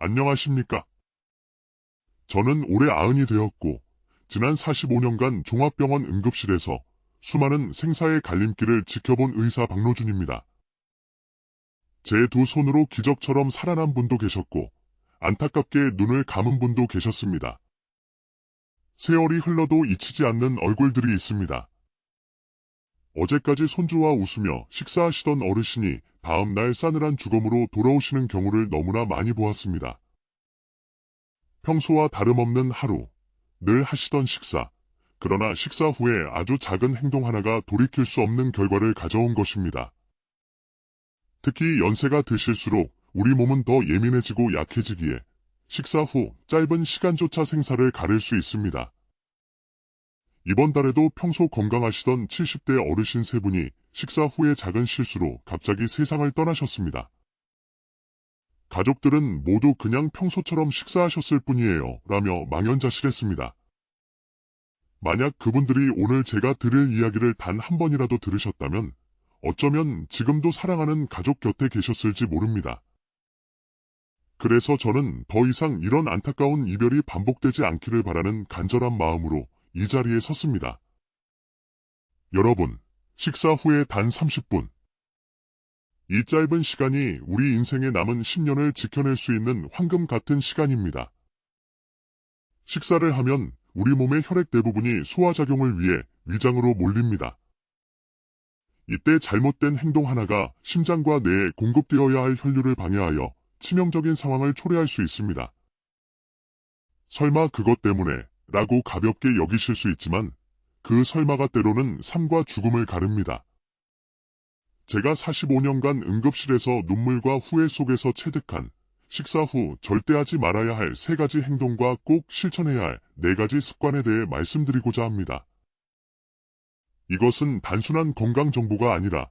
안녕하십니까? 저는 올해 90이 되었고, 지난 45년간 종합병원 응급실에서 수많은 생사의 갈림길을 지켜본 의사 박노준입니다. 제 두 손으로 기적처럼 살아난 분도 계셨고, 안타깝게 눈을 감은 분도 계셨습니다. 세월이 흘러도 잊히지 않는 얼굴들이 있습니다. 어제까지 손주와 웃으며 식사하시던 어르신이 다음날 싸늘한 죽음으로 돌아오시는 경우를 너무나 많이 보았습니다. 평소와 다름없는 하루, 늘 하시던 식사, 그러나 식사 후에 아주 작은 행동 하나가 돌이킬 수 없는 결과를 가져온 것입니다. 특히 연세가 드실수록 우리 몸은 더 예민해지고 약해지기에 식사 후 짧은 시간조차 생사를 가릴 수 있습니다. 이번 달에도 평소 건강하시던 70대 어르신 세 분이 식사 후의 작은 실수로 갑자기 세상을 떠나셨습니다. 가족들은 모두 그냥 평소처럼 식사하셨을 뿐이에요 라며 망연자실했습니다. 만약 그분들이 오늘 제가 드릴 이야기를 단 한 번이라도 들으셨다면 어쩌면 지금도 사랑하는 가족 곁에 계셨을지 모릅니다. 그래서 저는 더 이상 이런 안타까운 이별이 반복되지 않기를 바라는 간절한 마음으로 이 자리에 섰습니다. 여러분, 식사 후에 단 30분. 이 짧은 시간이 우리 인생에 남은 10년을 지켜낼 수 있는 황금 같은 시간입니다. 식사를 하면 우리 몸의 혈액 대부분이 소화작용을 위해 위장으로 몰립니다. 이때 잘못된 행동 하나가 심장과 뇌에 공급되어야 할 혈류를 방해하여 치명적인 상황을 초래할 수 있습니다. 설마 그것 때문에 라고 가볍게 여기실 수 있지만 그 설마가 때로는 삶과 죽음을 가릅니다. 제가 45년간 응급실에서 눈물과 후회 속에서 체득한 식사 후 절대 하지 말아야 할 3가지 행동과 꼭 실천해야 할 4가지 습관에 대해 말씀드리고자 합니다. 이것은 단순한 건강 정보가 아니라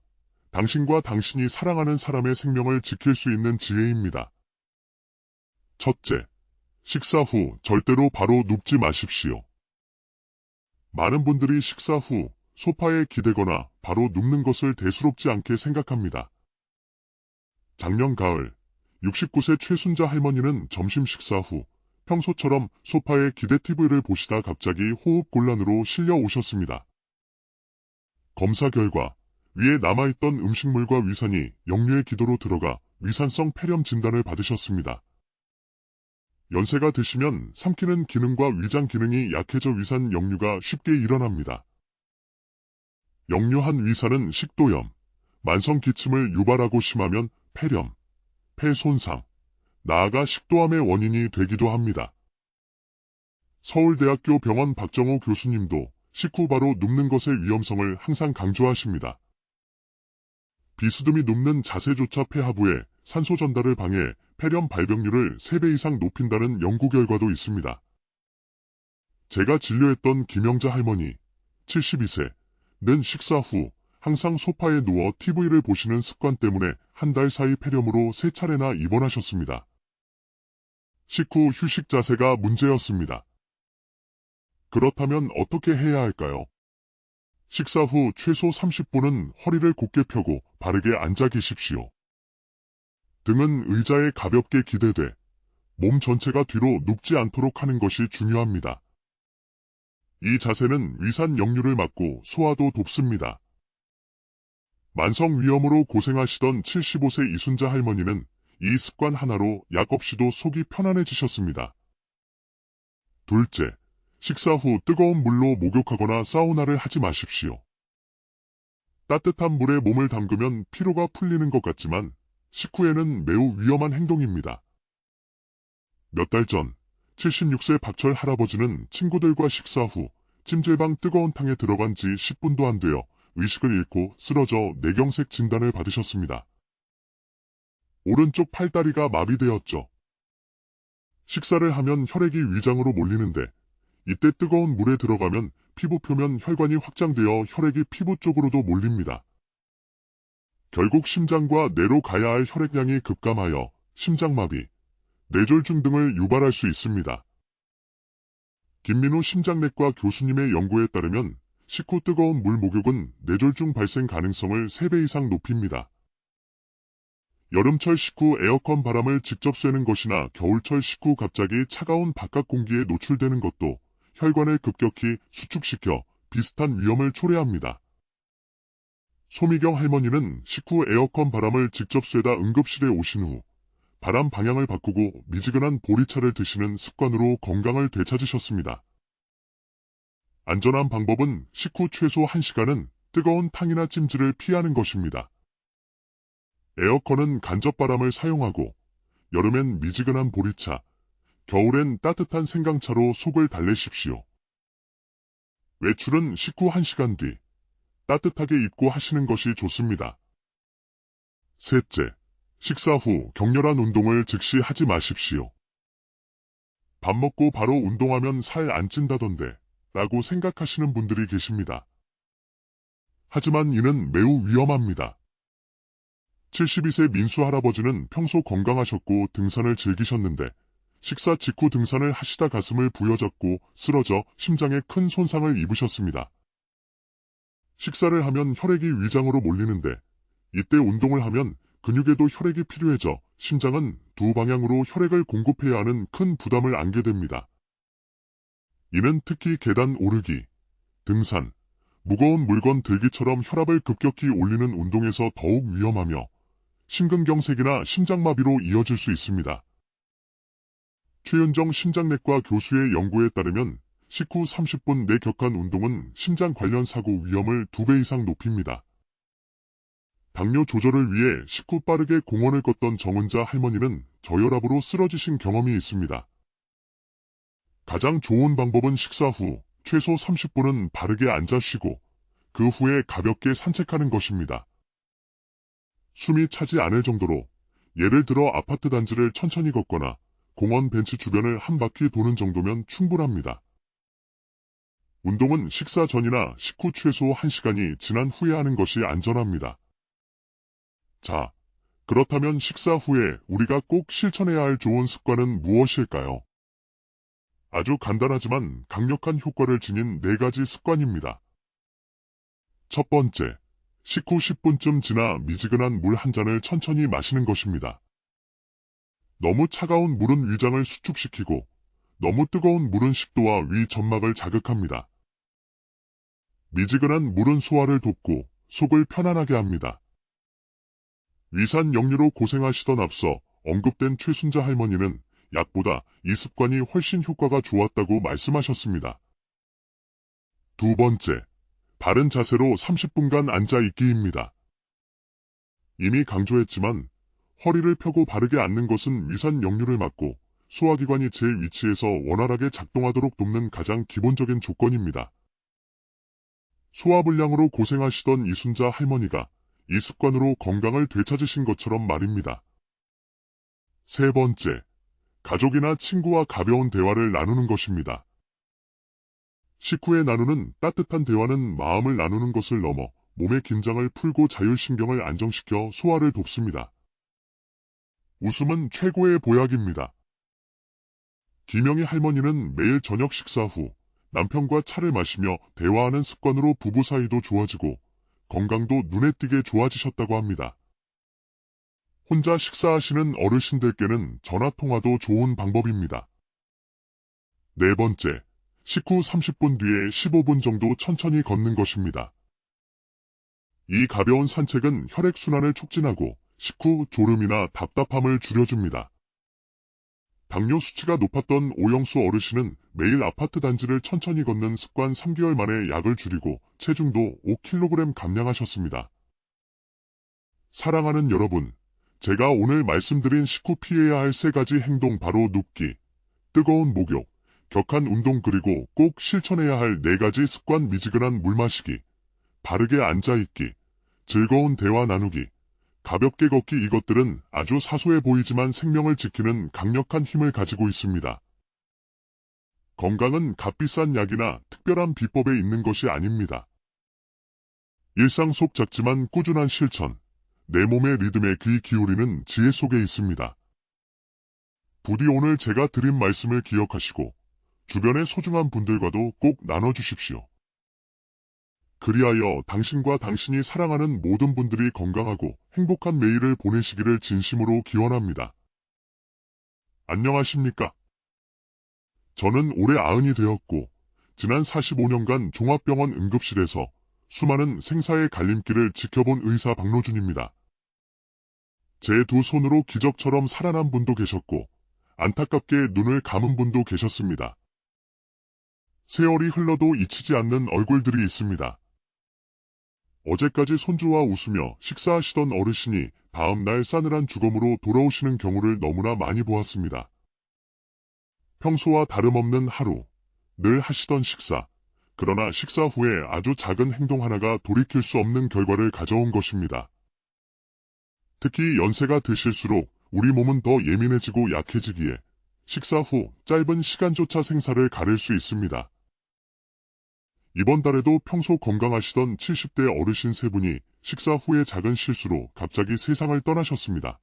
당신과 당신이 사랑하는 사람의 생명을 지킬 수 있는 지혜입니다. 첫째, 식사 후 절대로 바로 눕지 마십시오. 많은 분들이 식사 후 소파에 기대거나 바로 눕는 것을 대수롭지 않게 생각합니다. 작년 가을, 69세 최순자 할머니는 점심 식사 후 평소처럼 소파에 기대 TV를 보시다 갑자기 호흡 곤란으로 실려 오셨습니다. 검사 결과 위에 남아있던 음식물과 위산이 역류의 기도로 들어가 위산성 폐렴 진단을 받으셨습니다. 연세가 드시면 삼키는 기능과 위장 기능이 약해져 위산 역류가 쉽게 일어납니다. 역류한 위산은 식도염, 만성 기침을 유발하고 심하면 폐렴, 폐 손상, 나아가 식도암의 원인이 되기도 합니다. 서울대학교 병원 박정호 교수님도 식후 바로 눕는 것의 위험성을 항상 강조하십니다. 비스듬히 눕는 자세조차 폐 하부에 산소 전달을 방해 폐렴 발병률을 3배 이상 높인다는 연구 결과도 있습니다. 제가 진료했던 김영자 할머니, 72세는 식사 후 항상 소파에 누워 TV를 보시는 습관 때문에 한 달 사이 폐렴으로 3차례나 입원하셨습니다. 식후 휴식 자세가 문제였습니다. 그렇다면 어떻게 해야 할까요? 식사 후 최소 30분은 허리를 곧게 펴고 바르게 앉아 계십시오. 등은 의자에 가볍게 기대돼 몸 전체가 뒤로 눕지 않도록 하는 것이 중요합니다. 이 자세는 위산 역류를 막고 소화도 돕습니다. 만성위염으로 고생하시던 75세 이순자 할머니는 이 습관 하나로 약 없이도 속이 편안해지셨습니다. 둘째, 식사 후 뜨거운 물로 목욕하거나 사우나를 하지 마십시오. 따뜻한 물에 몸을 담그면 피로가 풀리는 것 같지만 식후에는 매우 위험한 행동입니다. 몇 달 전 76세 박철 할아버지는 친구들과 식사 후 찜질방 뜨거운 탕에 들어간 지 10분도 안 되어 의식을 잃고 쓰러져 뇌경색 진단을 받으셨습니다. 오른쪽 팔다리가 마비되었죠. 식사를 하면 혈액이 위장으로 몰리는데 이때 뜨거운 물에 들어가면 피부 표면 혈관이 확장되어 혈액이 피부 쪽으로도 몰립니다. 결국 심장과 뇌로 가야 할 혈액량이 급감하여 심장마비, 뇌졸중 등을 유발할 수 있습니다. 김민우 심장내과 교수님의 연구에 따르면 식후 뜨거운 물 목욕은 뇌졸중 발생 가능성을 3배 이상 높입니다. 여름철 식후 에어컨 바람을 직접 쐬는 것이나 겨울철 식후 갑자기 차가운 바깥 공기에 노출되는 것도 혈관을 급격히 수축시켜 비슷한 위험을 초래합니다. 소미경 할머니는 식후 에어컨 바람을 직접 쐬다 응급실에 오신 후 바람 방향을 바꾸고 미지근한 보리차를 드시는 습관으로 건강을 되찾으셨습니다. 안전한 방법은 식후 최소 1시간은 뜨거운 탕이나 찜질을 피하는 것입니다. 에어컨은 간접바람을 사용하고 여름엔 미지근한 보리차, 겨울엔 따뜻한 생강차로 속을 달래십시오. 외출은 식후 1시간 뒤 따뜻하게 입고 하시는 것이 좋습니다. 셋째, 식사 후 격렬한 운동을 즉시 하지 마십시오. 밥 먹고 바로 운동하면 살 안 찐다던데 라고 생각하시는 분들이 계십니다. 하지만 이는 매우 위험합니다. 72세 민수 할아버지는 평소 건강하셨고 등산을 즐기셨는데 식사 직후 등산을 하시다 가슴을 부여잡고 쓰러져 심장에 큰 손상을 입으셨습니다. 식사를 하면 혈액이 위장으로 몰리는데 이때 운동을 하면 근육에도 혈액이 필요해져 심장은 두 방향으로 혈액을 공급해야 하는 큰 부담을 안게 됩니다. 이는 특히 계단 오르기, 등산, 무거운 물건 들기처럼 혈압을 급격히 올리는 운동에서 더욱 위험하며 심근경색이나 심장마비로 이어질 수 있습니다. 최윤정 심장내과 교수의 연구에 따르면 식후 30분 내 격한 운동은 심장 관련 사고 위험을 2배 이상 높입니다. 당뇨 조절을 위해 식후 빠르게 공원을 걷던 정은자 할머니는 저혈압으로 쓰러지신 경험이 있습니다. 가장 좋은 방법은 식사 후 최소 30분은 바르게 앉아 쉬고 그 후에 가볍게 산책하는 것입니다. 숨이 차지 않을 정도로 예를 들어 아파트 단지를 천천히 걷거나 공원 벤치 주변을 한 바퀴 도는 정도면 충분합니다. 운동은 식사 전이나 식후 최소 1시간이 지난 후에 하는 것이 안전합니다. 자, 그렇다면 식사 후에 우리가 꼭 실천해야 할 좋은 습관은 무엇일까요? 아주 간단하지만 강력한 효과를 지닌 4가지 습관입니다. 첫 번째, 식후 10분쯤 지나 미지근한 물 한 잔을 천천히 마시는 것입니다. 너무 차가운 물은 위장을 수축시키고 너무 뜨거운 물은 식도와 위 점막을 자극합니다. 미지근한 물은 소화를 돕고 속을 편안하게 합니다. 위산 역류로 고생하시던 앞서 언급된 최순자 할머니는 약보다 이 습관이 훨씬 효과가 좋았다고 말씀하셨습니다. 두 번째, 바른 자세로 30분간 앉아있기입니다. 이미 강조했지만 허리를 펴고 바르게 앉는 것은 위산 역류를 막고 소화기관이 제 위치에서 원활하게 작동하도록 돕는 가장 기본적인 조건입니다. 소화불량으로 고생하시던 이순자 할머니가 이 습관으로 건강을 되찾으신 것처럼 말입니다. 세 번째, 가족이나 친구와 가벼운 대화를 나누는 것입니다. 식후에 나누는 따뜻한 대화는 마음을 나누는 것을 넘어 몸의 긴장을 풀고 자율신경을 안정시켜 소화를 돕습니다. 웃음은 최고의 보약입니다. 김영희 할머니는 매일 저녁 식사 후 남편과 차를 마시며 대화하는 습관으로 부부 사이도 좋아지고 건강도 눈에 띄게 좋아지셨다고 합니다. 혼자 식사하시는 어르신들께는 전화통화도 좋은 방법입니다. 네 번째, 식후 30분 뒤에 15분 정도 천천히 걷는 것입니다. 이 가벼운 산책은 혈액순환을 촉진하고 식후 졸음이나 답답함을 줄여줍니다. 당뇨 수치가 높았던 오영수 어르신은 매일 아파트 단지를 천천히 걷는 습관 3개월 만에 약을 줄이고 체중도 5kg 감량하셨습니다. 사랑하는 여러분, 제가 오늘 말씀드린 식후 피해야 할 3가지 행동 바로 눕기, 뜨거운 목욕, 격한 운동 그리고 꼭 실천해야 할 4가지 습관 미지근한 물 마시기, 바르게 앉아있기, 즐거운 대화 나누기, 가볍게 걷기 이것들은 아주 사소해 보이지만 생명을 지키는 강력한 힘을 가지고 있습니다. 건강은 값비싼 약이나 특별한 비법에 있는 것이 아닙니다. 일상 속 작지만 꾸준한 실천, 내 몸의 리듬에 귀 기울이는 지혜 속에 있습니다. 부디 오늘 제가 드린 말씀을 기억하시고 주변의 소중한 분들과도 꼭 나눠주십시오. 그리하여 당신과 당신이 사랑하는 모든 분들이 건강하고 행복한 매일을 보내시기를 진심으로 기원합니다. 안녕하십니까? 저는 올해 90이 되었고 지난 45년간 종합병원 응급실에서 수많은 생사의 갈림길을 지켜본 의사 박노준입니다. 제 두 손으로 기적처럼 살아난 분도 계셨고 안타깝게 눈을 감은 분도 계셨습니다. 세월이 흘러도 잊히지 않는 얼굴들이 있습니다. 어제까지 손주와 웃으며 식사하시던 어르신이 다음날 싸늘한 죽음으로 돌아오시는 경우를 너무나 많이 보았습니다. 평소와 다름없는 하루, 늘 하시던 식사, 그러나 식사 후에 아주 작은 행동 하나가 돌이킬 수 없는 결과를 가져온 것입니다. 특히 연세가 드실수록 우리 몸은 더 예민해지고 약해지기에 식사 후 짧은 시간조차 생사를 가릴 수 있습니다. 이번 달에도 평소 건강하시던 70대 어르신 세 분이 식사 후의 작은 실수로 갑자기 세상을 떠나셨습니다.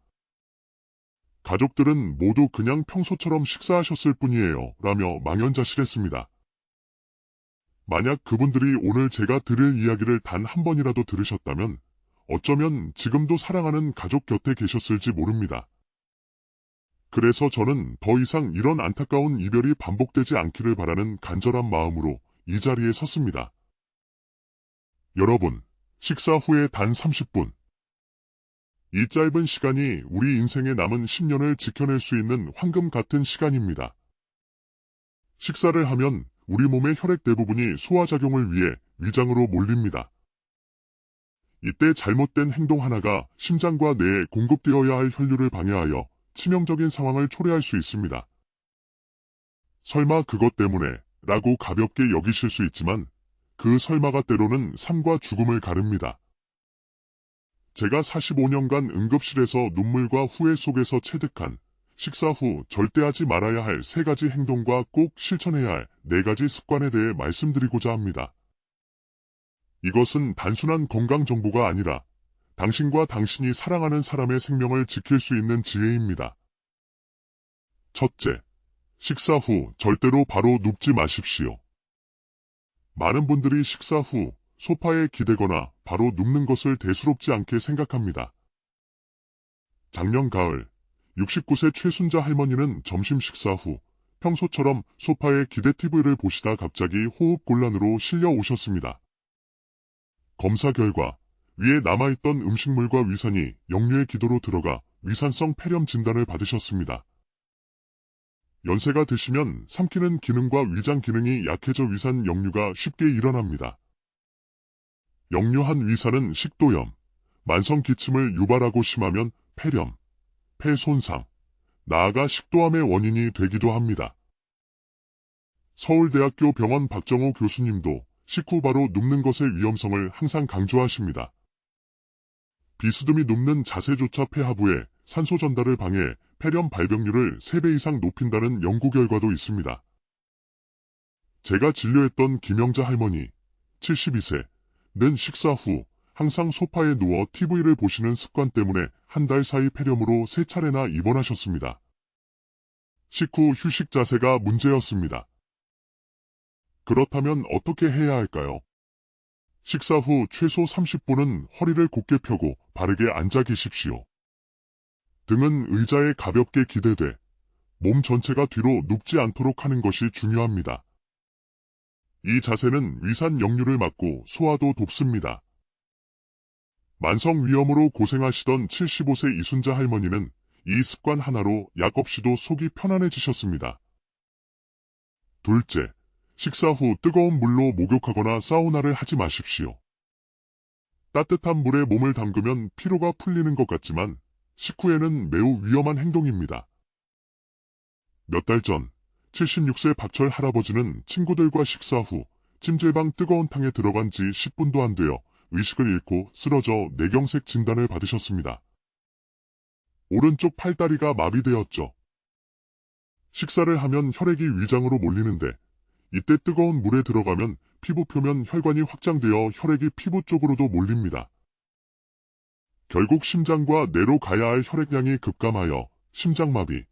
가족들은 모두 그냥 평소처럼 식사하셨을 뿐이에요 라며 망연자실했습니다. 만약 그분들이 오늘 제가 드릴 이야기를 단 한 번이라도 들으셨다면 어쩌면 지금도 사랑하는 가족 곁에 계셨을지 모릅니다. 그래서 저는 더 이상 이런 안타까운 이별이 반복되지 않기를 바라는 간절한 마음으로 이 자리에 섰습니다. 여러분, 식사 후에 단 30분. 이 짧은 시간이 우리 인생에 남은 10년을 지켜낼 수 있는 황금 같은 시간입니다. 식사를 하면 우리 몸의 혈액 대부분이 소화작용을 위해 위장으로 몰립니다. 이때 잘못된 행동 하나가 심장과 뇌에 공급되어야 할 혈류를 방해하여 치명적인 상황을 초래할 수 있습니다. 설마 그것 때문에 라고 가볍게 여기실 수 있지만 그 설마가 때로는 삶과 죽음을 가릅니다. 제가 45년간 응급실에서 눈물과 후회 속에서 체득한 식사 후 절대 하지 말아야 할 3가지 행동과 꼭 실천해야 할 4가지 습관에 대해 말씀드리고자 합니다. 이것은 단순한 건강 정보가 아니라 당신과 당신이 사랑하는 사람의 생명을 지킬 수 있는 지혜입니다. 첫째, 식사 후 절대로 바로 눕지 마십시오. 많은 분들이 식사 후 소파에 기대거나 바로 눕는 것을 대수롭지 않게 생각합니다. 작년 가을 69세 최순자 할머니는 점심 식사 후 평소처럼 소파에 기대 TV를 보시다 갑자기 호흡곤란으로 실려 오셨습니다. 검사 결과 위에 남아있던 음식물과 위산이 역류의 기도로 들어가 위산성 폐렴 진단을 받으셨습니다. 연세가 드시면 삼키는 기능과 위장 기능이 약해져 위산 역류가 쉽게 일어납니다. 역류한 위산은 식도염, 만성 기침을 유발하고 심하면 폐렴, 폐 손상, 나아가 식도암의 원인이 되기도 합니다. 서울대학교 병원 박정호 교수님도 식후 바로 눕는 것의 위험성을 항상 강조하십니다. 비스듬히 눕는 자세조차 폐하부에 산소 전달을 방해 폐렴 발병률을 3배 이상 높인다는 연구 결과도 있습니다. 제가 진료했던 김영자 할머니, 72세는 식사 후 항상 소파에 누워 TV를 보시는 습관 때문에 한 달 사이 폐렴으로 3차례나 입원하셨습니다. 식후 휴식 자세가 문제였습니다. 그렇다면 어떻게 해야 할까요? 식사 후 최소 30분은 허리를 곧게 펴고 바르게 앉아 계십시오. 등은 의자에 가볍게 기대돼 몸 전체가 뒤로 눕지 않도록 하는 것이 중요합니다. 이 자세는 위산 역류를 막고 소화도 돕습니다. 만성 위염으로 고생하시던 75세 이순자 할머니는 이 습관 하나로 약 없이도 속이 편안해지셨습니다. 둘째, 식사 후 뜨거운 물로 목욕하거나 사우나를 하지 마십시오. 따뜻한 물에 몸을 담그면 피로가 풀리는 것 같지만 식후에는 매우 위험한 행동입니다. 몇 달 전 76세 박철 할아버지는 친구들과 식사 후 찜질방 뜨거운 탕에 들어간 지 10분도 안 되어 의식을 잃고 쓰러져 뇌경색 진단을 받으셨습니다. 오른쪽 팔다리가 마비되었죠. 식사를 하면 혈액이 위장으로 몰리는데 이때 뜨거운 물에 들어가면 피부 표면 혈관이 확장되어 혈액이 피부 쪽으로도 몰립니다. 결국 심장과 뇌로 가야 할 혈액량이 급감하여 심장마비,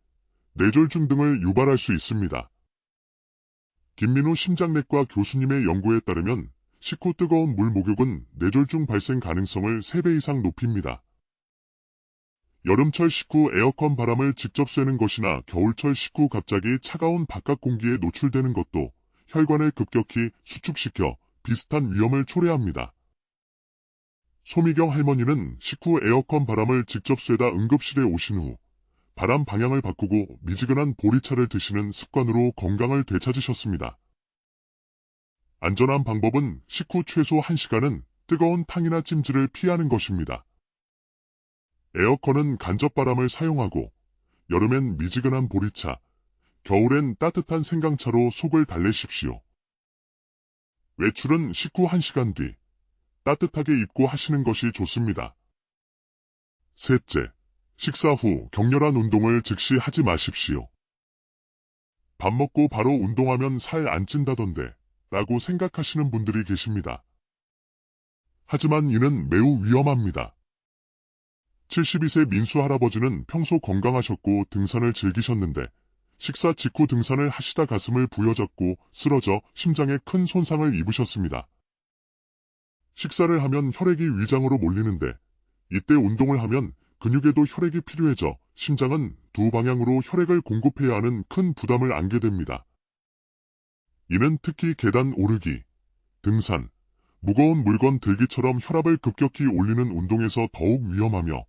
뇌졸중 등을 유발할 수 있습니다. 김민우 심장내과 교수님의 연구에 따르면 식후 뜨거운 물 목욕은 뇌졸중 발생 가능성을 3배 이상 높입니다. 여름철 식후 에어컨 바람을 직접 쐬는 것이나 겨울철 식후 갑자기 차가운 바깥 공기에 노출되는 것도 혈관을 급격히 수축시켜 비슷한 위험을 초래합니다. 소미경 할머니는 식후 에어컨 바람을 직접 쐬다 응급실에 오신 후 바람 방향을 바꾸고 미지근한 보리차를 드시는 습관으로 건강을 되찾으셨습니다. 안전한 방법은 식후 최소 1시간은 뜨거운 탕이나 찜질을 피하는 것입니다. 에어컨은 간접바람을 사용하고 여름엔 미지근한 보리차, 겨울엔 따뜻한 생강차로 속을 달래십시오. 외출은 식후 1시간 뒤 따뜻하게 입고 하시는 것이 좋습니다. 셋째, 식사 후 격렬한 운동을 즉시 하지 마십시오. 밥 먹고 바로 운동하면 살 안 찐다던데 라고 생각하시는 분들이 계십니다. 하지만 이는 매우 위험합니다. 72세 민수 할아버지는 평소 건강하셨고 등산을 즐기셨는데 식사 직후 등산을 하시다 가슴을 부여잡고 쓰러져 심장에 큰 손상을 입으셨습니다. 식사를 하면 혈액이 위장으로 몰리는데 이때 운동을 하면 근육에도 혈액이 필요해져 심장은 두 방향으로 혈액을 공급해야 하는 큰 부담을 안게 됩니다. 이는 특히 계단 오르기, 등산, 무거운 물건 들기처럼 혈압을 급격히 올리는 운동에서 더욱 위험하며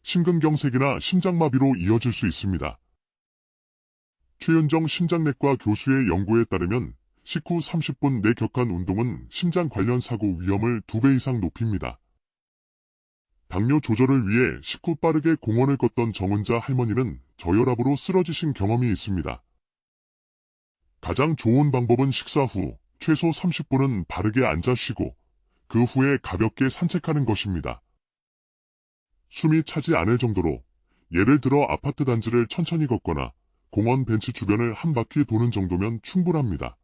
심근경색이나 심장마비로 이어질 수 있습니다. 최윤정 심장내과 교수의 연구에 따르면 식후 30분 내 격한 운동은 심장 관련 사고 위험을 2배 이상 높입니다. 당뇨 조절을 위해 식후 빠르게 공원을 걷던 정은자 할머니는 저혈압으로 쓰러지신 경험이 있습니다. 가장 좋은 방법은 식사 후 최소 30분은 바르게 앉아 쉬고 그 후에 가볍게 산책하는 것입니다. 숨이 차지 않을 정도로 예를 들어 아파트 단지를 천천히 걷거나 공원 벤치 주변을 한 바퀴 도는 정도면 충분합니다.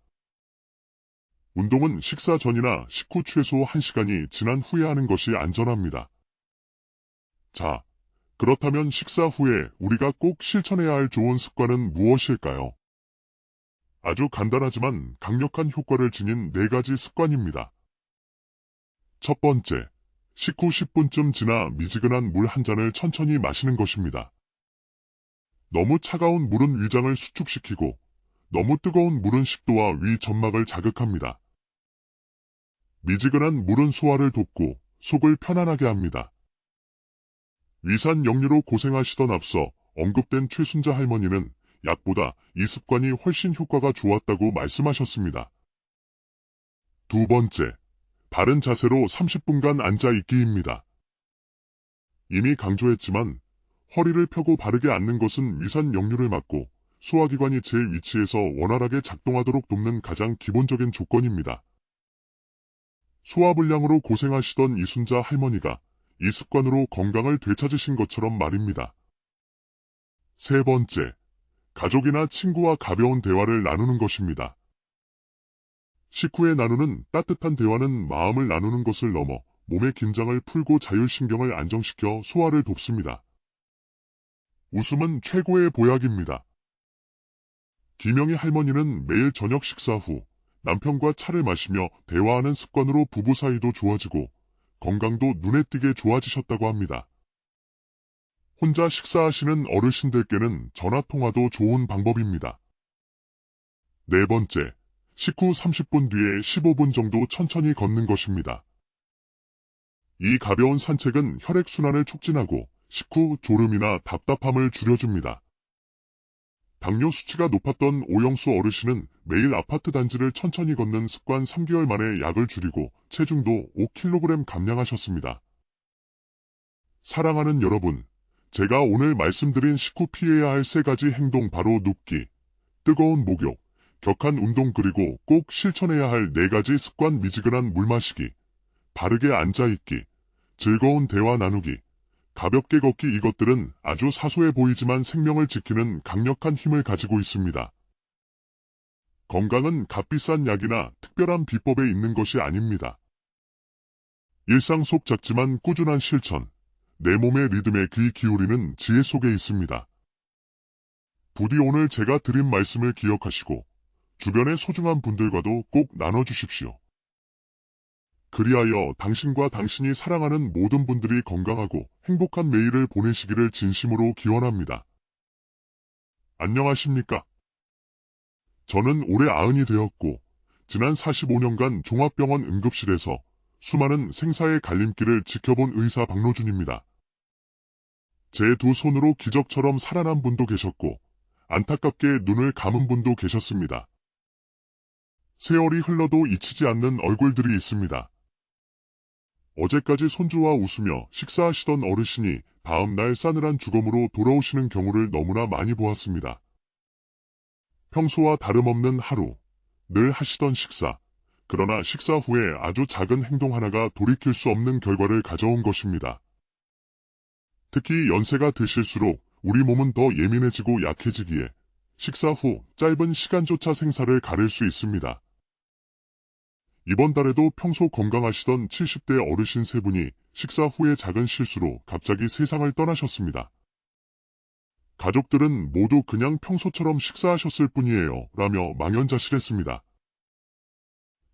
운동은 식사 전이나 식후 최소 1시간이 지난 후에 하는 것이 안전합니다. 자, 그렇다면 식사 후에 우리가 꼭 실천해야 할 좋은 습관은 무엇일까요? 아주 간단하지만 강력한 효과를 지닌 4가지 습관입니다. 첫 번째, 식후 10분쯤 지나 미지근한 물 한 잔을 천천히 마시는 것입니다. 너무 차가운 물은 위장을 수축시키고 너무 뜨거운 물은 식도와 위 점막을 자극합니다. 미지근한 물은 소화를 돕고 속을 편안하게 합니다. 위산 역류로 고생하시던 앞서 언급된 최순자 할머니는 약보다 이 습관이 훨씬 효과가 좋았다고 말씀하셨습니다. 두 번째, 바른 자세로 30분간 앉아있기입니다. 이미 강조했지만 허리를 펴고 바르게 앉는 것은 위산 역류를 막고 소화기관이 제 위치에서 원활하게 작동하도록 돕는 가장 기본적인 조건입니다. 소화불량으로 고생하시던 이순자 할머니가 이 습관으로 건강을 되찾으신 것처럼 말입니다. 세 번째, 가족이나 친구와 가벼운 대화를 나누는 것입니다. 식후에 나누는 따뜻한 대화는 마음을 나누는 것을 넘어 몸의 긴장을 풀고 자율신경을 안정시켜 소화를 돕습니다. 웃음은 최고의 보약입니다. 김영희 할머니는 매일 저녁 식사 후 남편과 차를 마시며 대화하는 습관으로 부부 사이도 좋아지고 건강도 눈에 띄게 좋아지셨다고 합니다. 혼자 식사하시는 어르신들께는 전화통화도 좋은 방법입니다. 네 번째, 식후 30분 뒤에 15분 정도 천천히 걷는 것입니다. 이 가벼운 산책은 혈액순환을 촉진하고 식후 졸음이나 답답함을 줄여줍니다. 당뇨 수치가 높았던 오영수 어르신은 매일 아파트 단지를 천천히 걷는 습관 3개월 만에 약을 줄이고 체중도 5kg 감량하셨습니다. 사랑하는 여러분, 제가 오늘 말씀드린 식후 피해야 할 3가지 행동 바로 눕기, 뜨거운 목욕, 격한 운동 그리고 꼭 실천해야 할 4가지 습관 미지근한 물 마시기, 바르게 앉아있기, 즐거운 대화 나누기, 가볍게 걷기 이것들은 아주 사소해 보이지만 생명을 지키는 강력한 힘을 가지고 있습니다. 건강은 값비싼 약이나 특별한 비법에 있는 것이 아닙니다. 일상 속 작지만 꾸준한 실천, 내 몸의 리듬에 귀 기울이는 지혜 속에 있습니다. 부디 오늘 제가 드린 말씀을 기억하시고 주변의 소중한 분들과도 꼭 나눠주십시오. 그리하여 당신과 당신이 사랑하는 모든 분들이 건강하고 행복한 매일을 보내시기를 진심으로 기원합니다. 안녕하십니까? 저는 올해 90이 되었고 지난 45년간 종합병원 응급실에서 수많은 생사의 갈림길을 지켜본 의사 박노준입니다. 제 두 손으로 기적처럼 살아난 분도 계셨고 안타깝게 눈을 감은 분도 계셨습니다. 세월이 흘러도 잊히지 않는 얼굴들이 있습니다. 어제까지 손주와 웃으며 식사하시던 어르신이 다음날 싸늘한 죽음으로 돌아오시는 경우를 너무나 많이 보았습니다. 평소와 다름없는 하루, 늘 하시던 식사, 그러나 식사 후에 아주 작은 행동 하나가 돌이킬 수 없는 결과를 가져온 것입니다. 특히 연세가 드실수록 우리 몸은 더 예민해지고 약해지기에 식사 후 짧은 시간조차 생사를 가릴 수 있습니다. 이번 달에도 평소 건강하시던 70대 어르신 세 분이 식사 후의 작은 실수로 갑자기 세상을 떠나셨습니다. 가족들은 모두 그냥 평소처럼 식사하셨을 뿐이에요 라며 망연자실했습니다.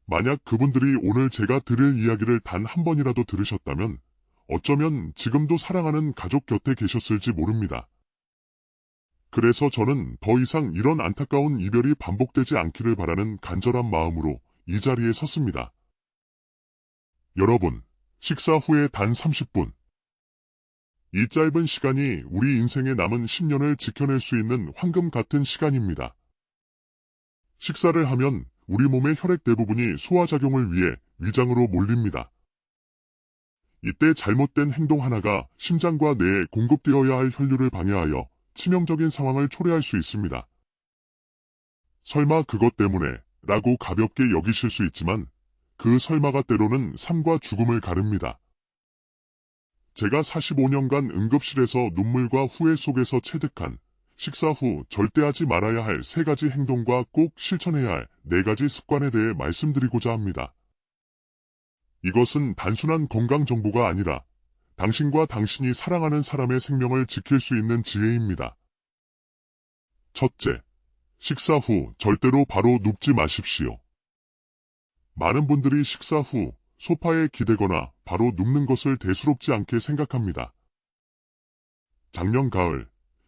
만약 그분들이 오늘 제가 들을 이야기를 단 한 번이라도 들으셨다면 어쩌면 지금도 사랑하는 가족 곁에 계셨을지 모릅니다. 그래서 저는 더 이상 이런 안타까운 이별이 반복되지 않기를 바라는 간절한 마음으로 이 자리에 섰습니다. 여러분, 식사 후에 단 30분. 이 짧은 시간이 우리 인생에 남은 10년을 지켜낼 수 있는 황금 같은 시간입니다. 식사를 하면 우리 몸의 혈액 대부분이 소화작용을 위해 위장으로 몰립니다. 이때 잘못된 행동 하나가 심장과 뇌에 공급되어야 할 혈류를 방해하여 치명적인 상황을 초래할 수 있습니다. 설마 그것 때문에 라고 가볍게 여기실 수 있지만 그 설마가 때로는 삶과 죽음을 가릅니다. 제가 45년간 응급실에서 눈물과 후회 속에서 체득한 식사 후 절대 하지 말아야 할 3가지 행동과 꼭 실천해야 할 4가지 습관에 대해 말씀드리고자 합니다. 이것은 단순한 건강 정보가 아니라 당신과 당신이 사랑하는 사람의 생명을 지킬 수 있는 지혜입니다. 첫째, 식사 후 절대로 바로 눕지 마십시오. 많은 분들이 식사 후 소파에 기대거나 바로 눕는 것을 대수롭지 않게 생각합니다. 작년 가을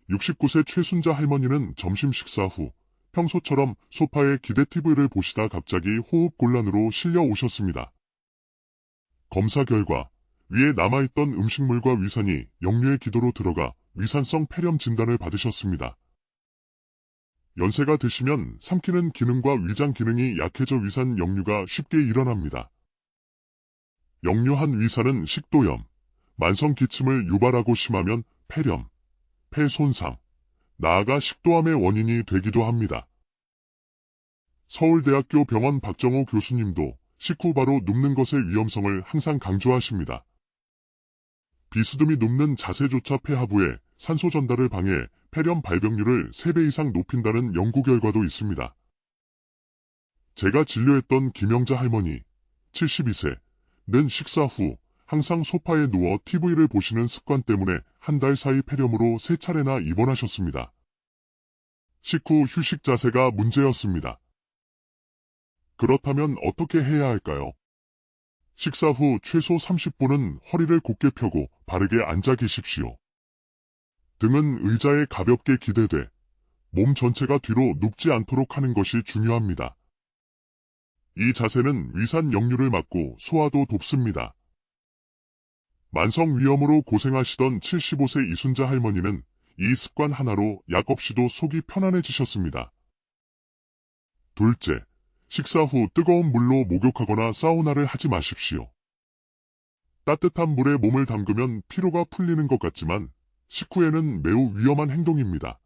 69세 최순자 할머니는 점심 식사 후 평소처럼 소파에 기대 TV를 보시다 갑자기 호흡 곤란으로 실려 오셨습니다. 검사 결과 위에 남아있던 음식물과 위산이 역류의 기도로 들어가 위산성 폐렴 진단을 받으셨습니다. 연세가 드시면 삼키는 기능과 위장 기능이 약해져 위산 역류가 쉽게 일어납니다. 역류한 위산은 식도염, 만성 기침을 유발하고 심하면 폐렴, 폐 손상, 나아가 식도암의 원인이 되기도 합니다. 서울대학교 병원 박정호 교수님도 식후 바로 눕는 것의 위험성을 항상 강조하십니다. 비스듬히 눕는 자세조차 폐하부에 산소 전달을 방해 폐렴 발병률을 3배 이상 높인다는 연구 결과도 있습니다. 제가 진료했던 김영자 할머니, 72세는 식사 후 항상 소파에 누워 TV를 보시는 습관 때문에 한 달 사이 폐렴으로 3차례나 입원하셨습니다. 식후 휴식 자세가 문제였습니다. 그렇다면 어떻게 해야 할까요? 식사 후 최소 30분은 허리를 곧게 펴고 바르게 앉아 계십시오. 등은 의자에 가볍게 기대돼 몸 전체가 뒤로 눕지 않도록 하는 것이 중요합니다. 이 자세는 위산 역류를 막고 소화도 돕습니다. 만성위염으로 고생하시던 75세 이순자 할머니는 이 습관 하나로 약 없이도 속이 편안해지셨습니다. 둘째, 식사 후 뜨거운 물로 목욕하거나 사우나를 하지 마십시오. 따뜻한 물에 몸을 담그면 피로가 풀리는 것 같지만 식후에는 매우 위험한 행동입니다.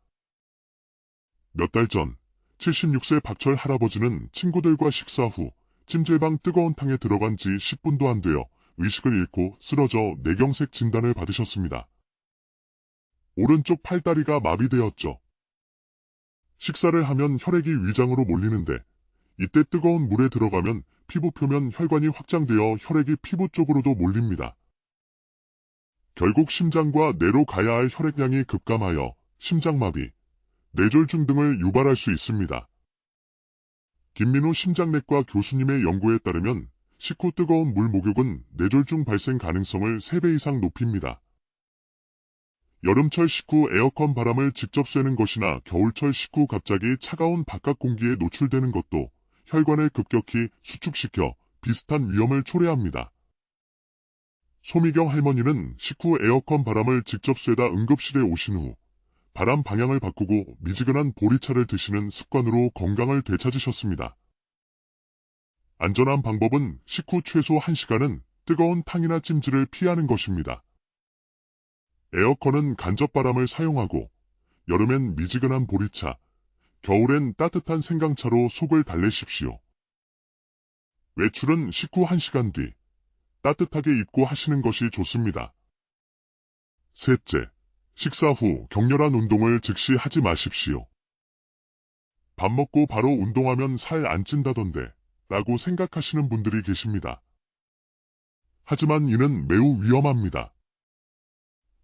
몇 달 전 76세 박철 할아버지는 친구들과 식사 후 찜질방 뜨거운 탕에 들어간 지 10분도 안 되어 의식을 잃고 쓰러져 뇌경색 진단을 받으셨습니다. 오른쪽 팔다리가 마비되었죠. 식사를 하면 혈액이 위장으로 몰리는데 이때 뜨거운 물에 들어가면 피부 표면 혈관이 확장되어 혈액이 피부 쪽으로도 몰립니다. 결국 심장과 뇌로 가야 할 혈액량이 급감하여 심장마비, 뇌졸중 등을 유발할 수 있습니다. 김민우 심장내과 교수님의 연구에 따르면 식후 뜨거운 물 목욕은 뇌졸중 발생 가능성을 3배 이상 높입니다. 여름철 식후 에어컨 바람을 직접 쐬는 것이나 겨울철 식후 갑자기 차가운 바깥 공기에 노출되는 것도 혈관을 급격히 수축시켜 비슷한 위험을 초래합니다. 소미경 할머니는 식후 에어컨 바람을 직접 쐬다 응급실에 오신 후 바람 방향을 바꾸고 미지근한 보리차를 드시는 습관으로 건강을 되찾으셨습니다. 안전한 방법은 식후 최소 1시간은 뜨거운 탕이나 찜질을 피하는 것입니다. 에어컨은 간접바람을 사용하고 여름엔 미지근한 보리차, 겨울엔 따뜻한 생강차로 속을 달래십시오. 외출은 식후 1시간 뒤 따뜻하게 입고 하시는 것이 좋습니다. 셋째, 식사 후 격렬한 운동을 즉시 하지 마십시오. 밥 먹고 바로 운동하면 살 안 찐다던데 라고 생각하시는 분들이 계십니다. 하지만 이는 매우 위험합니다.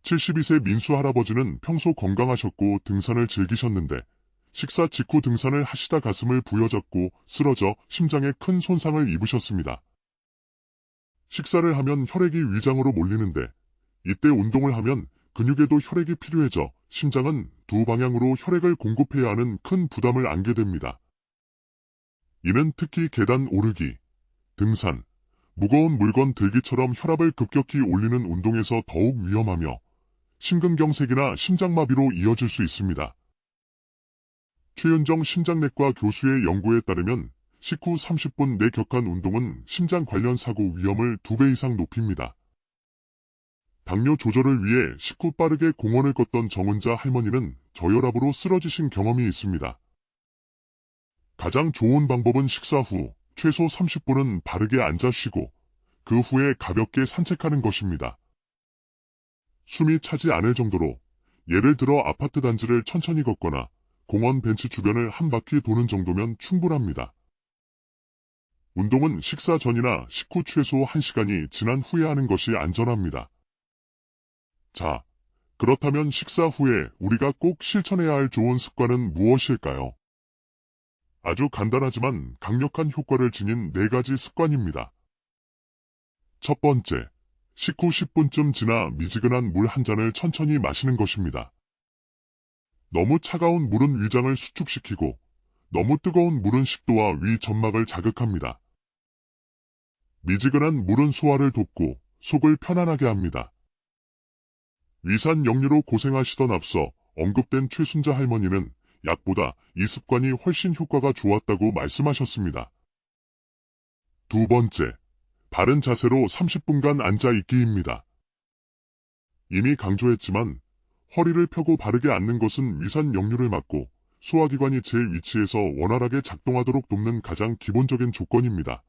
72세 민수 할아버지는 평소 건강하셨고 등산을 즐기셨는데 식사 직후 등산을 하시다 가슴을 부여잡고 쓰러져 심장에 큰 손상을 입으셨습니다. 식사를 하면 혈액이 위장으로 몰리는데 이때 운동을 하면 근육에도 혈액이 필요해져 심장은 두 방향으로 혈액을 공급해야 하는 큰 부담을 안게 됩니다. 이는 특히 계단 오르기, 등산, 무거운 물건 들기처럼 혈압을 급격히 올리는 운동에서 더욱 위험하며 심근경색이나 심장마비로 이어질 수 있습니다. 최윤정 심장내과 교수의 연구에 따르면 식후 30분 내 격한 운동은 심장 관련 사고 위험을 2배 이상 높입니다. 당뇨 조절을 위해 식후 빠르게 공원을 걷던 정은자 할머니는 저혈압으로 쓰러지신 경험이 있습니다. 가장 좋은 방법은 식사 후 최소 30분은 바르게 앉아 쉬고 그 후에 가볍게 산책하는 것입니다. 숨이 차지 않을 정도로 예를 들어 아파트 단지를 천천히 걷거나 공원 벤치 주변을 한 바퀴 도는 정도면 충분합니다. 운동은 식사 전이나 식후 최소 1시간이 지난 후에 하는 것이 안전합니다. 자, 그렇다면 식사 후에 우리가 꼭 실천해야 할 좋은 습관은 무엇일까요? 아주 간단하지만 강력한 효과를 지닌 4가지 습관입니다. 첫 번째, 식후 10분쯤 지나 미지근한 물 한 잔을 천천히 마시는 것입니다. 너무 차가운 물은 위장을 수축시키고 너무 뜨거운 물은 식도와 위 점막을 자극합니다. 미지근한 물은 소화를 돕고 속을 편안하게 합니다. 위산 역류로 고생하시던 앞서 언급된 최순자 할머니는 약보다 이 습관이 훨씬 효과가 좋았다고 말씀하셨습니다. 두 번째, 바른 자세로 30분간 앉아있기입니다. 이미 강조했지만 허리를 펴고 바르게 앉는 것은 위산 역류를 막고 소화기관이 제 위치에서 원활하게 작동하도록 돕는 가장 기본적인 조건입니다.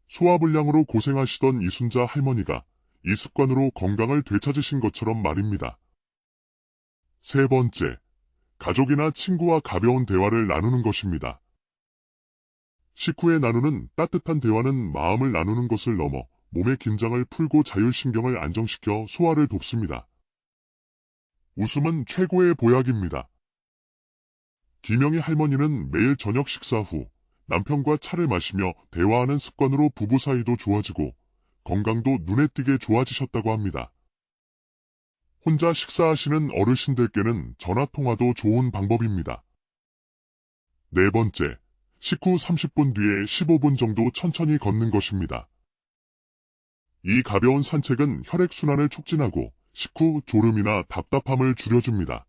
소화불량으로 고생하시던 이순자 할머니가 이 습관으로 건강을 되찾으신 것처럼 말입니다. 세 번째, 가족이나 친구와 가벼운 대화를 나누는 것입니다. 식후에 나누는 따뜻한 대화는 마음을 나누는 것을 넘어 몸의 긴장을 풀고 자율신경을 안정시켜 소화를 돕습니다. 웃음은 최고의 보약입니다. 김영희 할머니는 매일 저녁 식사 후 남편과 차를 마시며 대화하는 습관으로 부부 사이도 좋아지고 건강도 눈에 띄게 좋아지셨다고 합니다. 혼자 식사하시는 어르신들께는 전화통화도 좋은 방법입니다. 네 번째, 식후 30분 뒤에 15분 정도 천천히 걷는 것입니다. 이 가벼운 산책은 혈액순환을 촉진하고 식후 졸음이나 답답함을 줄여줍니다.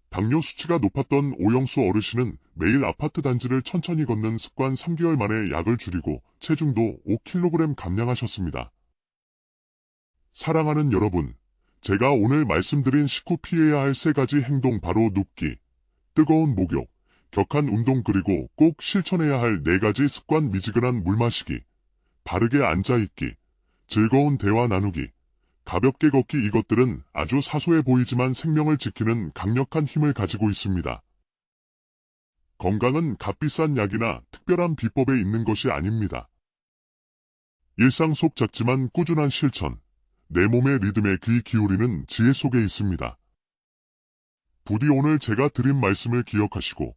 당뇨 수치가 높았던 오영수 어르신은 매일 아파트 단지를 천천히 걷는 습관 3개월 만에 약을 줄이고 체중도 5kg 감량하셨습니다. 사랑하는 여러분, 제가 오늘 말씀드린 식후 피해야 할 3가지 행동 바로 눕기, 뜨거운 목욕, 격한 운동 그리고 꼭 실천해야 할 4가지 습관 미지근한 물 마시기, 바르게 앉아있기, 즐거운 대화 나누기, 가볍게 걷기 이것들은 아주 사소해 보이지만 생명을 지키는 강력한 힘을 가지고 있습니다. 건강은 값비싼 약이나 특별한 비법에 있는 것이 아닙니다. 일상 속 작지만 꾸준한 실천, 내 몸의 리듬에 귀 기울이는 지혜 속에 있습니다. 부디 오늘 제가 드린 말씀을 기억하시고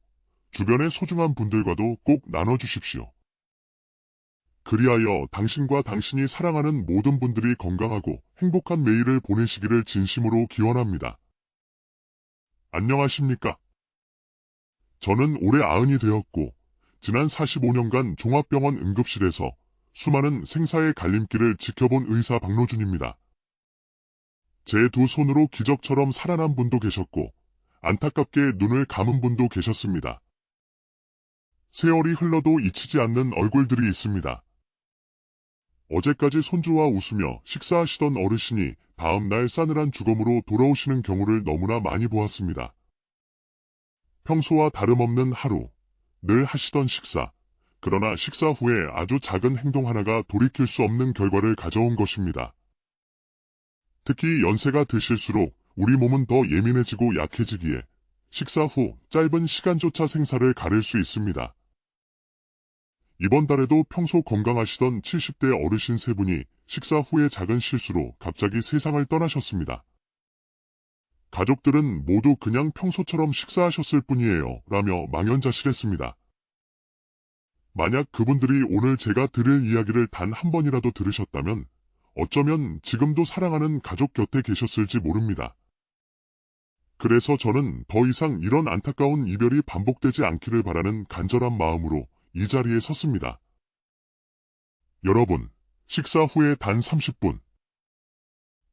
주변의 소중한 분들과도 꼭 나눠주십시오. 그리하여 당신과 당신이 사랑하는 모든 분들이 건강하고 행복한 매일을 보내시기를 진심으로 기원합니다. 안녕하십니까? 저는 올해 90이 되었고 지난 45년간 종합병원 응급실에서 수많은 생사의 갈림길을 지켜본 의사 박노준입니다. 제 두 손으로 기적처럼 살아난 분도 계셨고 안타깝게 눈을 감은 분도 계셨습니다. 세월이 흘러도 잊히지 않는 얼굴들이 있습니다. 어제까지 손주와 웃으며 식사하시던 어르신이 다음날 싸늘한 죽음으로 돌아오시는 경우를 너무나 많이 보았습니다. 평소와 다름없는 하루, 늘 하시던 식사, 그러나 식사 후에 아주 작은 행동 하나가 돌이킬 수 없는 결과를 가져온 것입니다. 특히 연세가 드실수록 우리 몸은 더 예민해지고 약해지기에 식사 후 짧은 시간조차 생사를 가릴 수 있습니다. 이번 달에도 평소 건강하시던 70대 어르신 세 분이 식사 후의 작은 실수로 갑자기 세상을 떠나셨습니다. 가족들은 모두 그냥 평소처럼 식사하셨을 뿐이에요 라며 망연자실했습니다. 만약 그분들이 오늘 제가 들을 이야기를 단 한 번이라도 들으셨다면 어쩌면 지금도 사랑하는 가족 곁에 계셨을지 모릅니다. 그래서 저는 더 이상 이런 안타까운 이별이 반복되지 않기를 바라는 간절한 마음으로 이 자리에 섰습니다. 여러분, 식사 후에 단 30분.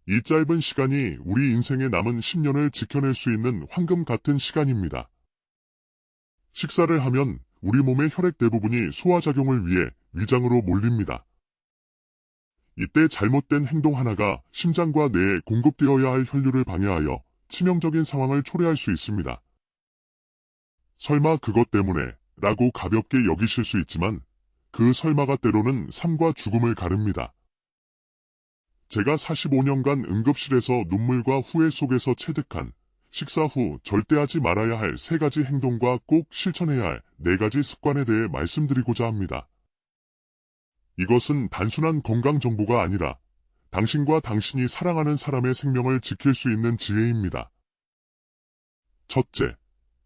이 짧은 시간이 우리 인생에 남은 10년을 지켜낼 수 있는 황금 같은 시간입니다. 식사를 하면 우리 몸의 혈액 대부분이 소화작용을 위해 위장으로 몰립니다. 이때 잘못된 행동 하나가 심장과 뇌에 공급되어야 할 혈류를 방해하여 치명적인 상황을 초래할 수 있습니다. 설마 그것 때문에 라고 가볍게 여기실 수 있지만 그 설마가 때로는 삶과 죽음을 가릅니다. 제가 45년간 응급실에서 눈물과 후회 속에서 체득한 식사 후 절대 하지 말아야 할 3가지 행동과 꼭 실천해야 할 4가지 습관에 대해 말씀드리고자 합니다. 이것은 단순한 건강 정보가 아니라 당신과 당신이 사랑하는 사람의 생명을 지킬 수 있는 지혜입니다. 첫째,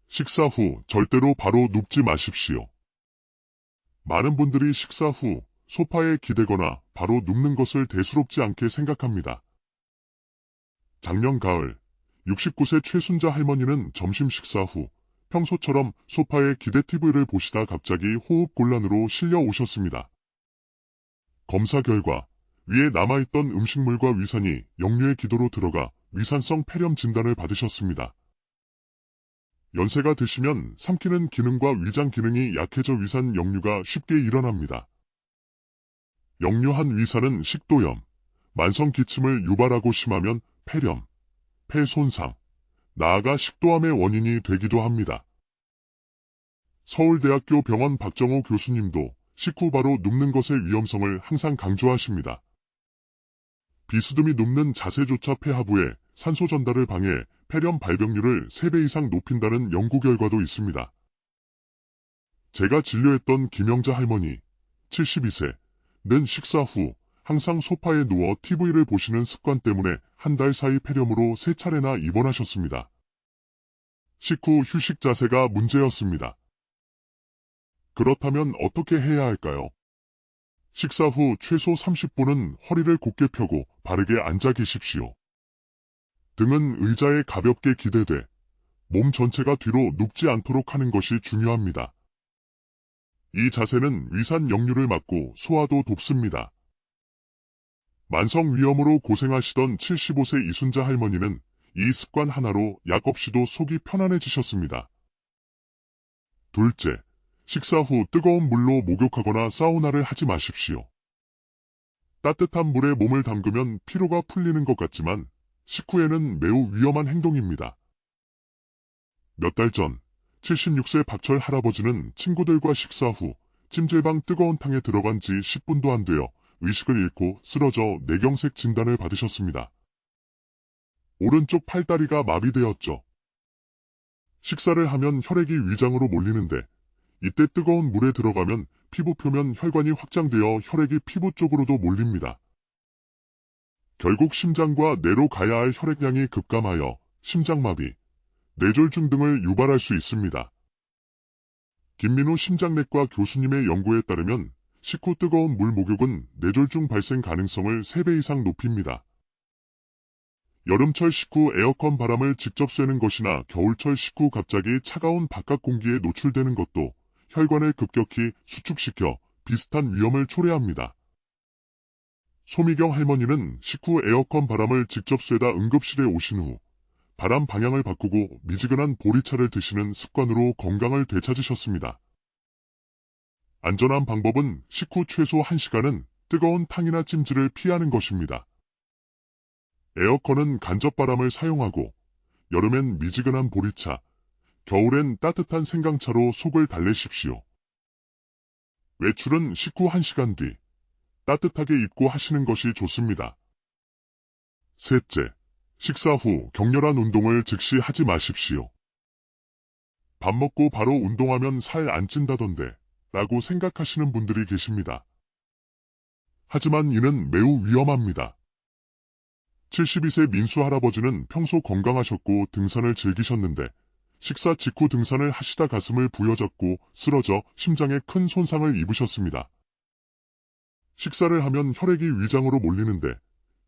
식사 후 절대로 바로 눕지 마십시오. 많은 분들이 식사 후 소파에 기대거나 바로 눕는 것을 대수롭지 않게 생각합니다. 작년 가을 69세 최순자 할머니는 점심 식사 후 평소처럼 소파에 기대 TV를 보시다 갑자기 호흡 곤란으로 실려 오셨습니다. 검사 결과 위에 남아있던 음식물과 위산이 역류의 기도로 들어가 위산성 폐렴 진단을 받으셨습니다. 연세가 드시면 삼키는 기능과 위장 기능이 약해져 위산 역류가 쉽게 일어납니다. 역류한 위산은 식도염, 만성 기침을 유발하고 심하면 폐렴, 폐 손상, 나아가 식도암의 원인이 되기도 합니다. 서울대학교 병원 박정호 교수님도 식후 바로 눕는 것의 위험성을 항상 강조하십니다. 비스듬히 눕는 자세조차 폐하부에 산소 전달을 방해 폐렴 발병률을 3배 이상 높인다는 연구 결과도 있습니다. 제가 진료했던 김영자 할머니, 72세는 식사 후 항상 소파에 누워 TV를 보시는 습관 때문에 한 달 사이 폐렴으로 3차례나 입원하셨습니다. 식후 휴식 자세가 문제였습니다. 그렇다면 어떻게 해야 할까요? 식사 후 최소 30분은 허리를 곧게 펴고 바르게 앉아 계십시오. 등은 의자에 가볍게 기대돼 몸 전체가 뒤로 눕지 않도록 하는 것이 중요합니다. 이 자세는 위산 역류를 막고 소화도 돕습니다. 만성 위염으로 고생하시던 75세 이순자 할머니는 이 습관 하나로 약 없이도 속이 편안해지셨습니다. 둘째, 식사 후 뜨거운 물로 목욕하거나 사우나를 하지 마십시오. 따뜻한 물에 몸을 담그면 피로가 풀리는 것 같지만 식후에는 매우 위험한 행동입니다. 몇 달 전 76세 박철 할아버지는 친구들과 식사 후 찜질방 뜨거운 탕에 들어간 지 10분도 안 되어 의식을 잃고 쓰러져 뇌경색 진단을 받으셨습니다. 오른쪽 팔다리가 마비되었죠. 식사를 하면 혈액이 위장으로 몰리는데 이때 뜨거운 물에 들어가면 피부 표면 혈관이 확장되어 혈액이 피부 쪽으로도 몰립니다. 결국 심장과 뇌로 가야 할 혈액량이 급감하여 심장마비, 뇌졸중 등을 유발할 수 있습니다. 김민우 심장내과 교수님의 연구에 따르면 식후 뜨거운 물 목욕은 뇌졸중 발생 가능성을 3배 이상 높입니다. 여름철 식후 에어컨 바람을 직접 쐬는 것이나 겨울철 식후 갑자기 차가운 바깥 공기에 노출되는 것도 혈관을 급격히 수축시켜 비슷한 위험을 초래합니다. 소미경 할머니는 식후 에어컨 바람을 직접 쐬다 응급실에 오신 후 바람 방향을 바꾸고 미지근한 보리차를 드시는 습관으로 건강을 되찾으셨습니다. 안전한 방법은 식후 최소 1시간은 뜨거운 탕이나 찜질을 피하는 것입니다. 에어컨은 간접바람을 사용하고 여름엔 미지근한 보리차, 겨울엔 따뜻한 생강차로 속을 달래십시오. 외출은 식후 1시간 뒤 따뜻하게 입고 하시는 것이 좋습니다. 셋째, 식사 후 격렬한 운동을 즉시 하지 마십시오. 밥 먹고 바로 운동하면 살 안 찐다던데 라고 생각하시는 분들이 계십니다. 하지만 이는 매우 위험합니다. 72세 민수 할아버지는 평소 건강하셨고 등산을 즐기셨는데 식사 직후 등산을 하시다 가슴을 부여잡고 쓰러져 심장에 큰 손상을 입으셨습니다. 식사를 하면 혈액이 위장으로 몰리는데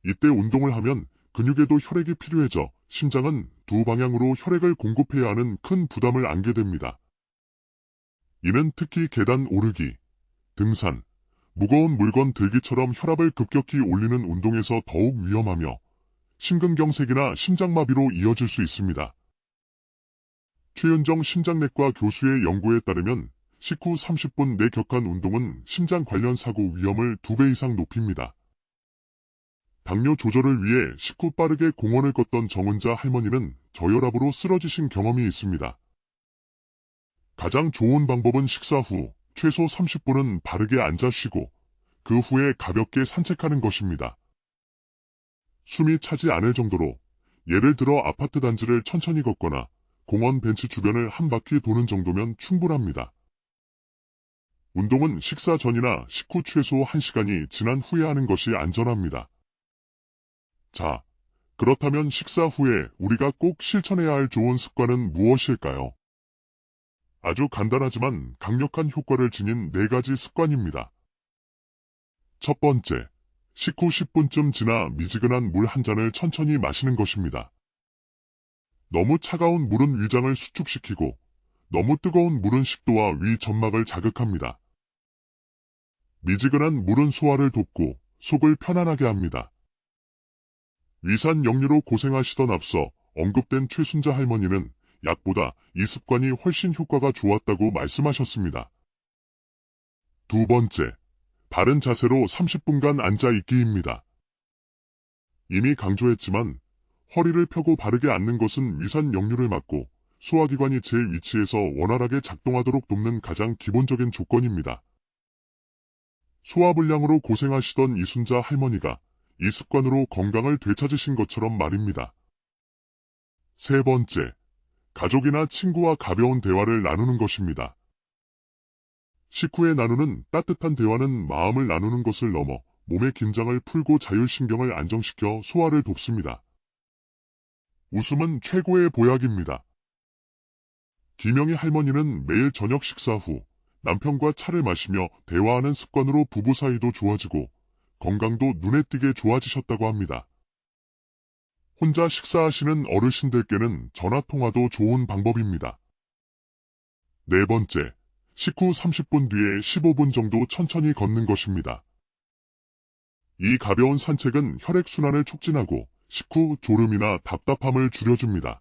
이때 운동을 하면 근육에도 혈액이 필요해져 심장은 두 방향으로 혈액을 공급해야 하는 큰 부담을 안게 됩니다. 이는 특히 계단 오르기, 등산, 무거운 물건 들기처럼 혈압을 급격히 올리는 운동에서 더욱 위험하며 심근경색이나 심장마비로 이어질 수 있습니다. 최윤정 심장내과 교수의 연구에 따르면 식후 30분 내 격한 운동은 심장 관련 사고 위험을 2배 이상 높입니다. 당뇨 조절을 위해 식후 빠르게 공원을 걷던 정은자 할머니는 저혈압으로 쓰러지신 경험이 있습니다. 가장 좋은 방법은 식사 후 최소 30분은 바르게 앉아 쉬고 그 후에 가볍게 산책하는 것입니다. 숨이 차지 않을 정도로 예를 들어 아파트 단지를 천천히 걷거나 공원 벤치 주변을 한 바퀴 도는 정도면 충분합니다. 운동은 식사 전이나 식후 최소 1시간이 지난 후에 하는 것이 안전합니다. 자, 그렇다면 식사 후에 우리가 꼭 실천해야 할 좋은 습관은 무엇일까요? 아주 간단하지만 강력한 효과를 지닌 4가지 습관입니다. 첫 번째, 식후 10분쯤 지나 미지근한 물 한 잔을 천천히 마시는 것입니다. 너무 차가운 물은 위장을 수축시키고 너무 뜨거운 물은 식도와 위 점막을 자극합니다. 미지근한 물은 소화를 돕고 속을 편안하게 합니다. 위산 역류로 고생하시던 앞서 언급된 최순자 할머니는 약보다 이 습관이 훨씬 효과가 좋았다고 말씀하셨습니다. 두 번째, 바른 자세로 30분간 앉아있기입니다. 이미 강조했지만 허리를 펴고 바르게 앉는 것은 위산 역류를 막고 소화기관이 제 위치에서 원활하게 작동하도록 돕는 가장 기본적인 조건입니다. 소화불량으로 고생하시던 이순자 할머니가 이 습관으로 건강을 되찾으신 것처럼 말입니다. 세 번째, 가족이나 친구와 가벼운 대화를 나누는 것입니다. 식후에 나누는 따뜻한 대화는 마음을 나누는 것을 넘어 몸의 긴장을 풀고 자율신경을 안정시켜 소화를 돕습니다. 웃음은 최고의 보약입니다. 김영희 할머니는 매일 저녁 식사 후 남편과 차를 마시며 대화하는 습관으로 부부 사이도 좋아지고 건강도 눈에 띄게 좋아지셨다고 합니다. 혼자 식사하시는 어르신들께는 전화통화도 좋은 방법입니다. 네 번째, 식후 30분 뒤에 15분 정도 천천히 걷는 것입니다. 이 가벼운 산책은 혈액순환을 촉진하고 식후 졸음이나 답답함을 줄여줍니다.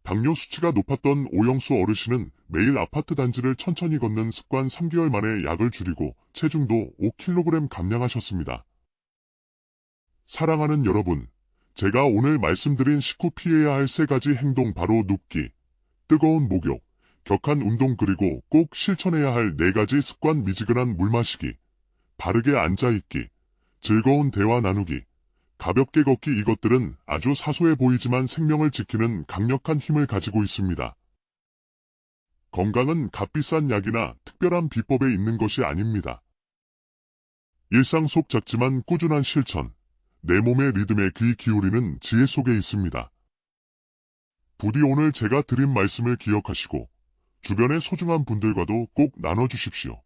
당뇨 수치가 높았던 오영수 어르신은 매일 아파트 단지를 천천히 걷는 습관 3개월 만에 약을 줄이고 체중도 5kg 감량하셨습니다. 사랑하는 여러분, 제가 오늘 말씀드린 식후 피해야 할 3가지 행동 바로 눕기, 뜨거운 목욕, 격한 운동 그리고 꼭 실천해야 할 4가지 습관 미지근한 물 마시기, 바르게 앉아있기, 즐거운 대화 나누기, 가볍게 걷기 이것들은 아주 사소해 보이지만 생명을 지키는 강력한 힘을 가지고 있습니다. 건강은 값비싼 약이나 특별한 비법에 있는 것이 아닙니다. 일상 속 작지만 꾸준한 실천, 내 몸의 리듬에 귀 기울이는 지혜 속에 있습니다. 부디 오늘 제가 드린 말씀을 기억하시고 주변의 소중한 분들과도 꼭 나눠주십시오.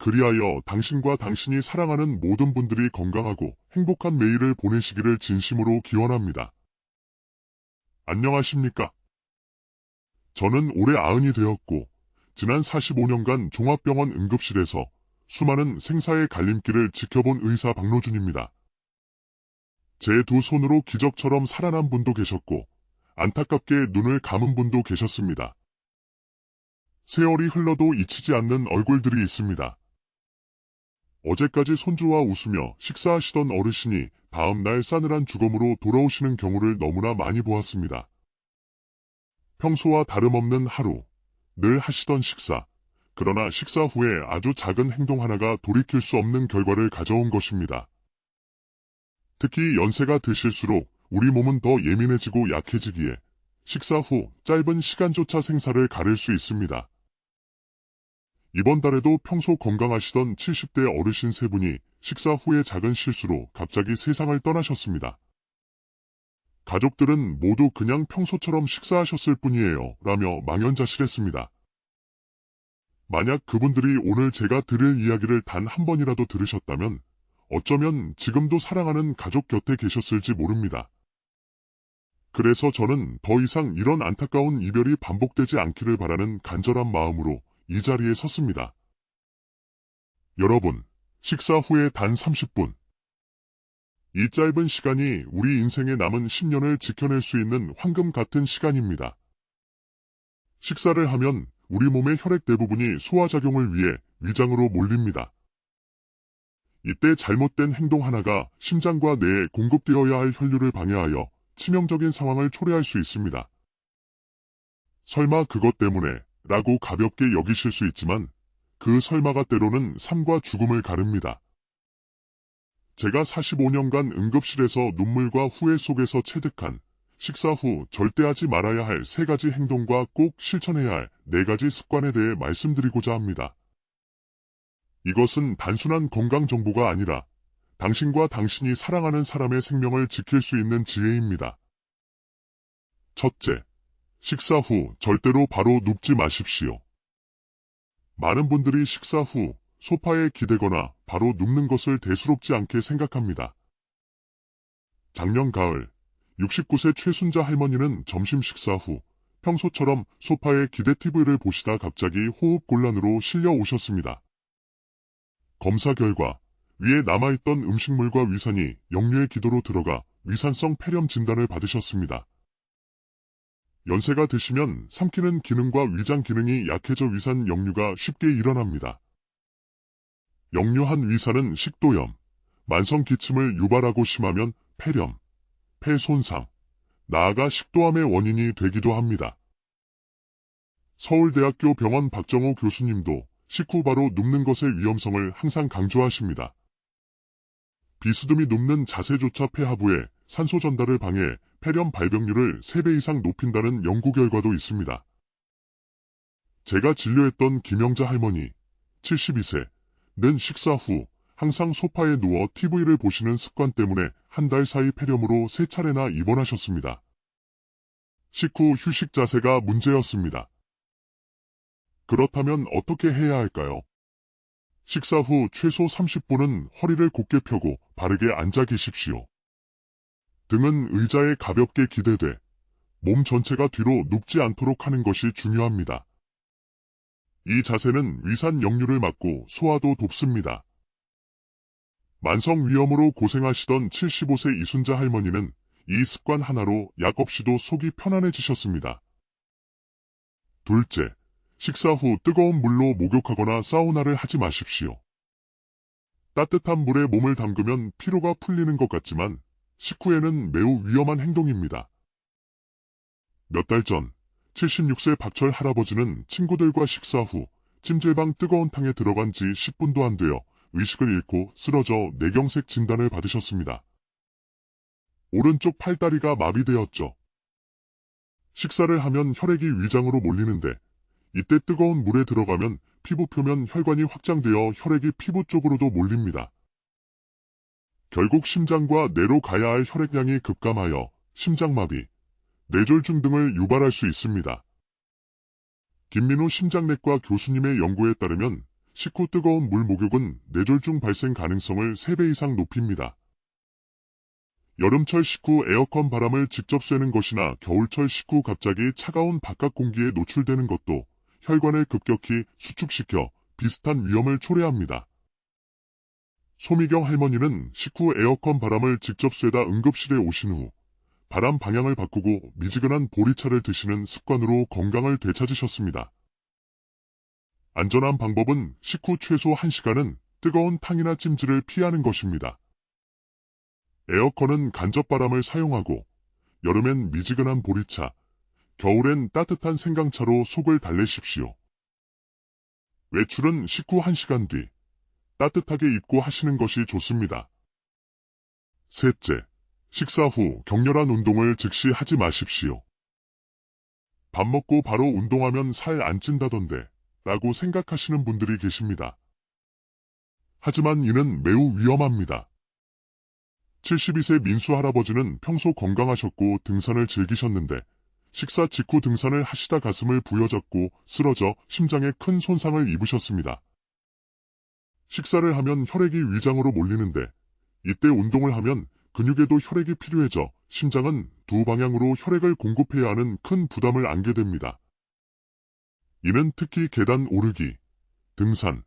그리하여 당신과 당신이 사랑하는 모든 분들이 건강하고 행복한 매일을 보내시기를 진심으로 기원합니다. 안녕하십니까? 저는 올해 90이 되었고 지난 45년간 종합병원 응급실에서 수많은 생사의 갈림길을 지켜본 의사 박노준입니다. 제 두 손으로 기적처럼 살아난 분도 계셨고 안타깝게 눈을 감은 분도 계셨습니다. 세월이 흘러도 잊히지 않는 얼굴들이 있습니다. 어제까지 손주와 웃으며 식사하시던 어르신이 다음날 싸늘한 죽음으로 돌아오시는 경우를 너무나 많이 보았습니다. 평소와 다름없는 하루, 늘 하시던 식사, 그러나 식사 후에 아주 작은 행동 하나가 돌이킬 수 없는 결과를 가져온 것입니다. 특히 연세가 드실수록 우리 몸은 더 예민해지고 약해지기에 식사 후 짧은 시간조차 생사를 가릴 수 있습니다. 이번 달에도 평소 건강하시던 70대 어르신 세 분이 식사 후의 작은 실수로 갑자기 세상을 떠나셨습니다. 가족들은 모두 그냥 평소처럼 식사하셨을 뿐이에요 라며 망연자실했습니다. 만약 그분들이 오늘 제가 드릴 이야기를 단 한 번이라도 들으셨다면 어쩌면 지금도 사랑하는 가족 곁에 계셨을지 모릅니다. 그래서 저는 더 이상 이런 안타까운 이별이 반복되지 않기를 바라는 간절한 마음으로 이 자리에 섰습니다. 여러분, 식사 후에 단 30분. 이 짧은 시간이 우리 인생에 남은 10년을 지켜낼 수 있는 황금 같은 시간입니다. 식사를 하면 우리 몸의 혈액 대부분이 소화작용을 위해 위장으로 몰립니다. 이때 잘못된 행동 하나가 심장과 뇌에 공급되어야 할 혈류를 방해하여 치명적인 상황을 초래할 수 있습니다. 설마 그것 때문에 라고 가볍게 여기실 수 있지만 그 설마가 때로는 삶과 죽음을 가릅니다. 제가 45년간 응급실에서 눈물과 후회 속에서 체득한 식사 후 절대 하지 말아야 할 3가지 행동과 꼭 실천해야 할 4가지 습관에 대해 말씀드리고자 합니다. 이것은 단순한 건강 정보가 아니라 당신과 당신이 사랑하는 사람의 생명을 지킬 수 있는 지혜입니다. 첫째, 식사 후 절대로 바로 눕지 마십시오. 많은 분들이 식사 후 소파에 기대거나 바로 눕는 것을 대수롭지 않게 생각합니다. 작년 가을 69세 최순자 할머니는 점심 식사 후 평소처럼 소파에 기대 TV를 보시다 갑자기 호흡 곤란으로 실려 오셨습니다. 검사 결과 위에 남아있던 음식물과 위산이 역류의 기도로 들어가 위산성 폐렴 진단을 받으셨습니다. 연세가 드시면 삼키는 기능과 위장 기능이 약해져 위산 역류가 쉽게 일어납니다. 역류한 위산은 식도염, 만성 기침을 유발하고 심하면 폐렴, 폐 손상, 나아가 식도암의 원인이 되기도 합니다. 서울대학교 병원 박정호 교수님도 식후 바로 눕는 것의 위험성을 항상 강조하십니다. 비스듬히 눕는 자세조차 폐하부에 산소 전달을 방해 폐렴 발병률을 3배 이상 높인다는 연구 결과도 있습니다. 제가 진료했던 김영자 할머니, 72세는 식사 후 항상 소파에 누워 TV를 보시는 습관 때문에 한 달 사이 폐렴으로 3차례나 입원하셨습니다. 식후 휴식 자세가 문제였습니다. 그렇다면 어떻게 해야 할까요? 식사 후 최소 30분은 허리를 곧게 펴고 바르게 앉아 계십시오. 등은 의자에 가볍게 기대돼 몸 전체가 뒤로 눕지 않도록 하는 것이 중요합니다. 이 자세는 위산 역류를 막고 소화도 돕습니다. 만성위염으로 고생하시던 75세 이순자 할머니는 이 습관 하나로 약 없이도 속이 편안해지셨습니다. 둘째, 식사 후 뜨거운 물로 목욕하거나 사우나를 하지 마십시오. 따뜻한 물에 몸을 담그면 피로가 풀리는 것 같지만 식후에는 매우 위험한 행동입니다. 몇 달 전 76세 박철 할아버지는 친구들과 식사 후 찜질방 뜨거운 탕에 들어간 지 10분도 안 되어 의식을 잃고 쓰러져 뇌경색 진단을 받으셨습니다. 오른쪽 팔다리가 마비되었죠. 식사를 하면 혈액이 위장으로 몰리는데 이때 뜨거운 물에 들어가면 피부 표면 혈관이 확장되어 혈액이 피부 쪽으로도 몰립니다. 결국 심장과 뇌로 가야 할 혈액량이 급감하여 심장마비, 뇌졸중 등을 유발할 수 있습니다. 김민우 심장내과 교수님의 연구에 따르면 식후 뜨거운 물 목욕은 뇌졸중 발생 가능성을 3배 이상 높입니다. 여름철 식후 에어컨 바람을 직접 쐬는 것이나 겨울철 식후 갑자기 차가운 바깥 공기에 노출되는 것도 혈관을 급격히 수축시켜 비슷한 위험을 초래합니다. 소미경 할머니는 식후 에어컨 바람을 직접 쐬다 응급실에 오신 후 바람 방향을 바꾸고 미지근한 보리차를 드시는 습관으로 건강을 되찾으셨습니다. 안전한 방법은 식후 최소 1시간은 뜨거운 탕이나 찜질을 피하는 것입니다. 에어컨은 간접바람을 사용하고 여름엔 미지근한 보리차, 겨울엔 따뜻한 생강차로 속을 달래십시오. 외출은 식후 1시간 뒤 따뜻하게 입고 하시는 것이 좋습니다. 셋째, 식사 후 격렬한 운동을 즉시 하지 마십시오. 밥 먹고 바로 운동하면 살 안 찐다던데 라고 생각하시는 분들이 계십니다. 하지만 이는 매우 위험합니다. 72세 민수 할아버지는 평소 건강하셨고 등산을 즐기셨는데 식사 직후 등산을 하시다 가슴을 부여잡고 쓰러져 심장에 큰 손상을 입으셨습니다. 식사를 하면 혈액이 위장으로 몰리는데 이때 운동을 하면 근육에도 혈액이 필요해져 심장은 두 방향으로 혈액을 공급해야 하는 큰 부담을 안게 됩니다. 이는 특히 계단 오르기, 등산,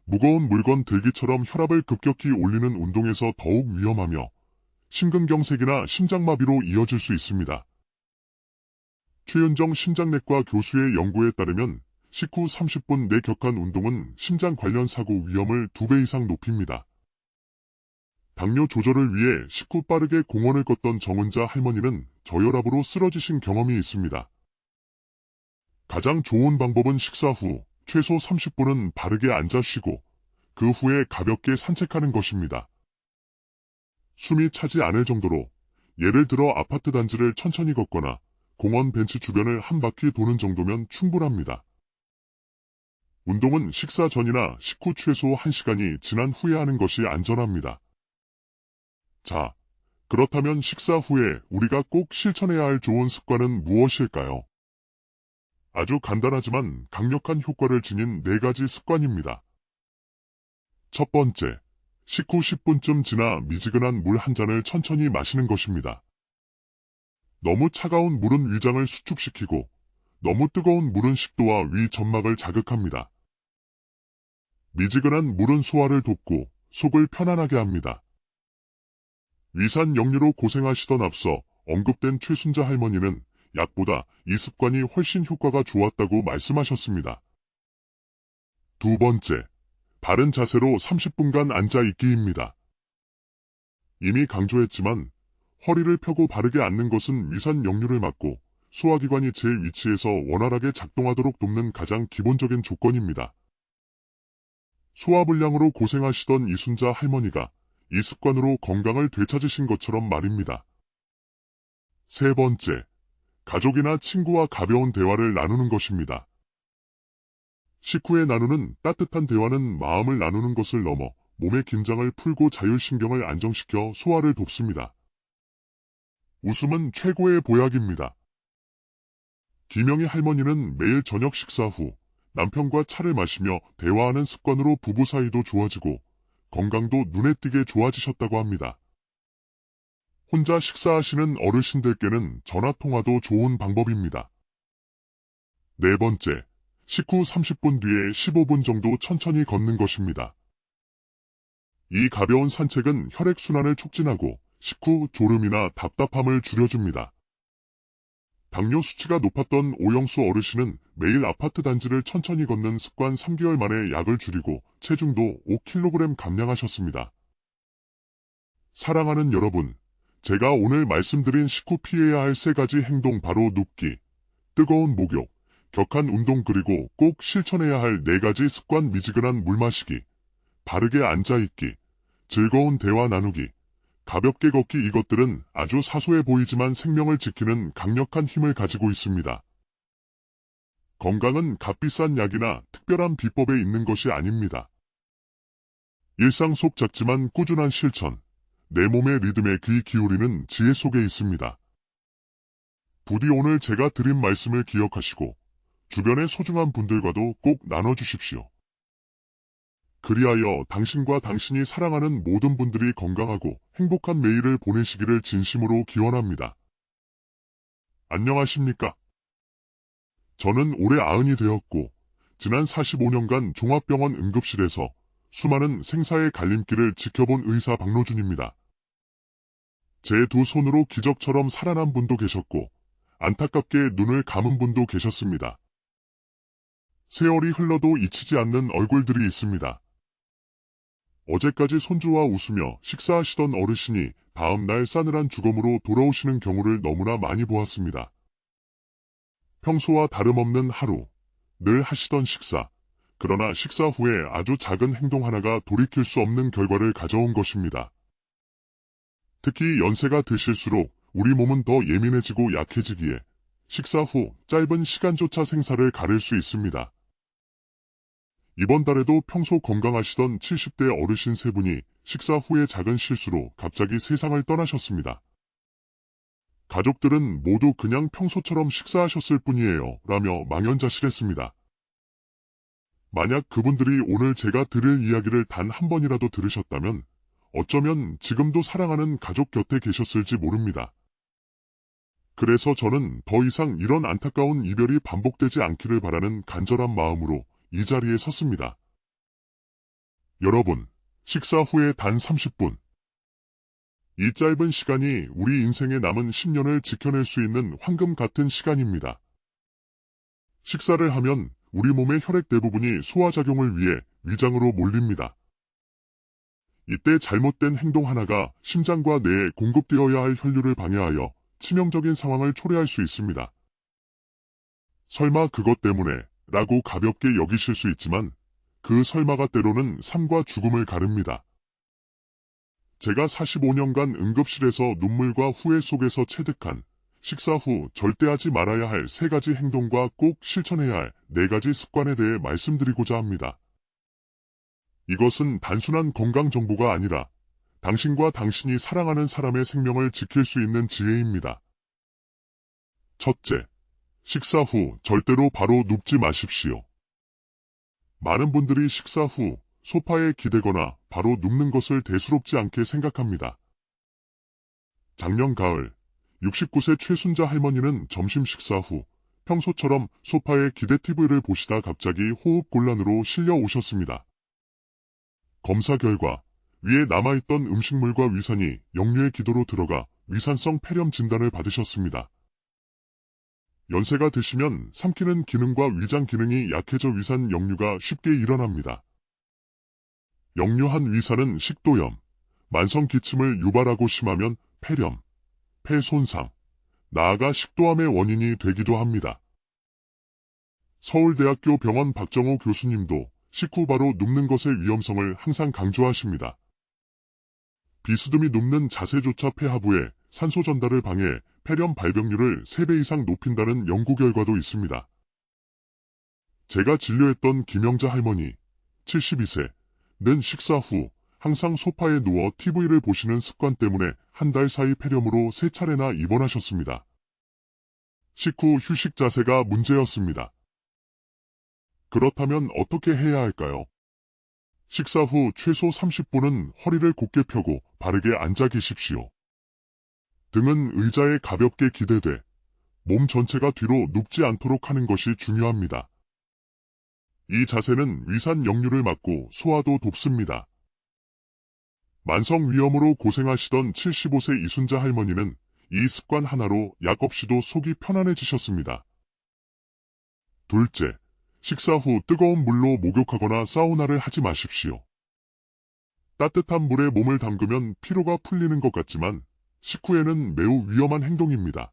무거운 물건 들기처럼 혈압을 급격히 올리는 운동에서 더욱 위험하며 심근경색이나 심장마비로 이어질 수 있습니다. 최윤정 심장내과 교수의 연구에 따르면 식후 30분 내 격한 운동은 심장 관련 사고 위험을 2배 이상 높입니다. 당뇨 조절을 위해 식후 빠르게 공원을 걷던 정은자 할머니는 저혈압으로 쓰러지신 경험이 있습니다. 가장 좋은 방법은 식사 후 최소 30분은 바르게 앉아 쉬고 그 후에 가볍게 산책하는 것입니다. 숨이 차지 않을 정도로 예를 들어 아파트 단지를 천천히 걷거나 공원 벤치 주변을 한 바퀴 도는 정도면 충분합니다. 운동은 식사 전이나 식후 최소 1시간이 지난 후에 하는 것이 안전합니다. 자, 그렇다면 식사 후에 우리가 꼭 실천해야 할 좋은 습관은 무엇일까요? 아주 간단하지만 강력한 효과를 지닌 4가지 습관입니다. 첫 번째, 식후 10분쯤 지나 미지근한 물 한 잔을 천천히 마시는 것입니다. 너무 차가운 물은 위장을 수축시키고 너무 뜨거운 물은 식도와 위 점막을 자극합니다. 미지근한 물은 소화를 돕고 속을 편안하게 합니다. 위산 역류로 고생하시던 앞서 언급된 최순자 할머니는 약보다 이 습관이 훨씬 효과가 좋았다고 말씀하셨습니다. 두 번째, 바른 자세로 30분간 앉아있기입니다. 이미 강조했지만 허리를 펴고 바르게 앉는 것은 위산 역류를 막고 소화기관이 제 위치에서 원활하게 작동하도록 돕는 가장 기본적인 조건입니다. 소화불량으로 고생하시던 이순자 할머니가 이 습관으로 건강을 되찾으신 것처럼 말입니다. 세 번째, 가족이나 친구와 가벼운 대화를 나누는 것입니다. 식후에 나누는 따뜻한 대화는 마음을 나누는 것을 넘어 몸의 긴장을 풀고 자율신경을 안정시켜 소화를 돕습니다. 웃음은 최고의 보약입니다. 김영희 할머니는 매일 저녁 식사 후 남편과 차를 마시며 대화하는 습관으로 부부 사이도 좋아지고 건강도 눈에 띄게 좋아지셨다고 합니다. 혼자 식사하시는 어르신들께는 전화통화도 좋은 방법입니다. 네 번째, 식후 30분 뒤에 15분 정도 천천히 걷는 것입니다. 이 가벼운 산책은 혈액순환을 촉진하고 식후 졸음이나 답답함을 줄여줍니다. 당뇨 수치가 높았던 오영수 어르신은 매일 아파트 단지를 천천히 걷는 습관 3개월 만에 약을 줄이고 체중도 5kg 감량하셨습니다. 사랑하는 여러분, 제가 오늘 말씀드린 식후 피해야 할 3가지 행동 바로 눕기, 뜨거운 목욕, 격한 운동 그리고 꼭 실천해야 할 4가지 습관 미지근한 물 마시기, 바르게 앉아있기, 즐거운 대화 나누기, 가볍게 걷기 이것들은 아주 사소해 보이지만 생명을 지키는 강력한 힘을 가지고 있습니다. 건강은 값비싼 약이나 특별한 비법에 있는 것이 아닙니다. 일상 속 작지만 꾸준한 실천, 내 몸의 리듬에 귀 기울이는 지혜 속에 있습니다. 부디 오늘 제가 드린 말씀을 기억하시고 주변의 소중한 분들과도 꼭 나눠주십시오. 그리하여 당신과 당신이 사랑하는 모든 분들이 건강하고 행복한 매일을 보내시기를 진심으로 기원합니다. 안녕하십니까? 저는 올해 90이 되었고 지난 45년간 종합병원 응급실에서 수많은 생사의 갈림길을 지켜본 의사 박노준입니다. 제 두 손으로 기적처럼 살아난 분도 계셨고 안타깝게 눈을 감은 분도 계셨습니다. 세월이 흘러도 잊히지 않는 얼굴들이 있습니다. 어제까지 손주와 웃으며 식사하시던 어르신이 다음날 싸늘한 죽음으로 돌아오시는 경우를 너무나 많이 보았습니다. 평소와 다름없는 하루, 늘 하시던 식사, 그러나 식사 후에 아주 작은 행동 하나가 돌이킬 수 없는 결과를 가져온 것입니다. 특히 연세가 드실수록 우리 몸은 더 예민해지고 약해지기에 식사 후 짧은 시간조차 생사를 가릴 수 있습니다. 이번 달에도 평소 건강하시던 70대 어르신 세 분이 식사 후의 작은 실수로 갑자기 세상을 떠나셨습니다. 가족들은 모두 그냥 평소처럼 식사하셨을 뿐이에요 라며 망연자실했습니다. 만약 그분들이 오늘 제가 드릴 이야기를 단 한 번이라도 들으셨다면 어쩌면 지금도 사랑하는 가족 곁에 계셨을지 모릅니다. 그래서 저는 더 이상 이런 안타까운 이별이 반복되지 않기를 바라는 간절한 마음으로 이 자리에 섰습니다. 여러분, 식사 후에 단 30분. 이 짧은 시간이 우리 인생에 남은 10년을 지켜낼 수 있는 황금 같은 시간입니다. 식사를 하면 우리 몸의 혈액 대부분이 소화작용을 위해 위장으로 몰립니다. 이때 잘못된 행동 하나가 심장과 뇌에 공급되어야 할 혈류를 방해하여 치명적인 상황을 초래할 수 있습니다. 설마 그것 때문에 라고 가볍게 여기실 수 있지만 그 설마가 때로는 삶과 죽음을 가릅니다. 제가 45년간 응급실에서 눈물과 후회 속에서 체득한 식사 후 절대 하지 말아야 할 3가지 행동과 꼭 실천해야 할 4가지 습관에 대해 말씀드리고자 합니다. 이것은 단순한 건강 정보가 아니라 당신과 당신이 사랑하는 사람의 생명을 지킬 수 있는 지혜입니다. 첫째, 식사 후 절대로 바로 눕지 마십시오. 많은 분들이 식사 후 소파에 기대거나 바로 눕는 것을 대수롭지 않게 생각합니다. 작년 가을 69세 최순자 할머니는 점심 식사 후 평소처럼 소파에 기대 TV를 보시다 갑자기 호흡곤란으로 실려 오셨습니다. 검사 결과 위에 남아있던 음식물과 위산이 역류의 기도로 들어가 위산성 폐렴 진단을 받으셨습니다. 연세가 드시면 삼키는 기능과 위장 기능이 약해져 위산 역류가 쉽게 일어납니다. 역류한 위산은 식도염, 만성 기침을 유발하고 심하면 폐렴, 폐 손상, 나아가 식도암의 원인이 되기도 합니다. 서울대학교 병원 박정호 교수님도 식후 바로 눕는 것의 위험성을 항상 강조하십니다. 비스듬히 눕는 자세조차 폐하부에 산소 전달을 방해 폐렴 발병률을 3배 이상 높인다는 연구 결과도 있습니다. 제가 진료했던 김영자 할머니, 72세는 식사 후 항상 소파에 누워 TV를 보시는 습관 때문에 한 달 사이 폐렴으로 3차례나 입원하셨습니다. 식후 휴식 자세가 문제였습니다. 그렇다면 어떻게 해야 할까요? 식사 후 최소 30분은 허리를 곧게 펴고 바르게 앉아 계십시오. 등은 의자에 가볍게 기대돼 몸 전체가 뒤로 눕지 않도록 하는 것이 중요합니다. 이 자세는 위산 역류를 막고 소화도 돕습니다. 만성 위염으로 고생하시던 75세 이순자 할머니는 이 습관 하나로 약 없이도 속이 편안해지셨습니다. 둘째, 식사 후 뜨거운 물로 목욕하거나 사우나를 하지 마십시오. 따뜻한 물에 몸을 담그면 피로가 풀리는 것 같지만 식후에는 매우 위험한 행동입니다.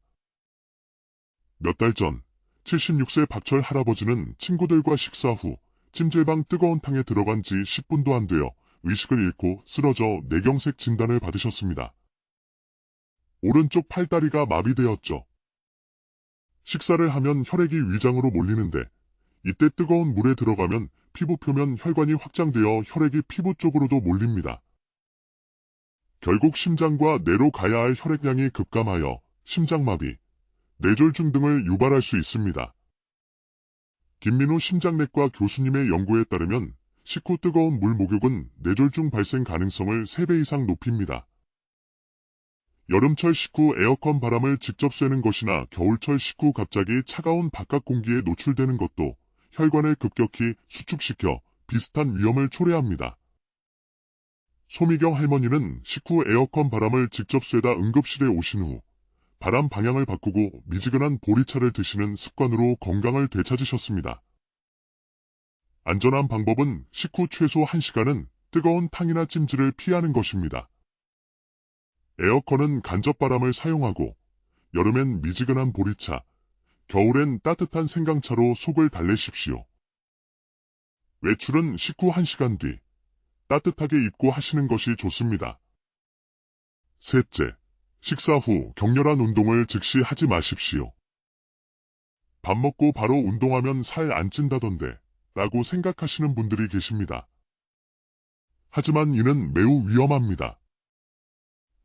몇 달 전 76세 박철 할아버지는 친구들과 식사 후 찜질방 뜨거운 탕에 들어간 지 10분도 안 되어 의식을 잃고 쓰러져 뇌경색 진단을 받으셨습니다. 오른쪽 팔다리가 마비되었죠. 식사를 하면 혈액이 위장으로 몰리는데 이때 뜨거운 물에 들어가면 피부 표면 혈관이 확장되어 혈액이 피부 쪽으로도 몰립니다. 결국 심장과 뇌로 가야 할 혈액량이 급감하여 심장마비, 뇌졸중 등을 유발할 수 있습니다. 김민우 심장내과 교수님의 연구에 따르면 식후 뜨거운 물 목욕은 뇌졸중 발생 가능성을 3배 이상 높입니다. 여름철 식후 에어컨 바람을 직접 쐬는 것이나 겨울철 식후 갑자기 차가운 바깥 공기에 노출되는 것도 혈관을 급격히 수축시켜 비슷한 위험을 초래합니다. 소미경 할머니는 식후 에어컨 바람을 직접 쐬다 응급실에 오신 후 바람 방향을 바꾸고 미지근한 보리차를 드시는 습관으로 건강을 되찾으셨습니다. 안전한 방법은 식후 최소 1시간은 뜨거운 탕이나 찜질을 피하는 것입니다. 에어컨은 간접바람을 사용하고 여름엔 미지근한 보리차, 겨울엔 따뜻한 생강차로 속을 달래십시오. 외출은 식후 1시간 뒤 따뜻하게 입고 하시는 것이 좋습니다. 셋째, 식사 후 격렬한 운동을 즉시 하지 마십시오. 밥 먹고 바로 운동하면 살 안 찐다던데 라고 생각하시는 분들이 계십니다. 하지만 이는 매우 위험합니다.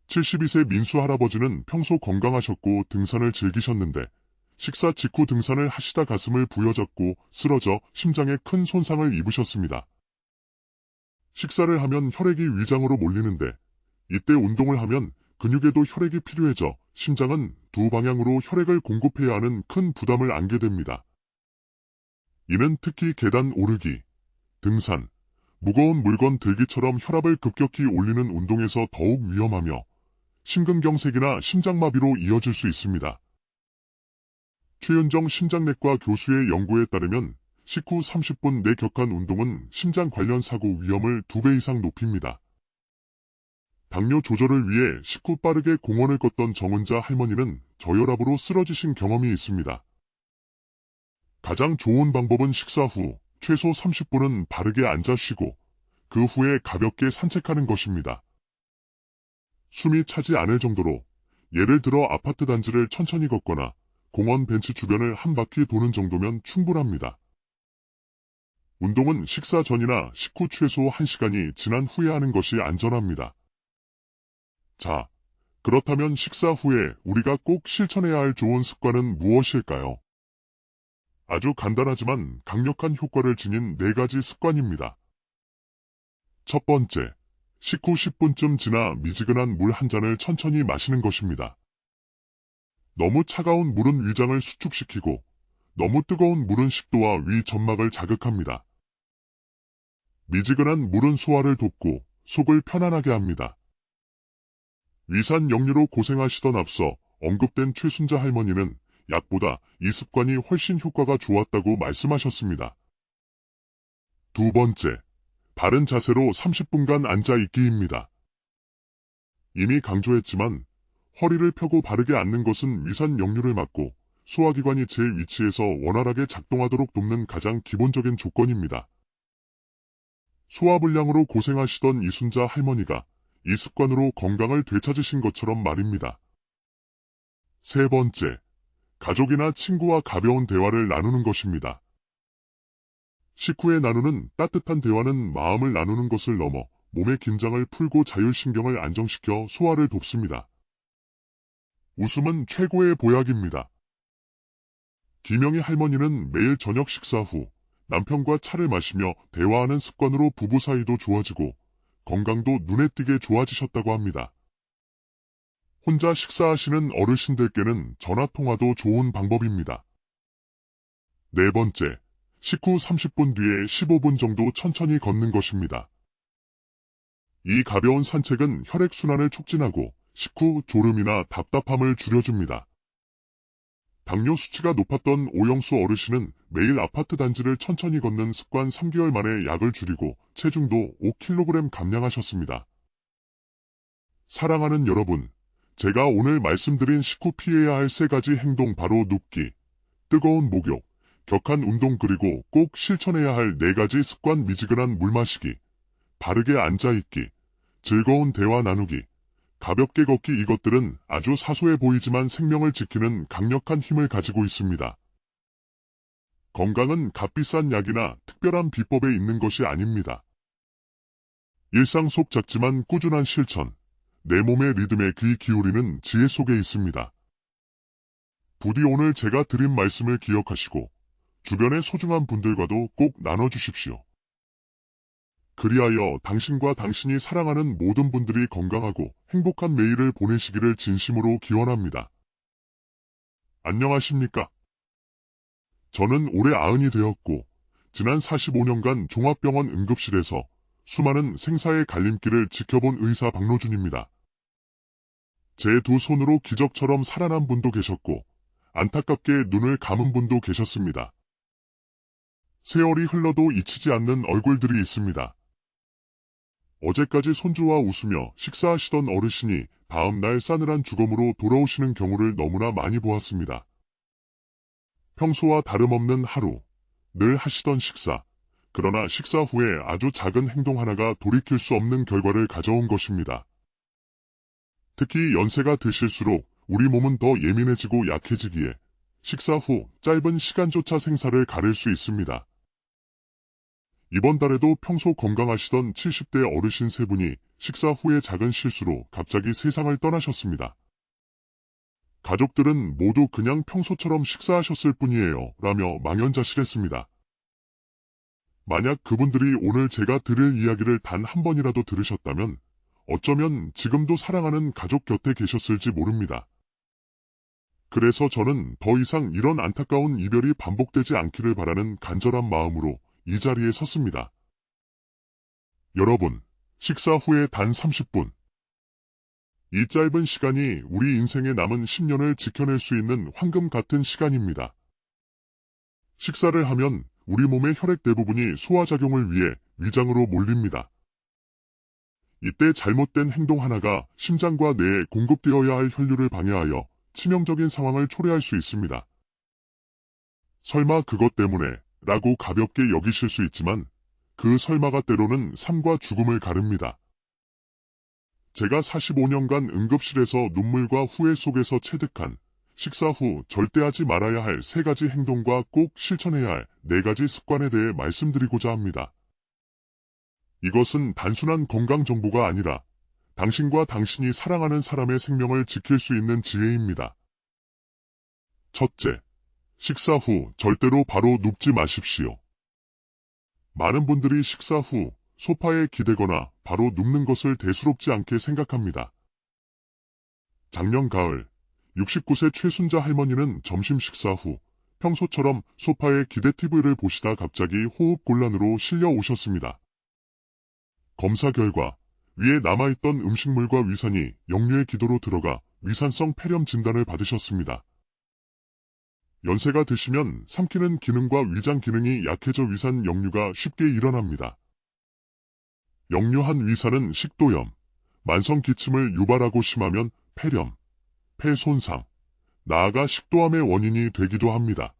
72세 민수 할아버지는 평소 건강하셨고 등산을 즐기셨는데 식사 직후 등산을 하시다 가슴을 부여잡고 쓰러져 심장에 큰 손상을 입으셨습니다. 식사를 하면 혈액이 위장으로 몰리는데 이때 운동을 하면 근육에도 혈액이 필요해져 심장은 두 방향으로 혈액을 공급해야 하는 큰 부담을 안게 됩니다. 이는 특히 계단 오르기, 등산, 무거운 물건 들기처럼 혈압을 급격히 올리는 운동에서 더욱 위험하며 심근경색이나 심장마비로 이어질 수 있습니다. 최윤정 심장내과 교수의 연구에 따르면 식후 30분 내 격한 운동은 심장 관련 사고 위험을 2배 이상 높입니다. 당뇨 조절을 위해 식후 빠르게 공원을 걷던 정은자 할머니는 저혈압으로 쓰러지신 경험이 있습니다. 가장 좋은 방법은 식사 후 최소 30분은 바르게 앉아 쉬고 그 후에 가볍게 산책하는 것입니다. 숨이 차지 않을 정도로 예를 들어 아파트 단지를 천천히 걷거나 공원 벤치 주변을 한 바퀴 도는 정도면 충분합니다. 운동은 식사 전이나 식후 최소 1시간이 지난 후에 하는 것이 안전합니다. 자, 그렇다면 식사 후에 우리가 꼭 실천해야 할 좋은 습관은 무엇일까요? 아주 간단하지만 강력한 효과를 지닌 4가지 습관입니다. 첫 번째, 식후 10분쯤 지나 미지근한 물 한 잔을 천천히 마시는 것입니다. 너무 차가운 물은 위장을 수축시키고 너무 뜨거운 물은 식도와 위 점막을 자극합니다. 미지근한 물은 소화를 돕고 속을 편안하게 합니다. 위산 역류로 고생하시던 앞서 언급된 최순자 할머니는 약보다 이 습관이 훨씬 효과가 좋았다고 말씀하셨습니다. 두 번째, 바른 자세로 30분간 앉아있기입니다. 이미 강조했지만 허리를 펴고 바르게 앉는 것은 위산 역류를 막고 소화기관이 제 위치에서 원활하게 작동하도록 돕는 가장 기본적인 조건입니다. 소화불량으로 고생하시던 이순자 할머니가 이 습관으로 건강을 되찾으신 것처럼 말입니다. 세 번째, 가족이나 친구와 가벼운 대화를 나누는 것입니다. 식후에 나누는 따뜻한 대화는 마음을 나누는 것을 넘어 몸의 긴장을 풀고 자율신경을 안정시켜 소화를 돕습니다. 웃음은 최고의 보약입니다. 김영희 할머니는 매일 저녁 식사 후 남편과 차를 마시며 대화하는 습관으로 부부 사이도 좋아지고 건강도 눈에 띄게 좋아지셨다고 합니다. 혼자 식사하시는 어르신들께는 전화통화도 좋은 방법입니다. 네 번째, 식후 30분 뒤에 15분 정도 천천히 걷는 것입니다. 이 가벼운 산책은 혈액순환을 촉진하고 식후 졸음이나 답답함을 줄여줍니다. 당뇨 수치가 높았던 오영수 어르신은 매일 아파트 단지를 천천히 걷는 습관 3개월 만에 약을 줄이고 체중도 5kg 감량하셨습니다. 사랑하는 여러분, 제가 오늘 말씀드린 식후 피해야 할 3가지 행동 바로 눕기, 뜨거운 목욕, 격한 운동 그리고 꼭 실천해야 할 4가지 습관 미지근한 물 마시기, 바르게 앉아있기, 즐거운 대화 나누기, 가볍게 걷기 이것들은 아주 사소해 보이지만 생명을 지키는 강력한 힘을 가지고 있습니다. 건강은 값비싼 약이나 특별한 비법에 있는 것이 아닙니다. 일상 속 작지만 꾸준한 실천, 내 몸의 리듬에 귀 기울이는 지혜 속에 있습니다. 부디 오늘 제가 드린 말씀을 기억하시고 주변의 소중한 분들과도 꼭 나눠주십시오. 그리하여 당신과 당신이 사랑하는 모든 분들이 건강하고 행복한 매일을 보내시기를 진심으로 기원합니다. 안녕하십니까? 저는 올해 90이 되었고 지난 45년간 종합병원 응급실에서 수많은 생사의 갈림길을 지켜본 의사 박노준입니다. 제 두 손으로 기적처럼 살아난 분도 계셨고 안타깝게 눈을 감은 분도 계셨습니다. 세월이 흘러도 잊히지 않는 얼굴들이 있습니다. 어제까지 손주와 웃으며 식사하시던 어르신이 다음날 싸늘한 죽음으로 돌아오시는 경우를 너무나 많이 보았습니다. 평소와 다름없는 하루, 늘 하시던 식사, 그러나 식사 후에 아주 작은 행동 하나가 돌이킬 수 없는 결과를 가져온 것입니다. 특히 연세가 드실수록 우리 몸은 더 예민해지고 약해지기에 식사 후 짧은 시간조차 생사를 가릴 수 있습니다. 이번 달에도 평소 건강하시던 70대 어르신 세 분이 식사 후의 작은 실수로 갑자기 세상을 떠나셨습니다. 가족들은 모두 그냥 평소처럼 식사하셨을 뿐이에요 라며 망연자실했습니다. 만약 그분들이 오늘 제가 들을 이야기를 단 한 번이라도 들으셨다면 어쩌면 지금도 사랑하는 가족 곁에 계셨을지 모릅니다. 그래서 저는 더 이상 이런 안타까운 이별이 반복되지 않기를 바라는 간절한 마음으로 이 자리에 섰습니다. 여러분, 식사 후에 단 30분. 이 짧은 시간이 우리 인생에 남은 10년을 지켜낼 수 있는 황금 같은 시간입니다. 식사를 하면 우리 몸의 혈액 대부분이 소화작용을 위해 위장으로 몰립니다. 이때 잘못된 행동 하나가 심장과 뇌에 공급되어야 할 혈류를 방해하여 치명적인 상황을 초래할 수 있습니다. 설마 그것 때문에 라고 가볍게 여기실 수 있지만 그 설마가 때로는 삶과 죽음을 가릅니다. 제가 45년간 응급실에서 눈물과 후회 속에서 체득한 식사 후 절대 하지 말아야 할 3가지 행동과 꼭 실천해야 할 4가지 습관에 대해 말씀드리고자 합니다. 이것은 단순한 건강 정보가 아니라 당신과 당신이 사랑하는 사람의 생명을 지킬 수 있는 지혜입니다. 첫째, 식사 후 절대로 바로 눕지 마십시오. 많은 분들이 식사 후 소파에 기대거나 바로 눕는 것을 대수롭지 않게 생각합니다. 작년 가을 69세 최순자 할머니는 점심 식사 후 평소처럼 소파에 기대 TV를 보시다 갑자기 호흡곤란으로 실려 오셨습니다. 검사 결과 위에 남아있던 음식물과 위산이 역류의 기도로 들어가 위산성 폐렴 진단을 받으셨습니다. 연세가 드시면 삼키는 기능과 위장 기능이 약해져 위산 역류가 쉽게 일어납니다. 역류한 위산은 식도염, 만성 기침을 유발하고 심하면 폐렴, 폐 손상, 나아가 식도암의 원인이 되기도 합니다.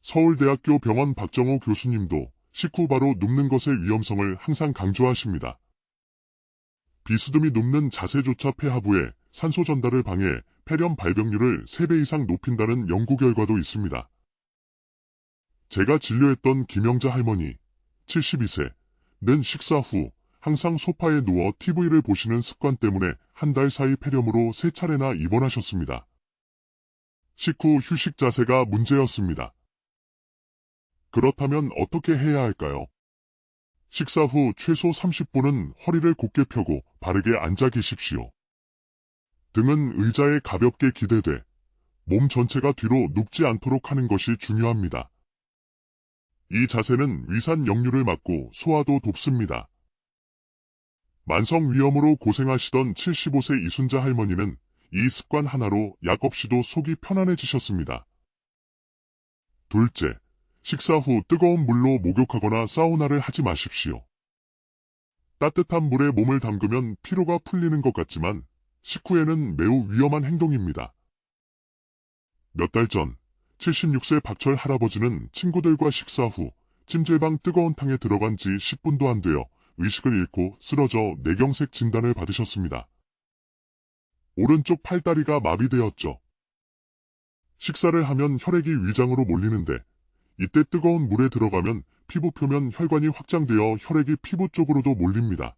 서울대학교 병원 박정호 교수님도 식후 바로 눕는 것의 위험성을 항상 강조하십니다. 비스듬히 눕는 자세조차 폐하부에 산소 전달을 방해 폐렴 발병률을 3배 이상 높인다는 연구 결과도 있습니다. 제가 진료했던 김영자 할머니, 72세는 식사 후 항상 소파에 누워 TV를 보시는 습관 때문에 한 달 사이 폐렴으로 3차례나 입원하셨습니다. 식후 휴식 자세가 문제였습니다. 그렇다면 어떻게 해야 할까요? 식사 후 최소 30분은 허리를 곧게 펴고 바르게 앉아 계십시오. 등은 의자에 가볍게 기대돼 몸 전체가 뒤로 눕지 않도록 하는 것이 중요합니다. 이 자세는 위산 역류를 막고 소화도 돕습니다. 만성위염으로 고생하시던 75세 이순자 할머니는 이 습관 하나로 약 없이도 속이 편안해지셨습니다. 둘째, 식사 후 뜨거운 물로 목욕하거나 사우나를 하지 마십시오. 따뜻한 물에 몸을 담그면 피로가 풀리는 것 같지만 식후에는 매우 위험한 행동입니다. 몇 달 전 76세 박철 할아버지는 친구들과 식사 후 찜질방 뜨거운 탕에 들어간 지 10분도 안 되어 의식을 잃고 쓰러져 뇌경색 진단을 받으셨습니다. 오른쪽 팔다리가 마비되었죠. 식사를 하면 혈액이 위장으로 몰리는데 이때 뜨거운 물에 들어가면 피부 표면 혈관이 확장되어 혈액이 피부 쪽으로도 몰립니다.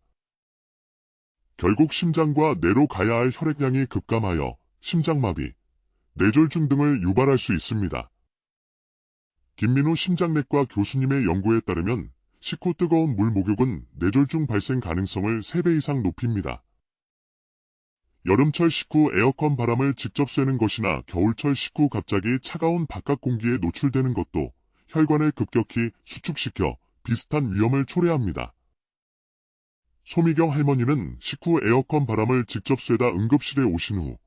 결국 심장과 뇌로 가야 할 혈액량이 급감하여 심장마비, 뇌졸중 등을 유발할 수 있습니다. 김민우 심장내과 교수님의 연구에 따르면 식후 뜨거운 물 목욕은 뇌졸중 발생 가능성을 3배 이상 높입니다. 여름철 식후 에어컨 바람을 직접 쐬는 것이나 겨울철 식후 갑자기 차가운 바깥 공기에 노출되는 것도 혈관을 급격히 수축시켜 비슷한 위험을 초래합니다. 소미경 할머니는 식후 에어컨 바람을 직접 쐬다 응급실에 오신 후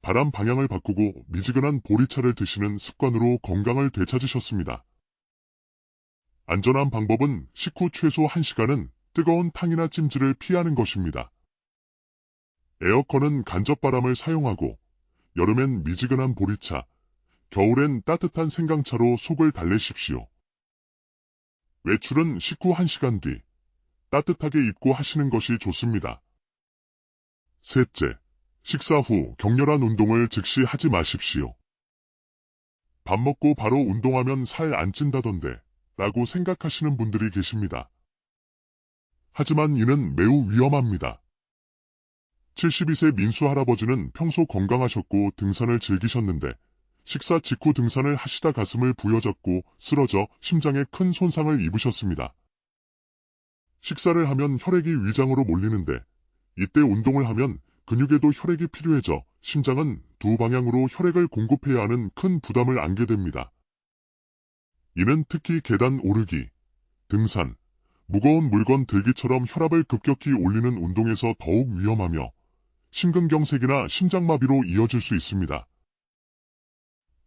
바람 방향을 바꾸고 미지근한 보리차를 드시는 습관으로 건강을 되찾으셨습니다. 안전한 방법은 식후 최소 1시간은 뜨거운 탕이나 찜질을 피하는 것입니다. 에어컨은 간접바람을 사용하고 여름엔 미지근한 보리차, 겨울엔 따뜻한 생강차로 속을 달래십시오. 외출은 식후 1시간 뒤 따뜻하게 입고 하시는 것이 좋습니다. 셋째, 식사 후 격렬한 운동을 즉시 하지 마십시오. 밥 먹고 바로 운동하면 살 안 찐다던데 라고 생각하시는 분들이 계십니다. 하지만 이는 매우 위험합니다. 72세 민수 할아버지는 평소 건강하셨고 등산을 즐기셨는데 식사 직후 등산을 하시다 가슴을 부여잡고 쓰러져 심장에 큰 손상을 입으셨습니다. 식사를 하면 혈액이 위장으로 몰리는데 이때 운동을 하면 근육에도 혈액이 필요해져 심장은 두 방향으로 혈액을 공급해야 하는 큰 부담을 안게 됩니다. 이는 특히 계단 오르기, 등산, 무거운 물건 들기처럼 혈압을 급격히 올리는 운동에서 더욱 위험하며 심근경색이나 심장마비로 이어질 수 있습니다.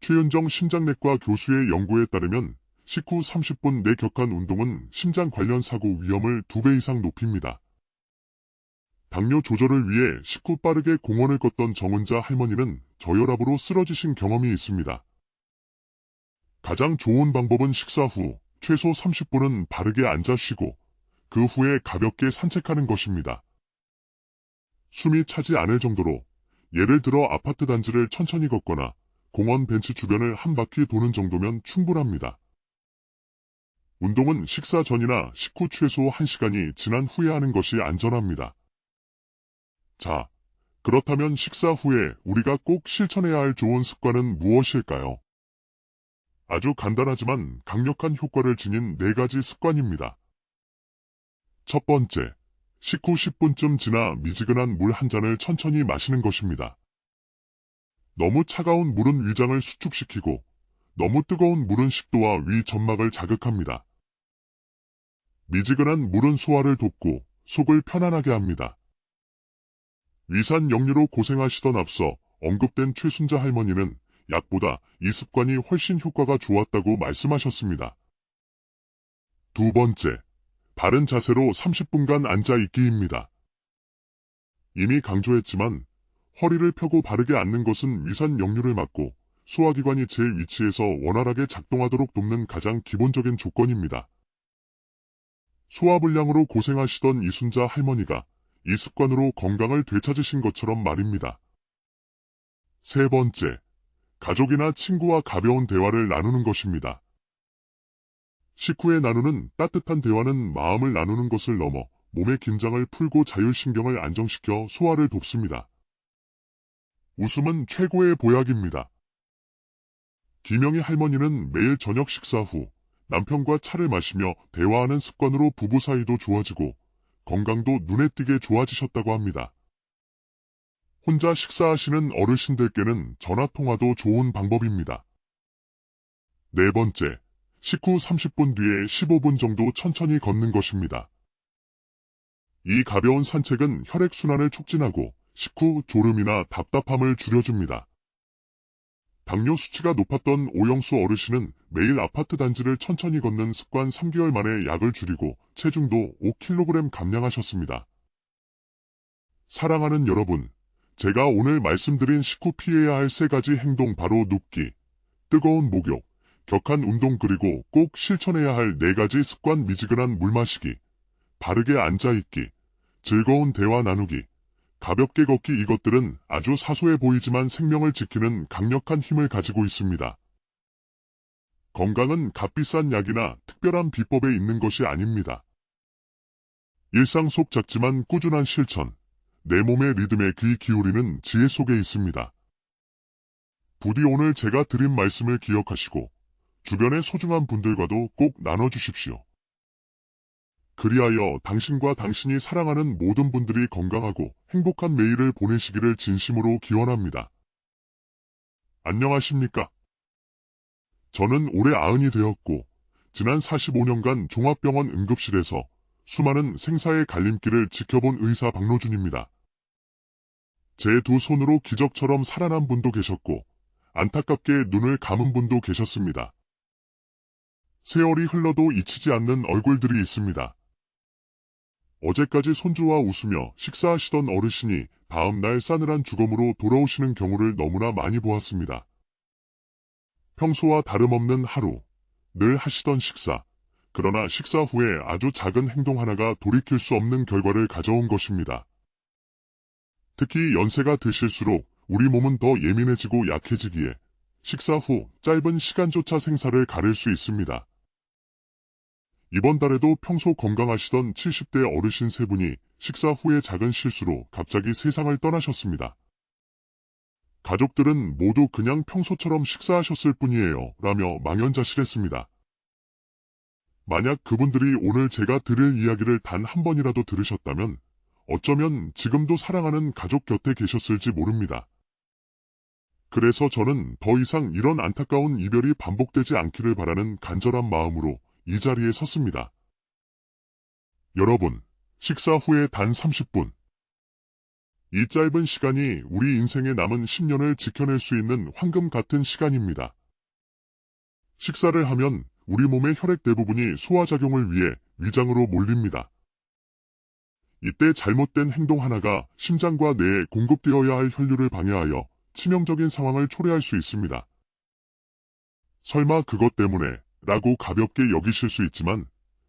최윤정 심장내과 교수의 연구에 따르면 식후 30분 내 격한 운동은 심장 관련 사고 위험을 2배 이상 높입니다. 당뇨 조절을 위해 식후 빠르게 공원을 걷던 정은자 할머니는 저혈압으로 쓰러지신 경험이 있습니다. 가장 좋은 방법은 식사 후 최소 30분은 바르게 앉아 쉬고 그 후에 가볍게 산책하는 것입니다. 숨이 차지 않을 정도로 예를 들어 아파트 단지를 천천히 걷거나 공원 벤치 주변을 한 바퀴 도는 정도면 충분합니다. 운동은 식사 전이나 식후 최소 1시간이 지난 후에 하는 것이 안전합니다. 자, 그렇다면 식사 후에 우리가 꼭 실천해야 할 좋은 습관은 무엇일까요? 아주 간단하지만 강력한 효과를 지닌 4가지 습관입니다. 첫 번째, 식후 10분쯤 지나 미지근한 물 한 잔을 천천히 마시는 것입니다. 너무 차가운 물은 위장을 수축시키고 너무 뜨거운 물은 식도와 위 점막을 자극합니다. 미지근한 물은 소화를 돕고 속을 편안하게 합니다. 위산 역류로 고생하시던 앞서 언급된 최순자 할머니는 약보다 이 습관이 훨씬 효과가 좋았다고 말씀하셨습니다. 두 번째, 바른 자세로 30분간 앉아있기입니다. 이미 강조했지만 허리를 펴고 바르게 앉는 것은 위산 역류를 막고 소화기관이 제 위치에서 원활하게 작동하도록 돕는 가장 기본적인 조건입니다. 소화불량으로 고생하시던 이순자 할머니가 이 습관으로 건강을 되찾으신 것처럼 말입니다. 세 번째, 가족이나 친구와 가벼운 대화를 나누는 것입니다. 식후에 나누는 따뜻한 대화는 마음을 나누는 것을 넘어 몸의 긴장을 풀고 자율신경을 안정시켜 소화를 돕습니다. 웃음은 최고의 보약입니다. 김영희 할머니는 매일 저녁 식사 후 남편과 차를 마시며 대화하는 습관으로 부부 사이도 좋아지고 건강도 눈에 띄게 좋아지셨다고 합니다. 혼자 식사하시는 어르신들께는 전화통화도 좋은 방법입니다. 네 번째, 식후 30분 뒤에 15분 정도 천천히 걷는 것입니다. 이 가벼운 산책은 혈액순환을 촉진하고 식후 졸음이나 답답함을 줄여줍니다. 당뇨 수치가 높았던 오영수 어르신은 매일 아파트 단지를 천천히 걷는 습관 3개월 만에 약을 줄이고 체중도 5kg 감량하셨습니다. 사랑하는 여러분, 제가 오늘 말씀드린 식후 피해야 할 3가지 행동 바로 눕기, 뜨거운 목욕, 격한 운동 그리고 꼭 실천해야 할 4가지 습관 미지근한 물 마시기, 바르게 앉아있기, 즐거운 대화 나누기, 가볍게 걷기 이것들은 아주 사소해 보이지만 생명을 지키는 강력한 힘을 가지고 있습니다. 건강은 값비싼 약이나 특별한 비법에 있는 것이 아닙니다. 일상 속 작지만 꾸준한 실천, 내 몸의 리듬에 귀 기울이는 지혜 속에 있습니다. 부디 오늘 제가 드린 말씀을 기억하시고 주변의 소중한 분들과도 꼭 나눠주십시오. 그리하여 당신과 당신이 사랑하는 모든 분들이 건강하고 행복한 매일을 보내시기를 진심으로 기원합니다. 안녕하십니까? 저는 올해 90이 되었고 지난 45년간 종합병원 응급실에서 수많은 생사의 갈림길을 지켜본 의사 박노준입니다. 제 두 손으로 기적처럼 살아난 분도 계셨고 안타깝게 눈을 감은 분도 계셨습니다. 세월이 흘러도 잊히지 않는 얼굴들이 있습니다. 어제까지 손주와 웃으며 식사하시던 어르신이 다음날 싸늘한 죽음으로 돌아오시는 경우를 너무나 많이 보았습니다. 평소와 다름없는 하루, 늘 하시던 식사, 그러나 식사 후에 아주 작은 행동 하나가 돌이킬 수 없는 결과를 가져온 것입니다. 특히 연세가 드실수록 우리 몸은 더 예민해지고 약해지기에 식사 후 짧은 시간조차 생사를 가릴 수 있습니다. 이번 달에도 평소 건강하시던 70대 어르신 세 분이 식사 후에 작은 실수로 갑자기 세상을 떠나셨습니다. 가족들은 모두 그냥 평소처럼 식사하셨을 뿐이에요 라며 망연자실했습니다. 만약 그분들이 오늘 제가 들을 이야기를 단 한 번이라도 들으셨다면 어쩌면 지금도 사랑하는 가족 곁에 계셨을지 모릅니다. 그래서 저는 더 이상 이런 안타까운 이별이 반복되지 않기를 바라는 간절한 마음으로 이 자리에 섰습니다. 여러분, 식사 후에 단 30분. 이 짧은 시간이 우리 인생에 남은 10년을 지켜낼 수 있는 황금 같은 시간입니다. 식사를 하면 우리 몸의 혈액 대부분이 소화작용을 위해 위장으로 몰립니다. 이때 잘못된 행동 하나가 심장과 뇌에 공급되어야 할 혈류를 방해하여 치명적인 상황을 초래할 수 있습니다. 설마 그것 때문에 라고 가볍게 여기실 수 있지만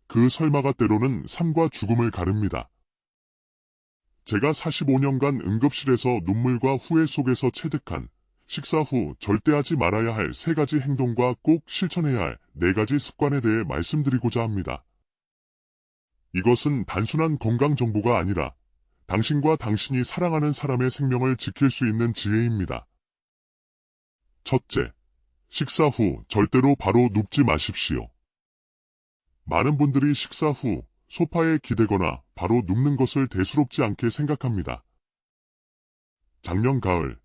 그 설마가 때로는 삶과 죽음을 가릅니다. 제가 45년간 응급실에서 눈물과 후회 속에서 체득한 식사 후 절대 하지 말아야 할 3가지 행동과 꼭 실천해야 할 4가지 습관에 대해 말씀드리고자 합니다. 이것은 단순한 건강 정보가 아니라 당신과 당신이 사랑하는 사람의 생명을 지킬 수 있는 지혜입니다. 첫째, 식사 후 절대로 바로 눕지 마십시오. 많은 분들이 식사 후 소파에 기대거나 바로 눕는 것을 대수롭지 않게 생각합니다. 작년 가을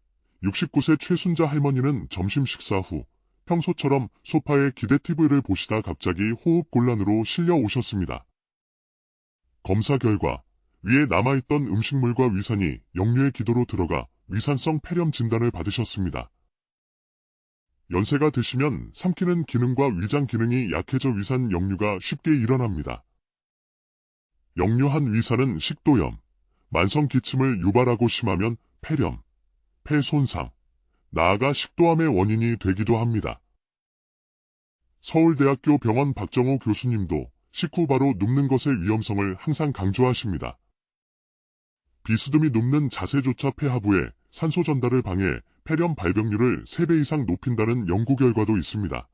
69세 최순자 할머니는 점심 식사 후 평소처럼 소파에 기대 TV를 보시다 갑자기 호흡 곤란으로 실려 오셨습니다. 검사 결과 위에 남아있던 음식물과 위산이 역류의 기도로 들어가 위산성 폐렴 진단을 받으셨습니다. 연세가 드시면 삼키는 기능과 위장 기능이 약해져 위산 역류가 쉽게 일어납니다. 역류한 위산은 식도염, 만성 기침을 유발하고 심하면 폐렴, 폐 손상, 나아가 식도암의 원인이 되기도 합니다. 서울대학교 병원 박정호 교수님도 식후 바로 눕는 것의 위험성을 항상 강조하십니다. 비스듬히 눕는 자세조차 폐하부에 산소 전달을 방해 폐렴 발병률을 3배 이상 높인다는 연구 결과도 있습니다.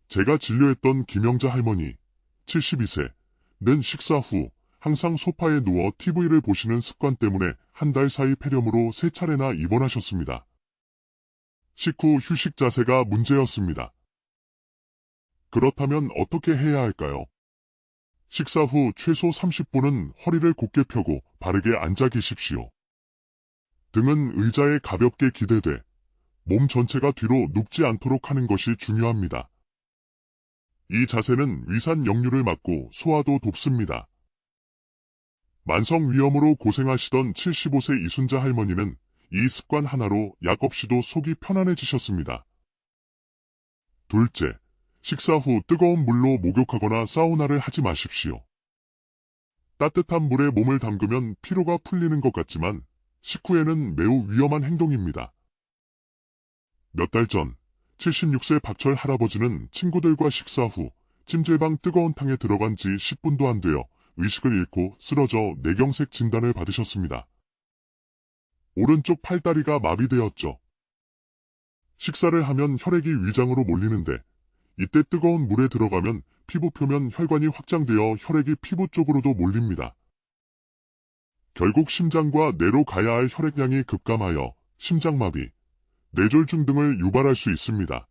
제가 진료했던 김영자 할머니, 72세는 식사 후 항상 소파에 누워 TV를 보시는 습관 때문에 한 달 사이 폐렴으로 3차례나 입원하셨습니다. 식후 휴식 자세가 문제였습니다. 그렇다면 어떻게 해야 할까요? 식사 후 최소 30분은 허리를 곧게 펴고 바르게 앉아 계십시오. 등은 의자에 가볍게 기대돼 몸 전체가 뒤로 눕지 않도록 하는 것이 중요합니다. 이 자세는 위산 역류를 막고 소화도 돕습니다. 만성위염으로 고생하시던 75세 이순자 할머니는 이 습관 하나로 약 없이도 속이 편안해지셨습니다. 둘째, 식사 후 뜨거운 물로 목욕하거나 사우나를 하지 마십시오. 따뜻한 물에 몸을 담그면 피로가 풀리는 것 같지만 식후에는 매우 위험한 행동입니다. 몇 달 전 76세 박철 할아버지는 친구들과 식사 후 찜질방 뜨거운 탕에 들어간 지 10분도 안 되어 의식을 잃고 쓰러져 뇌경색 진단을 받으셨습니다. 오른쪽 팔다리가 마비되었죠. 식사를 하면 혈액이 위장으로 몰리는데 이때 뜨거운 물에 들어가면 피부 표면 혈관이 확장되어 혈액이 피부 쪽으로도 몰립니다. 결국 심장과 뇌로 가야 할 혈액량이 급감하여 심장마비, 뇌졸중 등을 유발할 수 있습니다.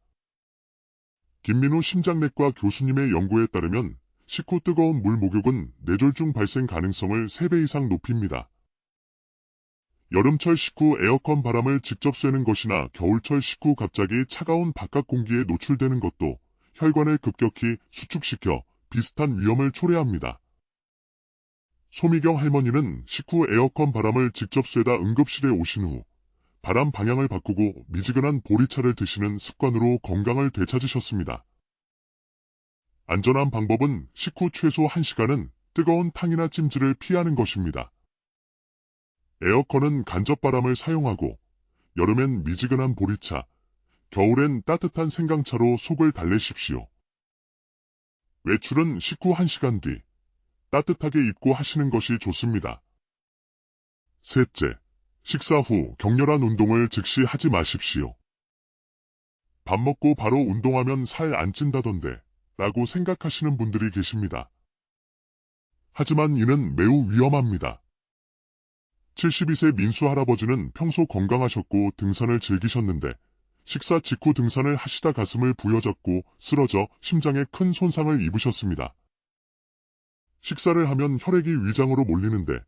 김민우 심장내과 교수님의 연구에 따르면 식후 뜨거운 물 목욕은 뇌졸중 발생 가능성을 3배 이상 높입니다. 여름철 식후 에어컨 바람을 직접 쐬는 것이나 겨울철 식후 갑자기 차가운 바깥 공기에 노출되는 것도 혈관을 급격히 수축시켜 비슷한 위험을 초래합니다. 소미경 할머니는 식후 에어컨 바람을 직접 쐬다 응급실에 오신 후 바람 방향을 바꾸고 미지근한 보리차를 드시는 습관으로 건강을 되찾으셨습니다. 안전한 방법은 식후 최소 1시간은 뜨거운 탕이나 찜질을 피하는 것입니다. 에어컨은 간접바람을 사용하고 여름엔 미지근한 보리차, 겨울엔 따뜻한 생강차로 속을 달래십시오. 외출은 식후 1시간 뒤 따뜻하게 입고 하시는 것이 좋습니다. 셋째, 식사 후 격렬한 운동을 즉시 하지 마십시오. 밥 먹고 바로 운동하면 살 안 찐다던데 라고 생각하시는 분들이 계십니다. 하지만 이는 매우 위험합니다. 72세 민수 할아버지는 평소 건강하셨고 등산을 즐기셨는데 식사 직후 등산을 하시다 가슴을 부여잡고 쓰러져 심장에 큰 손상을 입으셨습니다. 식사를 하면 혈액이 위장으로 몰리는데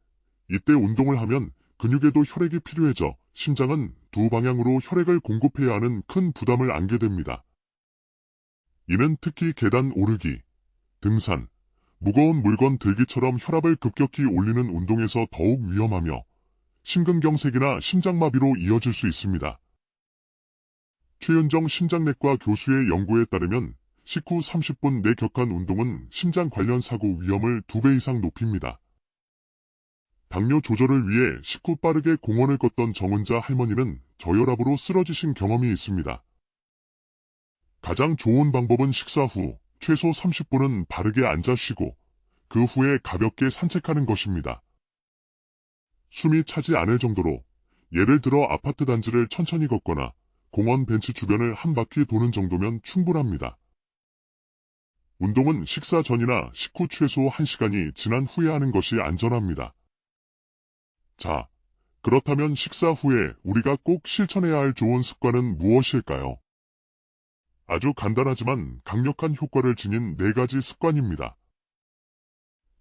이때 운동을 하면 근육에도 혈액이 필요해져 심장은 두 방향으로 혈액을 공급해야 하는 큰 부담을 안게 됩니다. 이는 특히 계단 오르기, 등산, 무거운 물건 들기처럼 혈압을 급격히 올리는 운동에서 더욱 위험하며 심근경색이나 심장마비로 이어질 수 있습니다. 최윤정 심장내과 교수의 연구에 따르면 식후 30분 내 격한 운동은 심장 관련 사고 위험을 2배 이상 높입니다. 당뇨 조절을 위해 식후 빠르게 공원을 걷던 정은자 할머니는 저혈압으로 쓰러지신 경험이 있습니다. 가장 좋은 방법은 식사 후 최소 30분은 바르게 앉아 쉬고 그 후에 가볍게 산책하는 것입니다. 숨이 차지 않을 정도로 예를 들어 아파트 단지를 천천히 걷거나 공원 벤치 주변을 한 바퀴 도는 정도면 충분합니다. 운동은 식사 전이나 식후 최소 1시간이 지난 후에 하는 것이 안전합니다. 자, 그렇다면 식사 후에 우리가 꼭 실천해야 할 좋은 습관은 무엇일까요? 아주 간단하지만 강력한 효과를 지닌 4가지 습관입니다.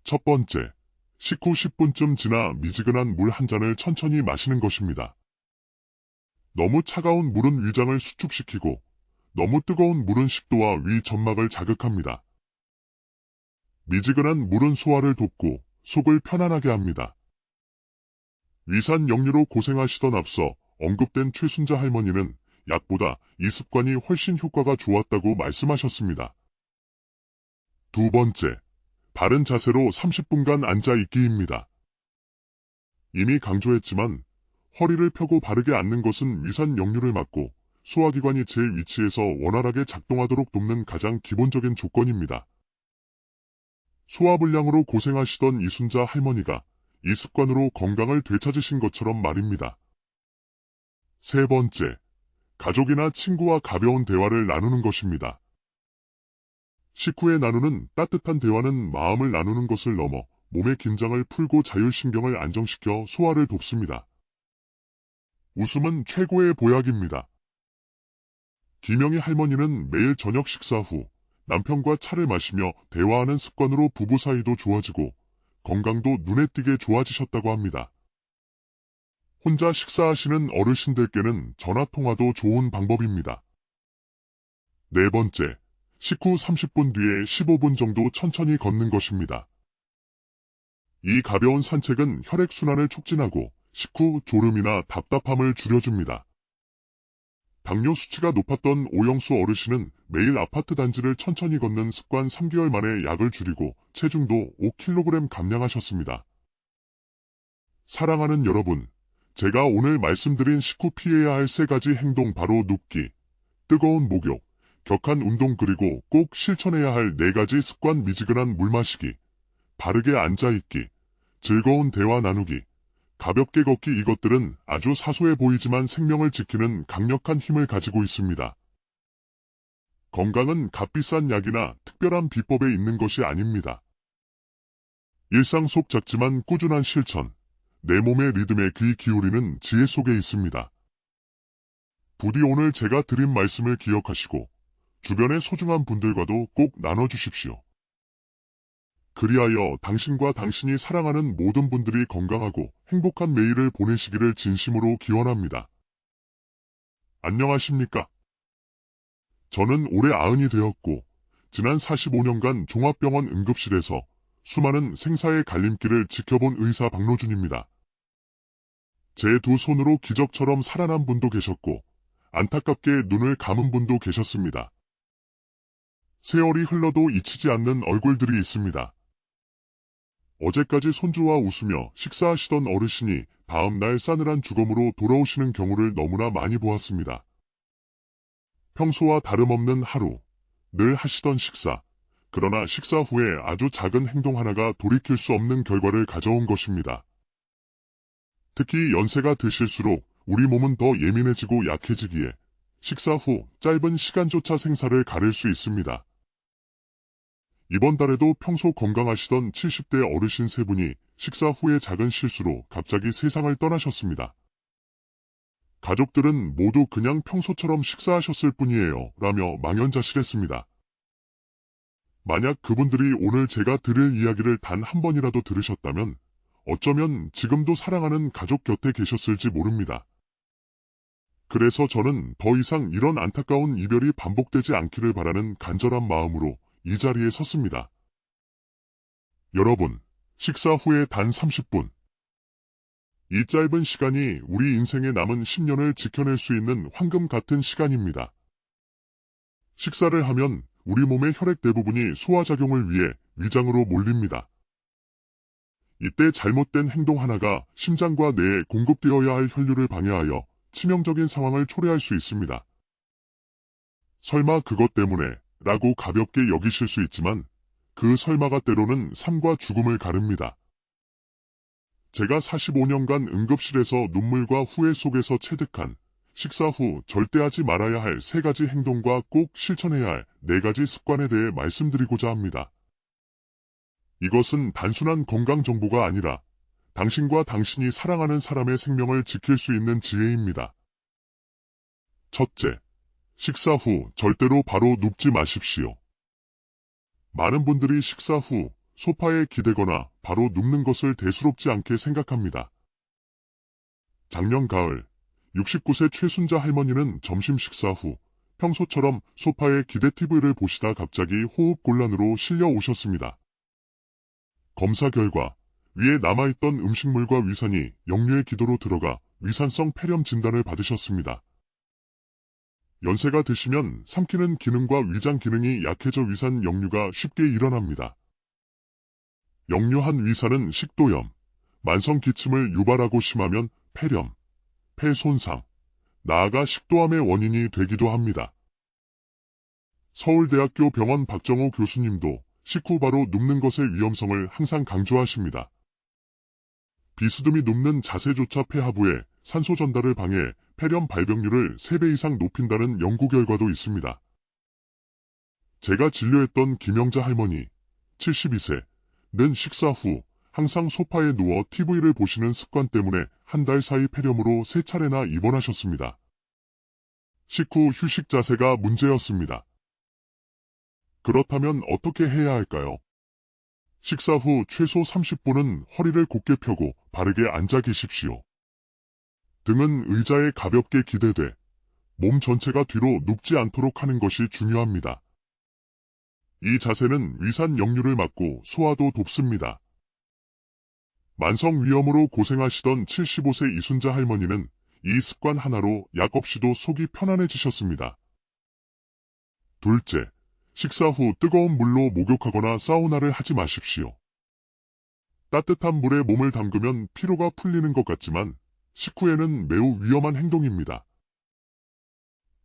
첫 번째, 식후 10분쯤 지나 미지근한 물 한 잔을 천천히 마시는 것입니다. 너무 차가운 물은 위장을 수축시키고 너무 뜨거운 물은 식도와 위 점막을 자극합니다. 미지근한 물은 소화를 돕고 속을 편안하게 합니다. 위산 역류로 고생하시던 앞서 언급된 최순자 할머니는 약보다 이 습관이 훨씬 효과가 좋았다고 말씀하셨습니다. 두 번째, 바른 자세로 30분간 앉아있기입니다. 이미 강조했지만 허리를 펴고 바르게 앉는 것은 위산 역류를 막고 소화기관이 제 위치에서 원활하게 작동하도록 돕는 가장 기본적인 조건입니다. 소화불량으로 고생하시던 이순자 할머니가 이 습관으로 건강을 되찾으신 것처럼 말입니다. 세 번째, 가족이나 친구와 가벼운 대화를 나누는 것입니다. 식후에 나누는 따뜻한 대화는 마음을 나누는 것을 넘어 몸의 긴장을 풀고 자율신경을 안정시켜 소화를 돕습니다. 웃음은 최고의 보약입니다. 김영희 할머니는 매일 저녁 식사 후 남편과 차를 마시며 대화하는 습관으로 부부 사이도 좋아지고 건강도 눈에 띄게 좋아지셨다고 합니다. 혼자 식사하시는 어르신들께는 전화통화도 좋은 방법입니다. 네 번째, 식후 30분 뒤에 15분 정도 천천히 걷는 것입니다. 이 가벼운 산책은 혈액순환을 촉진하고 식후 졸음이나 답답함을 줄여줍니다. 당뇨 수치가 높았던 오영수 어르신은 매일 아파트 단지를 천천히 걷는 습관 3개월 만에 약을 줄이고 체중도 5kg 감량하셨습니다. 사랑하는 여러분, 제가 오늘 말씀드린 식후 피해야 할 3가지 행동 바로 눕기, 뜨거운 목욕, 격한 운동 그리고 꼭 실천해야 할 4가지 습관 미지근한 물 마시기, 바르게 앉아있기, 즐거운 대화 나누기, 가볍게 걷기 이것들은 아주 사소해 보이지만 생명을 지키는 강력한 힘을 가지고 있습니다. 건강은 값비싼 약이나 특별한 비법에 있는 것이 아닙니다. 일상 속 작지만 꾸준한 실천, 내 몸의 리듬에 귀 기울이는 지혜 속에 있습니다. 부디 오늘 제가 드린 말씀을 기억하시고 주변의 소중한 분들과도 꼭 나눠주십시오. 그리하여 당신과 당신이 사랑하는 모든 분들이 건강하고 행복한 매일을 보내시기를 진심으로 기원합니다. 안녕하십니까? 저는 올해 90이 되었고 지난 45년간 종합병원 응급실에서 수많은 생사의 갈림길을 지켜본 의사 박노준입니다. 제 두 손으로 기적처럼 살아난 분도 계셨고 안타깝게 눈을 감은 분도 계셨습니다. 세월이 흘러도 잊히지 않는 얼굴들이 있습니다. 어제까지 손주와 웃으며 식사하시던 어르신이 다음날 싸늘한 죽음으로 돌아오시는 경우를 너무나 많이 보았습니다. 평소와 다름없는 하루, 늘 하시던 식사, 그러나 식사 후에 아주 작은 행동 하나가 돌이킬 수 없는 결과를 가져온 것입니다. 특히 연세가 드실수록 우리 몸은 더 예민해지고 약해지기에 식사 후 짧은 시간조차 생사를 가릴 수 있습니다. 이번 달에도 평소 건강하시던 70대 어르신 세 분이 식사 후에 작은 실수로 갑자기 세상을 떠나셨습니다. 가족들은 모두 그냥 평소처럼 식사하셨을 뿐이에요 라며 망연자실했습니다. 만약 그분들이 오늘 제가 들을 이야기를 단 한 번이라도 들으셨다면 어쩌면 지금도 사랑하는 가족 곁에 계셨을지 모릅니다. 그래서 저는 더 이상 이런 안타까운 이별이 반복되지 않기를 바라는 간절한 마음으로 이 자리에 섰습니다. 여러분, 식사 후에 단 30분. 이 짧은 시간이 우리 인생에 남은 10년을 지켜낼 수 있는 황금 같은 시간입니다. 식사를 하면 우리 몸의 혈액 대부분이 소화작용을 위해 위장으로 몰립니다. 이때 잘못된 행동 하나가 심장과 뇌에 공급되어야 할 혈류를 방해하여 치명적인 상황을 초래할 수 있습니다. 설마 그것 때문에 라고 가볍게 여기실 수 있지만 그 설마가 때로는 삶과 죽음을 가릅니다. 제가 45년간 응급실에서 눈물과 후회 속에서 체득한 식사 후 절대 하지 말아야 할 3가지 행동과 꼭 실천해야 할 4가지 습관에 대해 말씀드리고자 합니다. 이것은 단순한 건강 정보가 아니라 당신과 당신이 사랑하는 사람의 생명을 지킬 수 있는 지혜입니다. 첫째, 식사 후 절대로 바로 눕지 마십시오. 많은 분들이 식사 후 소파에 기대거나 바로 눕는 것을 대수롭지 않게 생각합니다. 작년 가을 69세 최순자 할머니는 점심 식사 후 평소처럼 소파에 기대 TV를 보시다 갑자기 호흡 곤란으로 실려 오셨습니다. 검사 결과 위에 남아있던 음식물과 위산이 역류의 기도로 들어가 위산성 폐렴 진단을 받으셨습니다. 연세가 드시면 삼키는 기능과 위장 기능이 약해져 위산 역류가 쉽게 일어납니다. 역류한 위산은 식도염, 만성 기침을 유발하고 심하면 폐렴, 폐 손상, 나아가 식도암의 원인이 되기도 합니다. 서울대학교 병원 박정호 교수님도 식후 바로 눕는 것의 위험성을 항상 강조하십니다. 비스듬히 눕는 자세조차 폐하부에 산소 전달을 방해 폐렴 발병률을 3배 이상 높인다는 연구 결과도 있습니다. 제가 진료했던 김영자 할머니, 72세는 식사 후 항상 소파에 누워 TV를 보시는 습관 때문에 한 달 사이 폐렴으로 3차례나 입원하셨습니다. 식후 휴식 자세가 문제였습니다. 그렇다면 어떻게 해야 할까요? 식사 후 최소 30분은 허리를 곧게 펴고 바르게 앉아 계십시오. 등은 의자에 가볍게 기대돼 몸 전체가 뒤로 눕지 않도록 하는 것이 중요합니다. 이 자세는 위산 역류를 막고 소화도 돕습니다. 만성위염으로 고생하시던 75세 이순자 할머니는 이 습관 하나로 약 없이도 속이 편안해지셨습니다. 둘째, 식사 후 뜨거운 물로 목욕하거나 사우나를 하지 마십시오. 따뜻한 물에 몸을 담그면 피로가 풀리는 것 같지만 식후에는 매우 위험한 행동입니다.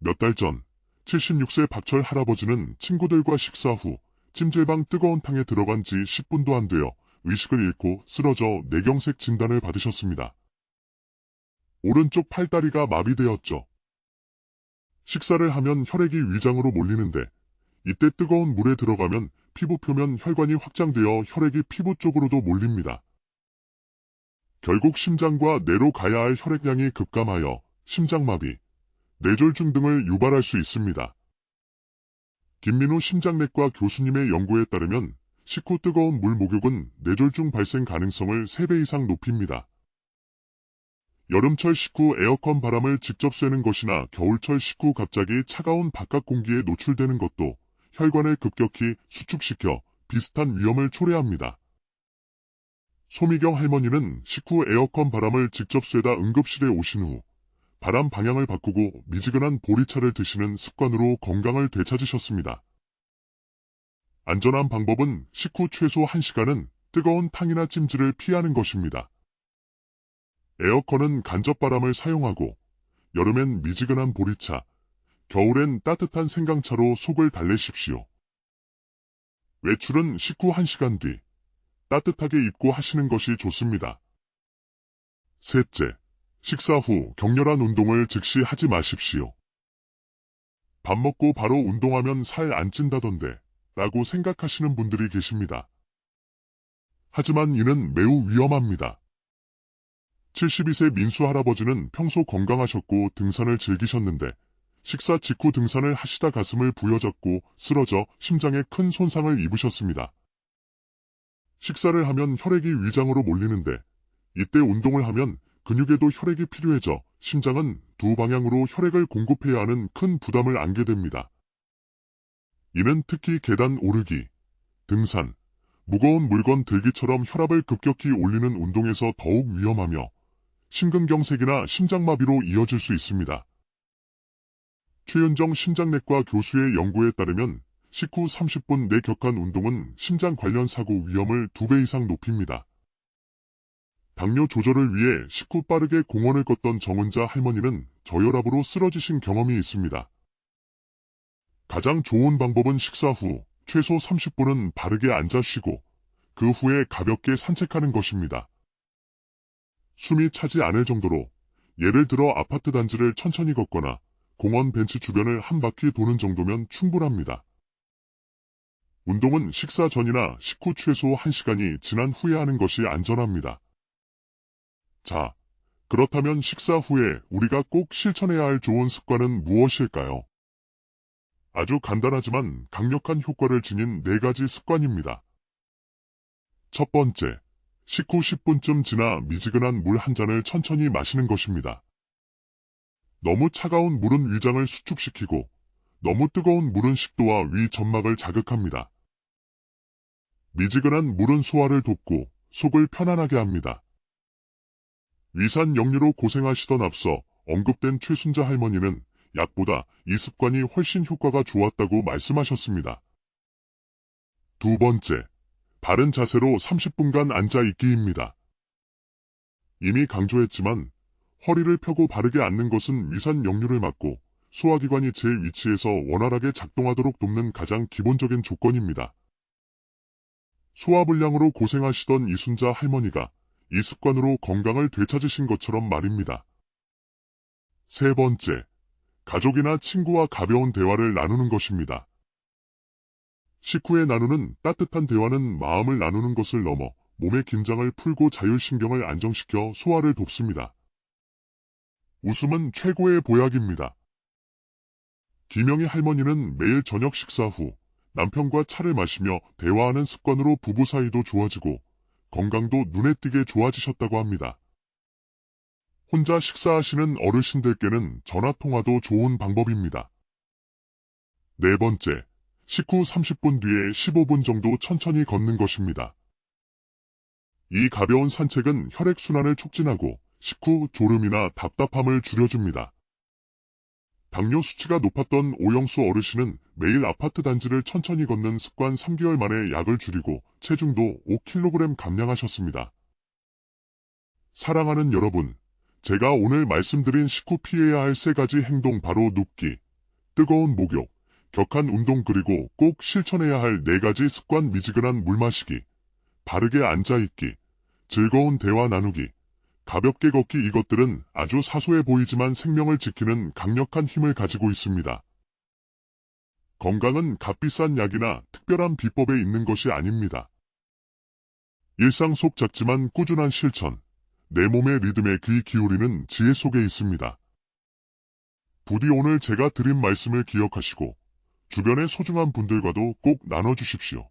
몇 달 전 76세 박철 할아버지는 친구들과 식사 후 찜질방 뜨거운 탕에 들어간 지 10분도 안 되어 의식을 잃고 쓰러져 뇌경색 진단을 받으셨습니다. 오른쪽 팔다리가 마비되었죠. 식사를 하면 혈액이 위장으로 몰리는데 이때 뜨거운 물에 들어가면 피부 표면 혈관이 확장되어 혈액이 피부 쪽으로도 몰립니다. 결국 심장과 뇌로 가야 할 혈액량이 급감하여 심장마비, 뇌졸중 등을 유발할 수 있습니다. 김민우 심장내과 교수님의 연구에 따르면 식후 뜨거운 물 목욕은 뇌졸중 발생 가능성을 3배 이상 높입니다. 여름철 식후 에어컨 바람을 직접 쐬는 것이나 겨울철 식후 갑자기 차가운 바깥 공기에 노출되는 것도 혈관을 급격히 수축시켜 비슷한 위험을 초래합니다. 소미경 할머니는 식후 에어컨 바람을 직접 쐬다 응급실에 오신 후 바람 방향을 바꾸고 미지근한 보리차를 드시는 습관으로 건강을 되찾으셨습니다. 안전한 방법은 식후 최소 1시간은 뜨거운 탕이나 찜질을 피하는 것입니다. 에어컨은 간접바람을 사용하고 여름엔 미지근한 보리차, 겨울엔 따뜻한 생강차로 속을 달래십시오. 외출은 식후 1시간 뒤 따뜻하게 입고 하시는 것이 좋습니다. 셋째, 식사 후 격렬한 운동을 즉시 하지 마십시오. 밥 먹고 바로 운동하면 살 안 찐다던데 라고 생각하시는 분들이 계십니다. 하지만 이는 매우 위험합니다. 72세 민수 할아버지는 평소 건강하셨고 등산을 즐기셨는데 식사 직후 등산을 하시다 가슴을 부여잡고 쓰러져 심장에 큰 손상을 입으셨습니다. 식사를 하면 혈액이 위장으로 몰리는데 이때 운동을 하면 근육에도 혈액이 필요해져 심장은 두 방향으로 혈액을 공급해야 하는 큰 부담을 안게 됩니다. 이는 특히 계단 오르기, 등산, 무거운 물건 들기처럼 혈압을 급격히 올리는 운동에서 더욱 위험하며 심근경색이나 심장마비로 이어질 수 있습니다. 최윤정 심장내과 교수의 연구에 따르면 식후 30분 내 격한 운동은 심장 관련 사고 위험을 2배 이상 높입니다. 당뇨 조절을 위해 식후 빠르게 공원을 걷던 정은자 할머니는 저혈압으로 쓰러지신 경험이 있습니다. 가장 좋은 방법은 식사 후 최소 30분은 바르게 앉아 쉬고 그 후에 가볍게 산책하는 것입니다. 숨이 차지 않을 정도로 예를 들어 아파트 단지를 천천히 걷거나 공원 벤치 주변을 한 바퀴 도는 정도면 충분합니다. 운동은 식사 전이나 식후 최소 1시간이 지난 후에 하는 것이 안전합니다. 자, 그렇다면 식사 후에 우리가 꼭 실천해야 할 좋은 습관은 무엇일까요? 아주 간단하지만 강력한 효과를 지닌 4가지 습관입니다. 첫 번째, 식후 10분쯤 지나 미지근한 물 한 잔을 천천히 마시는 것입니다. 너무 차가운 물은 위장을 수축시키고 너무 뜨거운 물은 식도와 위 점막을 자극합니다. 미지근한 물은 소화를 돕고 속을 편안하게 합니다. 위산 역류로 고생하시던 앞서 언급된 최순자 할머니는 약보다 이 습관이 훨씬 효과가 좋았다고 말씀하셨습니다. 두 번째, 바른 자세로 30분간 앉아있기입니다. 이미 강조했지만 허리를 펴고 바르게 앉는 것은 위산 역류를 막고 소화기관이 제 위치에서 원활하게 작동하도록 돕는 가장 기본적인 조건입니다. 소화불량으로 고생하시던 이순자 할머니가 이 습관으로 건강을 되찾으신 것처럼 말입니다. 세 번째, 가족이나 친구와 가벼운 대화를 나누는 것입니다. 식후에 나누는 따뜻한 대화는 마음을 나누는 것을 넘어 몸의 긴장을 풀고 자율신경을 안정시켜 소화를 돕습니다. 웃음은 최고의 보약입니다. 김영희 할머니는 매일 저녁 식사 후 남편과 차를 마시며 대화하는 습관으로 부부 사이도 좋아지고 건강도 눈에 띄게 좋아지셨다고 합니다. 혼자 식사하시는 어르신들께는 전화통화도 좋은 방법입니다. 네 번째, 식후 30분 뒤에 15분 정도 천천히 걷는 것입니다. 이 가벼운 산책은 혈액순환을 촉진하고 식후 졸음이나 답답함을 줄여줍니다. 당뇨 수치가 높았던 오영수 어르신은 매일 아파트 단지를 천천히 걷는 습관 3개월 만에 약을 줄이고 체중도 5kg 감량하셨습니다. 사랑하는 여러분, 제가 오늘 말씀드린 식후 피해야 할 3가지 행동 바로 눕기, 뜨거운 목욕, 격한 운동 그리고 꼭 실천해야 할 4가지 습관 미지근한 물 마시기, 바르게 앉아있기, 즐거운 대화 나누기, 가볍게 걷기 이것들은 아주 사소해 보이지만 생명을 지키는 강력한 힘을 가지고 있습니다. 건강은 값비싼 약이나 특별한 비법에 있는 것이 아닙니다. 일상 속 작지만 꾸준한 실천, 내 몸의 리듬에 귀 기울이는 지혜 속에 있습니다. 부디 오늘 제가 드린 말씀을 기억하시고 주변의 소중한 분들과도 꼭 나눠주십시오.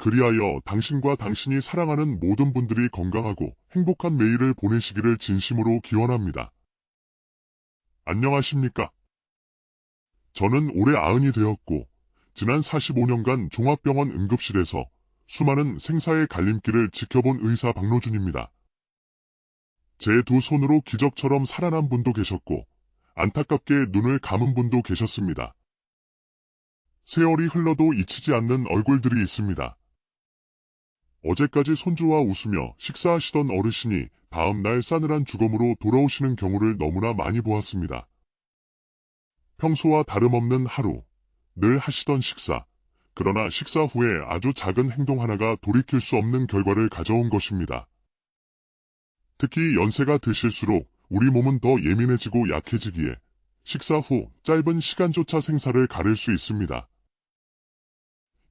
그리하여 당신과 당신이 사랑하는 모든 분들이 건강하고 행복한 매일을 보내시기를 진심으로 기원합니다. 안녕하십니까? 저는 올해 90이 되었고 지난 45년간 종합병원 응급실에서 수많은 생사의 갈림길을 지켜본 의사 박노준입니다. 제 두 손으로 기적처럼 살아난 분도 계셨고 안타깝게 눈을 감은 분도 계셨습니다. 세월이 흘러도 잊히지 않는 얼굴들이 있습니다. 어제까지 손주와 웃으며 식사하시던 어르신이 다음날 싸늘한 죽음으로 돌아오시는 경우를 너무나 많이 보았습니다. 평소와 다름없는 하루, 늘 하시던 식사, 그러나 식사 후에 아주 작은 행동 하나가 돌이킬 수 없는 결과를 가져온 것입니다. 특히 연세가 드실수록 우리 몸은 더 예민해지고 약해지기에 식사 후 짧은 시간조차 생사를 가릴 수 있습니다.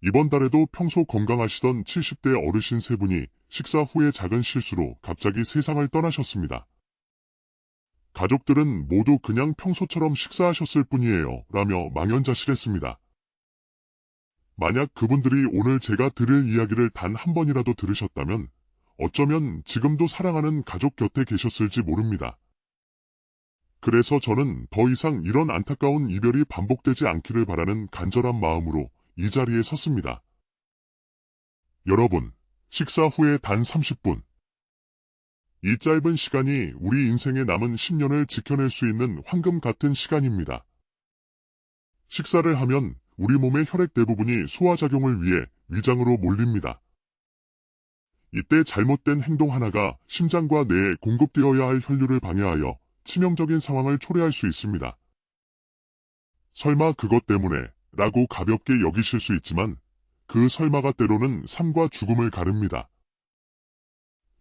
이번 달에도 평소 건강하시던 70대 어르신 세 분이 식사 후의 작은 실수로 갑자기 세상을 떠나셨습니다. 가족들은 모두 그냥 평소처럼 식사하셨을 뿐이에요 라며 망연자실했습니다. 만약 그분들이 오늘 제가 들을 이야기를 단 한 번이라도 들으셨다면 어쩌면 지금도 사랑하는 가족 곁에 계셨을지 모릅니다. 그래서 저는 더 이상 이런 안타까운 이별이 반복되지 않기를 바라는 간절한 마음으로 이 자리에 섰습니다. 여러분, 식사 후에 단 30분. 이 짧은 시간이 우리 인생에 남은 10년을 지켜낼 수 있는 황금 같은 시간입니다. 식사를 하면 우리 몸의 혈액 대부분이 소화작용을 위해 위장으로 몰립니다. 이때 잘못된 행동 하나가 심장과 뇌에 공급되어야 할 혈류를 방해하여 치명적인 상황을 초래할 수 있습니다. 설마 그것 때문에 라고 가볍게 여기실 수 있지만 그 설마가 때로는 삶과 죽음을 가릅니다.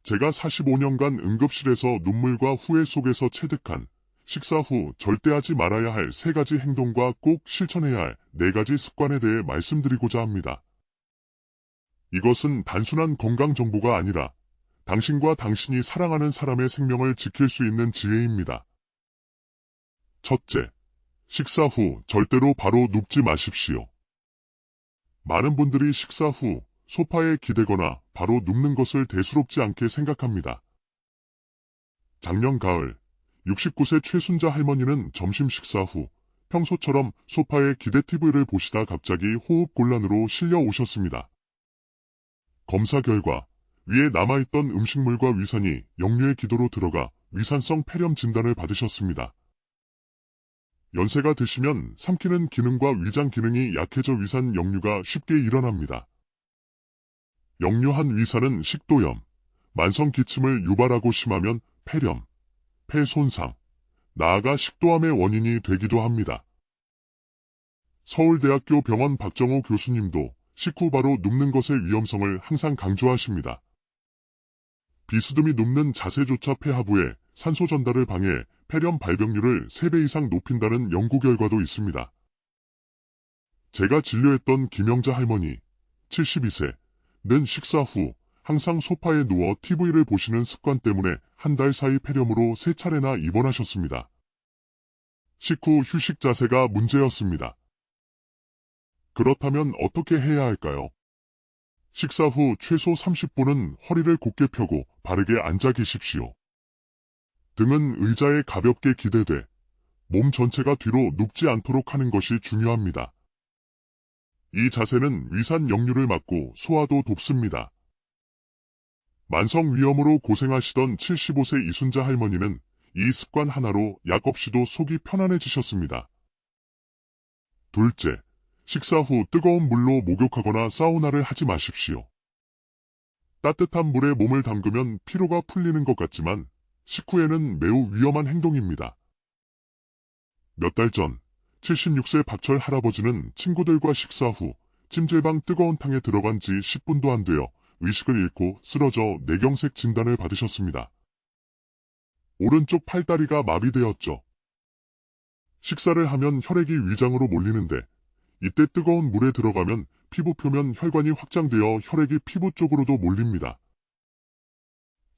제가 45년간 응급실에서 눈물과 후회 속에서 체득한 식사 후 절대 하지 말아야 할 3가지 행동과 꼭 실천해야 할 4가지 습관에 대해 말씀드리고자 합니다. 이것은 단순한 건강 정보가 아니라 당신과 당신이 사랑하는 사람의 생명을 지킬 수 있는 지혜입니다. 첫째, 식사 후 절대로 바로 눕지 마십시오. 많은 분들이 식사 후 소파에 기대거나 바로 눕는 것을 대수롭지 않게 생각합니다. 작년 가을 69세 최순자 할머니는 점심 식사 후 평소처럼 소파에 기대 TV를 보시다 갑자기 호흡 곤란으로 실려 오셨습니다. 검사 결과 위에 남아있던 음식물과 위산이 역류의 기도로 들어가 위산성 폐렴 진단을 받으셨습니다. 연세가 드시면 삼키는 기능과 위장 기능이 약해져 위산 역류가 쉽게 일어납니다. 역류한 위산은 식도염, 만성 기침을 유발하고 심하면 폐렴, 폐 손상, 나아가 식도암의 원인이 되기도 합니다. 서울대학교 병원 박정호 교수님도 식후 바로 눕는 것의 위험성을 항상 강조하십니다. 비스듬히 눕는 자세조차 폐하부에 산소 전달을 방해 폐렴 발병률을 3배 이상 높인다는 연구 결과도 있습니다. 제가 진료했던 김영자 할머니, 72세는 식사 후 항상 소파에 누워 TV를 보시는 습관 때문에 한 달 사이 폐렴으로 3차례나 입원하셨습니다. 식후 휴식 자세가 문제였습니다. 그렇다면 어떻게 해야 할까요? 식사 후 최소 30분은 허리를 곧게 펴고 바르게 앉아 계십시오. 등은 의자에 가볍게 기대돼 몸 전체가 뒤로 눕지 않도록 하는 것이 중요합니다. 이 자세는 위산 역류를 막고 소화도 돕습니다. 만성 위염으로 고생하시던 75세 이순자 할머니는 이 습관 하나로 약 없이도 속이 편안해지셨습니다. 둘째, 식사 후 뜨거운 물로 목욕하거나 사우나를 하지 마십시오. 따뜻한 물에 몸을 담그면 피로가 풀리는 것 같지만 식후에는 매우 위험한 행동입니다. 몇 달 전 76세 박철 할아버지는 친구들과 식사 후 찜질방 뜨거운 탕에 들어간 지 10분도 안 되어 의식을 잃고 쓰러져 뇌경색 진단을 받으셨습니다. 오른쪽 팔다리가 마비되었죠. 식사를 하면 혈액이 위장으로 몰리는데 이때 뜨거운 물에 들어가면 피부 표면 혈관이 확장되어 혈액이 피부 쪽으로도 몰립니다.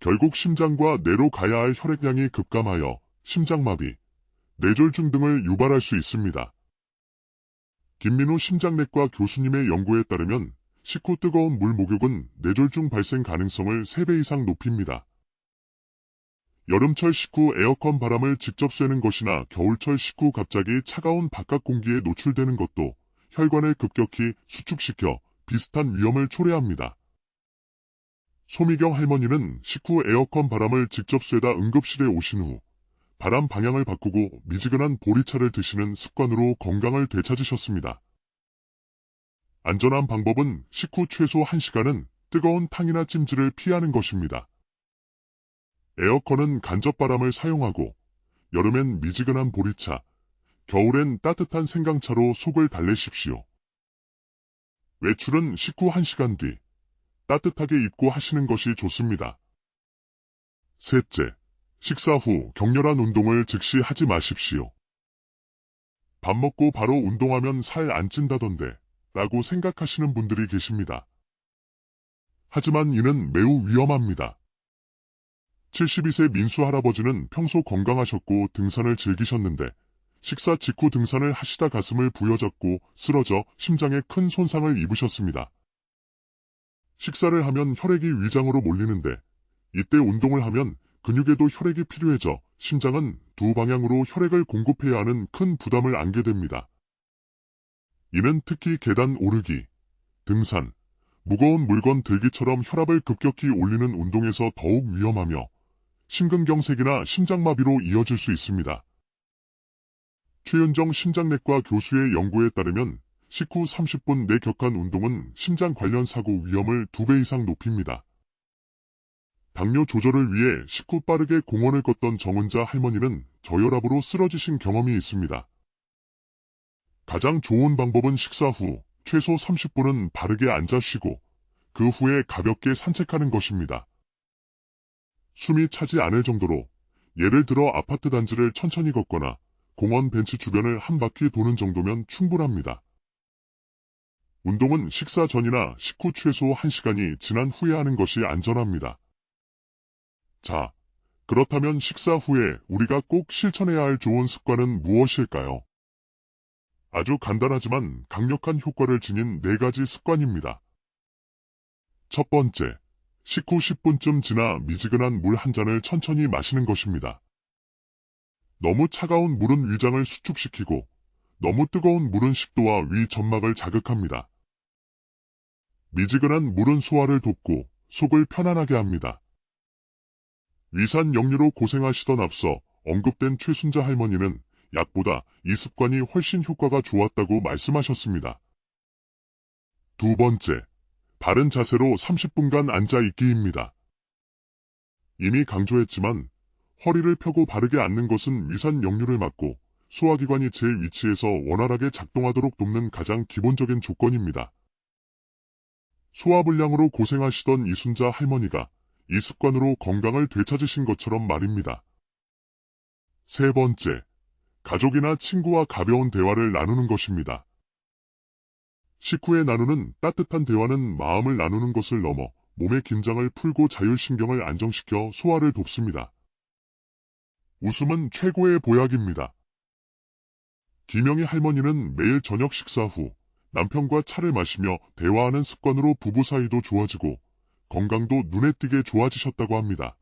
결국 심장과 뇌로 가야 할 혈액량이 급감하여 심장마비, 뇌졸중 등을 유발할 수 있습니다. 김민우 심장내과 교수님의 연구에 따르면 식후 뜨거운 물 목욕은 뇌졸중 발생 가능성을 3배 이상 높입니다. 여름철 식후 에어컨 바람을 직접 쐬는 것이나 겨울철 식후 갑자기 차가운 바깥 공기에 노출되는 것도 혈관을 급격히 수축시켜 비슷한 위험을 초래합니다. 소미경 할머니는 식후 에어컨 바람을 직접 쐬다 응급실에 오신 후 바람 방향을 바꾸고 미지근한 보리차를 드시는 습관으로 건강을 되찾으셨습니다. 안전한 방법은 식후 최소 1시간은 뜨거운 탕이나 찜질을 피하는 것입니다. 에어컨은 간접바람을 사용하고 여름엔 미지근한 보리차, 겨울엔 따뜻한 생강차로 속을 달래십시오. 외출은 식후 1시간 뒤 따뜻하게 입고 하시는 것이 좋습니다. 셋째, 식사 후 격렬한 운동을 즉시 하지 마십시오. 밥 먹고 바로 운동하면 살 안 찐다던데 라고 생각하시는 분들이 계십니다. 하지만 이는 매우 위험합니다. 72세 민수 할아버지는 평소 건강하셨고 등산을 즐기셨는데 식사 직후 등산을 하시다 가슴을 부여잡고 쓰러져 심장에 큰 손상을 입으셨습니다. 식사를 하면 혈액이 위장으로 몰리는데 이때 운동을 하면 근육에도 혈액이 필요해져 심장은 두 방향으로 혈액을 공급해야 하는 큰 부담을 안게 됩니다. 이는 특히 계단 오르기, 등산, 무거운 물건 들기처럼 혈압을 급격히 올리는 운동에서 더욱 위험하며 심근경색이나 심장마비로 이어질 수 있습니다. 최윤정 심장내과 교수의 연구에 따르면 식후 30분 내 격한 운동은 심장 관련 사고 위험을 2배 이상 높입니다. 당뇨 조절을 위해 식후 빠르게 공원을 걷던 정은자 할머니는 저혈압으로 쓰러지신 경험이 있습니다. 가장 좋은 방법은 식사 후 최소 30분은 바르게 앉아 쉬고 그 후에 가볍게 산책하는 것입니다. 숨이 차지 않을 정도로 예를 들어 아파트 단지를 천천히 걷거나 공원 벤치 주변을 한 바퀴 도는 정도면 충분합니다. 운동은 식사 전이나 식후 최소 1시간이 지난 후에 하는 것이 안전합니다. 자, 그렇다면 식사 후에 우리가 꼭 실천해야 할 좋은 습관은 무엇일까요? 아주 간단하지만 강력한 효과를 지닌 4가지 습관입니다. 첫 번째, 식후 10분쯤 지나 미지근한 물 한 잔을 천천히 마시는 것입니다. 너무 차가운 물은 위장을 수축시키고 너무 뜨거운 물은 식도와 위 점막을 자극합니다. 미지근한 물은 소화를 돕고 속을 편안하게 합니다. 위산 역류로 고생하시던 앞서 언급된 최순자 할머니는 약보다 이 습관이 훨씬 효과가 좋았다고 말씀하셨습니다. 두 번째, 바른 자세로 30분간 앉아있기입니다. 이미 강조했지만 허리를 펴고 바르게 앉는 것은 위산 역류를 막고 소화기관이 제 위치에서 원활하게 작동하도록 돕는 가장 기본적인 조건입니다. 소화불량으로 고생하시던 이순자 할머니가 이 습관으로 건강을 되찾으신 것처럼 말입니다. 세 번째, 가족이나 친구와 가벼운 대화를 나누는 것입니다. 식후에 나누는 따뜻한 대화는 마음을 나누는 것을 넘어 몸의 긴장을 풀고 자율신경을 안정시켜 소화를 돕습니다. 웃음은 최고의 보약입니다. 김영희 할머니는 매일 저녁 식사 후 남편과 차를 마시며 대화하는 습관으로 부부 사이도 좋아지고 건강도 눈에 띄게 좋아지셨다고 합니다.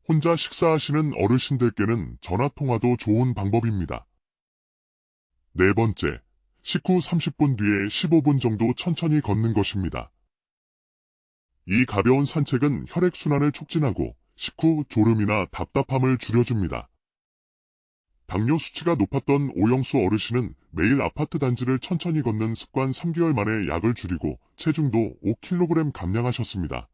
혼자 식사하시는 어르신들께는 전화통화도 좋은 방법입니다. 네 번째, 식후 30분 뒤에 15분 정도 천천히 걷는 것입니다. 이 가벼운 산책은 혈액순환을 촉진하고 식후 졸음이나 답답함을 줄여줍니다. 당뇨 수치가 높았던 오영수 어르신은 매일 아파트 단지를 천천히 걷는 습관 3개월 만에 약을 줄이고 체중도 5kg 감량하셨습니다.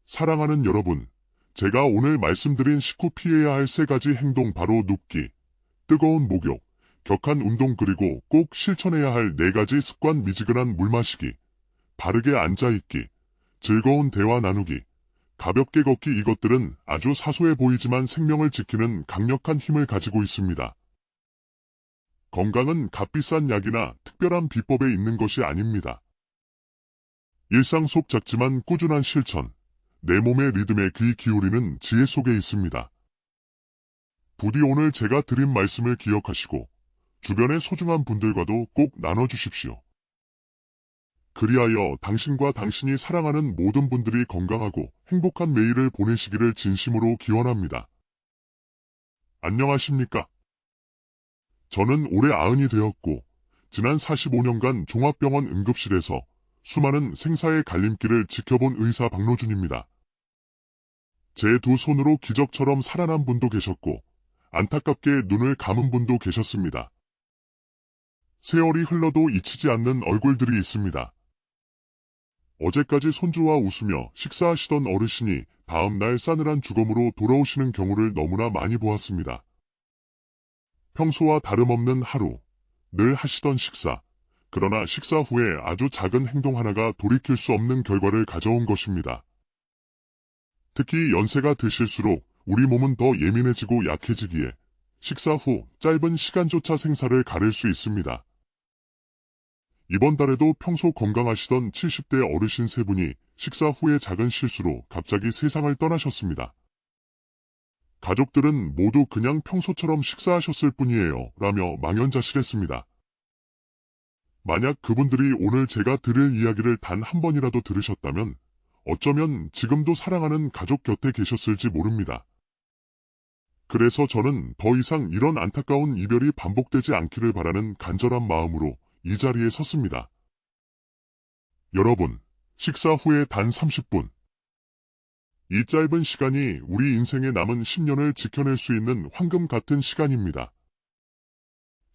사랑하는 여러분, 제가 오늘 말씀드린 식후 피해야 할 3가지 행동 바로 눕기, 뜨거운 목욕, 격한 운동 그리고 꼭 실천해야 할 4가지 습관 미지근한 물 마시기, 바르게 앉아있기, 즐거운 대화 나누기, 가볍게 걷기 이것들은 아주 사소해 보이지만 생명을 지키는 강력한 힘을 가지고 있습니다. 건강은 값비싼 약이나 특별한 비법에 있는 것이 아닙니다. 일상 속 작지만 꾸준한 실천, 내 몸의 리듬에 귀 기울이는 지혜 속에 있습니다. 부디 오늘 제가 드린 말씀을 기억하시고 주변의 소중한 분들과도 꼭 나눠주십시오. 그리하여 당신과 당신이 사랑하는 모든 분들이 건강하고 행복한 매일을 보내시기를 진심으로 기원합니다. 안녕하십니까? 저는 올해 90이 되었고 지난 45년간 종합병원 응급실에서 수많은 생사의 갈림길을 지켜본 의사 박노준입니다. 제 두 손으로 기적처럼 살아난 분도 계셨고 안타깝게 눈을 감은 분도 계셨습니다. 세월이 흘러도 잊히지 않는 얼굴들이 있습니다. 어제까지 손주와 웃으며 식사하시던 어르신이 다음날 싸늘한 죽음으로 돌아오시는 경우를 너무나 많이 보았습니다. 평소와 다름없는 하루, 늘 하시던 식사, 그러나 식사 후에 아주 작은 행동 하나가 돌이킬 수 없는 결과를 가져온 것입니다. 특히 연세가 드실수록 우리 몸은 더 예민해지고 약해지기에 식사 후 짧은 시간조차 생사를 가릴 수 있습니다. 이번 달에도 평소 건강하시던 70대 어르신 세 분이 식사 후의 작은 실수로 갑자기 세상을 떠나셨습니다. 가족들은 모두 그냥 평소처럼 식사하셨을 뿐이에요 라며 망연자실했습니다. 만약 그분들이 오늘 제가 들을 이야기를 단 한 번이라도 들으셨다면 어쩌면 지금도 사랑하는 가족 곁에 계셨을지 모릅니다. 그래서 저는 더 이상 이런 안타까운 이별이 반복되지 않기를 바라는 간절한 마음으로 이 자리에 섰습니다. 여러분, 식사 후에 단 30분. 이 짧은 시간이 우리 인생에 남은 10년을 지켜낼 수 있는 황금 같은 시간입니다.